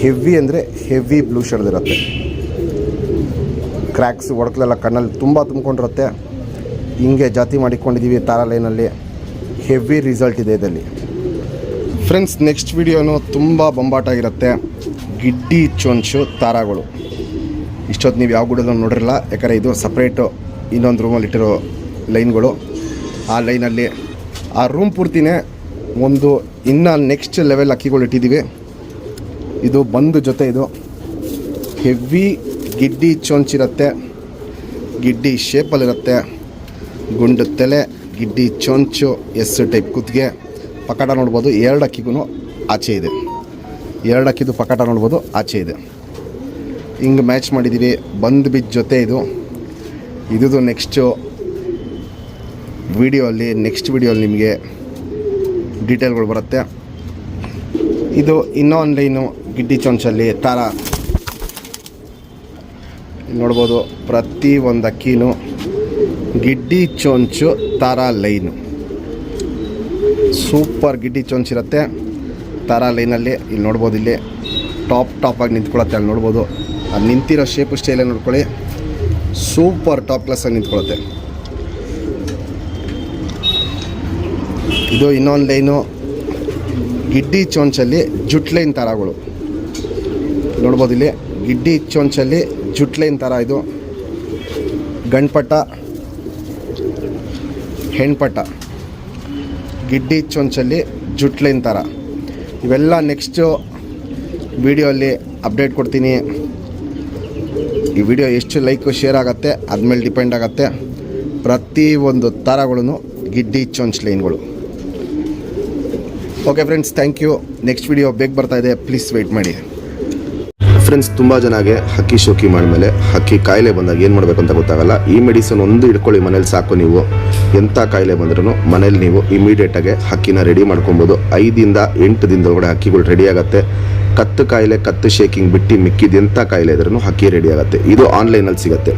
ಹೆವಿ ಅಂದರೆ ಹೆವಿ ಬ್ಲೂ ಶೇಡಲ್ಲಿರುತ್ತೆ. ಕ್ರ್ಯಾಕ್ಸ್ ಒಡಕಲೆಲ್ಲ ಕಣ್ಣಲ್ಲಿ ತುಂಬ ತುಂಬಿಕೊಂಡಿರುತ್ತೆ. ಹಿಂಗೆ ಜಾತಿ ಮಾಡಿಕೊಂಡಿದ್ದೀವಿ ತಾರಾ ಲೈನಲ್ಲಿ. ಹೆವಿ ರಿಸಲ್ಟ್ ಇದೆ ಇದರಲ್ಲಿ. ಫ್ರೆಂಡ್ಸ್, ನೆಕ್ಸ್ಟ್ ವೀಡಿಯೋನು ತುಂಬ ಬೊಂಬಾಟಾಗಿರುತ್ತೆ. ಗಿಡ್ಡಿ ಚೊಂಚು ತಾರಾಗಳು. ಇಷ್ಟೊತ್ತು ನೀವು ಯಾವ ಗುಡಲ್ಲೂ ನೋಡಿರಲ್ಲ, ಯಾಕಂದರೆ ಇದು ಸಪ್ರೇಟು ಇನ್ನೊಂದು ರೂಮಲ್ಲಿ ಇಟ್ಟಿರೋ ಲೈನ್ಗಳು. ಆ ಲೈನಲ್ಲಿ ಆ ರೂಮ್ ಪೂರ್ತಿನೇ ಒಂದು ಇನ್ನು ನೆಕ್ಸ್ಟ್ ಲೆವೆಲ್ ಅಕ್ಕಿಗಳು ಇಟ್ಟಿದ್ದೀವಿ. ಇದು ಬಂದು ಜೊತೆ ಇದು ಹೆವಿ ಗಿಡ್ಡಿ ಚೊಂಚಿರುತ್ತೆ, ಗಿಡ್ಡಿ ಶೇಪಲ್ಲಿರುತ್ತೆ, ಗುಂಡು ತಲೆ, ಗಿಡ್ಡಿ ಚೊಂಚು, ಎಸ್ ಟೈಪ್ ಕುತ್ತಿಗೆ. ಪಕಟ ನೋಡ್ಬೋದು, 2 ಅಕ್ಕಿಗೂ ಆಚೆ ಇದೆ. 2 ಅಕ್ಕಿದು ಪಕಟ ನೋಡ್ಬೋದು, ಆಚೆ ಇದೆ. ಹಿಂಗೆ ಮ್ಯಾಚ್ ಮಾಡಿದ್ದೀವಿ. ಬಂದು ಬಿದ್ದ ಜೊತೆ ಇದು ನೆಕ್ಸ್ಟ್ ವಿಡಿಯೋಲ್ಲಿ ನಿಮಗೆ ಡೀಟೇಲ್ಗಳು ಬರುತ್ತೆ. ಇದು ಇನ್ನೊಂದು ಲೈನು ಗಿಡ್ಡಿ ಚೊಂಚಲ್ಲಿ ತಾರ ನೋಡ್ಬೋದು. ಪ್ರತಿ ಒಂದು ಅಕ್ಕಿನೂ ಗಿಡ್ಡಿ ಚೊಂಚು ತಾರ ಲೈನು, ಸೂಪರ್ ಗಿಡ್ಡಿ ಚೊಂಚಿರುತ್ತೆ. ತಾರ ಲೈನಲ್ಲಿ ಇಲ್ಲಿ ನೋಡ್ಬೋದು, ಇಲ್ಲಿ ಟಾಪಾಗಿ ನಿಂತ್ಕೊಳ್ಳುತ್ತೆ. ಅಲ್ಲಿ ನೋಡ್ಬೋದು, ಅಲ್ಲಿ ನಿಂತಿರೋ ಶೇಪು ಸ್ಟೈಲೇ ನೋಡ್ಕೊಳ್ಳಿ, ಸೂಪರ್ ಟಾಪ್ ಕ್ಲಾಸಾಗಿ ನಿಂತ್ಕೊಳ್ಳುತ್ತೆ. ಇದು ಇನ್ನೊಂದು ಲೈನು ಗಿಡ್ಡಿ ಚೊಂಚಲ್ಲಿ ಜುಟ್ ಲೈನ್ ಥರಗಳು ನೋಡ್ಬೋದು. ಇಲ್ಲಿ ಗಿಡ್ಡಿ ಚೊಂಚಲ್ಲಿ ಜುಟ್ ಲೈನ್ ಥರ. ಇದು ಗಂಡ್ಪಟ್ಟ, ಹೆಣ್ಪಟ್ಟ, ಗಿಡ್ಡಿ ಚೊಂಚಲ್ಲಿ ಜುಟ್ ಲೈನ್ ಥರ. ಇವೆಲ್ಲ ನೆಕ್ಸ್ಟು ವಿಡಿಯೋಲ್ಲಿ ಅಪ್ಡೇಟ್ ಕೊಡ್ತೀನಿ. ಈ ವಿಡಿಯೋ ಎಷ್ಟು ಲೈಕು ಶೇರ್ ಆಗುತ್ತೆ ಅದ್ಮೇಲೆ ಡಿಪೆಂಡ್ ಆಗುತ್ತೆ. ಪ್ರತಿಯೊಂದು ಥರಗಳೂ ಗಿಡ್ಡಿ ಚೊಂಚ್ ಲೈನ್ಗಳು. Okay friends, thank you. Next video ಬೇಗ ಬರ್ತಾಯಿದೆ, ಪ್ಲೀಸ್ ವೆಯ್ಟ್ ಮಾಡಿ. ಫ್ರೆಂಡ್ಸ್, ತುಂಬ ಜನಗೆ ಹಕ್ಕಿ ಶೋಕಿ ಮಾಡಿದ್ಮೇಲೆ ಹಕ್ಕಿ ಕಾಯಿಲೆ ಬಂದಾಗ ಏನು ಮಾಡಬೇಕು ಅಂತ ಗೊತ್ತಾಗಲ್ಲ. ಈ ಮೆಡಿಸನ್ ಒಂದು ಇಟ್ಕೊಳ್ಳಿ ಮನೇಲಿ ಸಾಕು. ನೀವು ಎಂಥ ಕಾಯಿಲೆ ಬಂದ್ರೂ ಮನೇಲಿ ನೀವು ಇಮಿಡಿಯೇಟಾಗಿ ಹಕ್ಕಿನ ರೆಡಿ ಮಾಡ್ಕೊಬೋದು. 5 ದಿಂದ 8 ದಿನದೊಳಗಡೆ ಹಕ್ಕಿಗಳು ರೆಡಿ ಆಗುತ್ತೆ. ಕತ್ತು ಕಾಯಿಲೆ, ಕತ್ತು ಶೇಕಿಂಗ್ ಬಿಟ್ಟು ಮಿಕ್ಕಿದ ಎಂಥ ಕಾಯಿಲೆ ಇದ್ರೂ ಹಕ್ಕಿ ರೆಡಿ ಆಗುತ್ತೆ. ಇದು ಆನ್ಲೈನಲ್ಲಿ ಸಿಗುತ್ತೆ.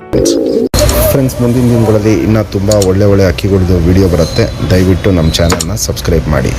ಫ್ರೆಂಡ್ಸ್, ಮುಂದಿನ ದಿನಗಳಲ್ಲಿ ಇನ್ನೂ ತುಂಬ ಒಳ್ಳೆ ಅಕ್ಕಿಗಳದ್ದು ವಿಡಿಯೋ ಬರುತ್ತೆ. ದಯವಿಟ್ಟು ನಮ್ಮ ಚಾನಲ್ನ ಸಬ್ಸ್ಕ್ರೈಬ್ ಮಾಡಿ.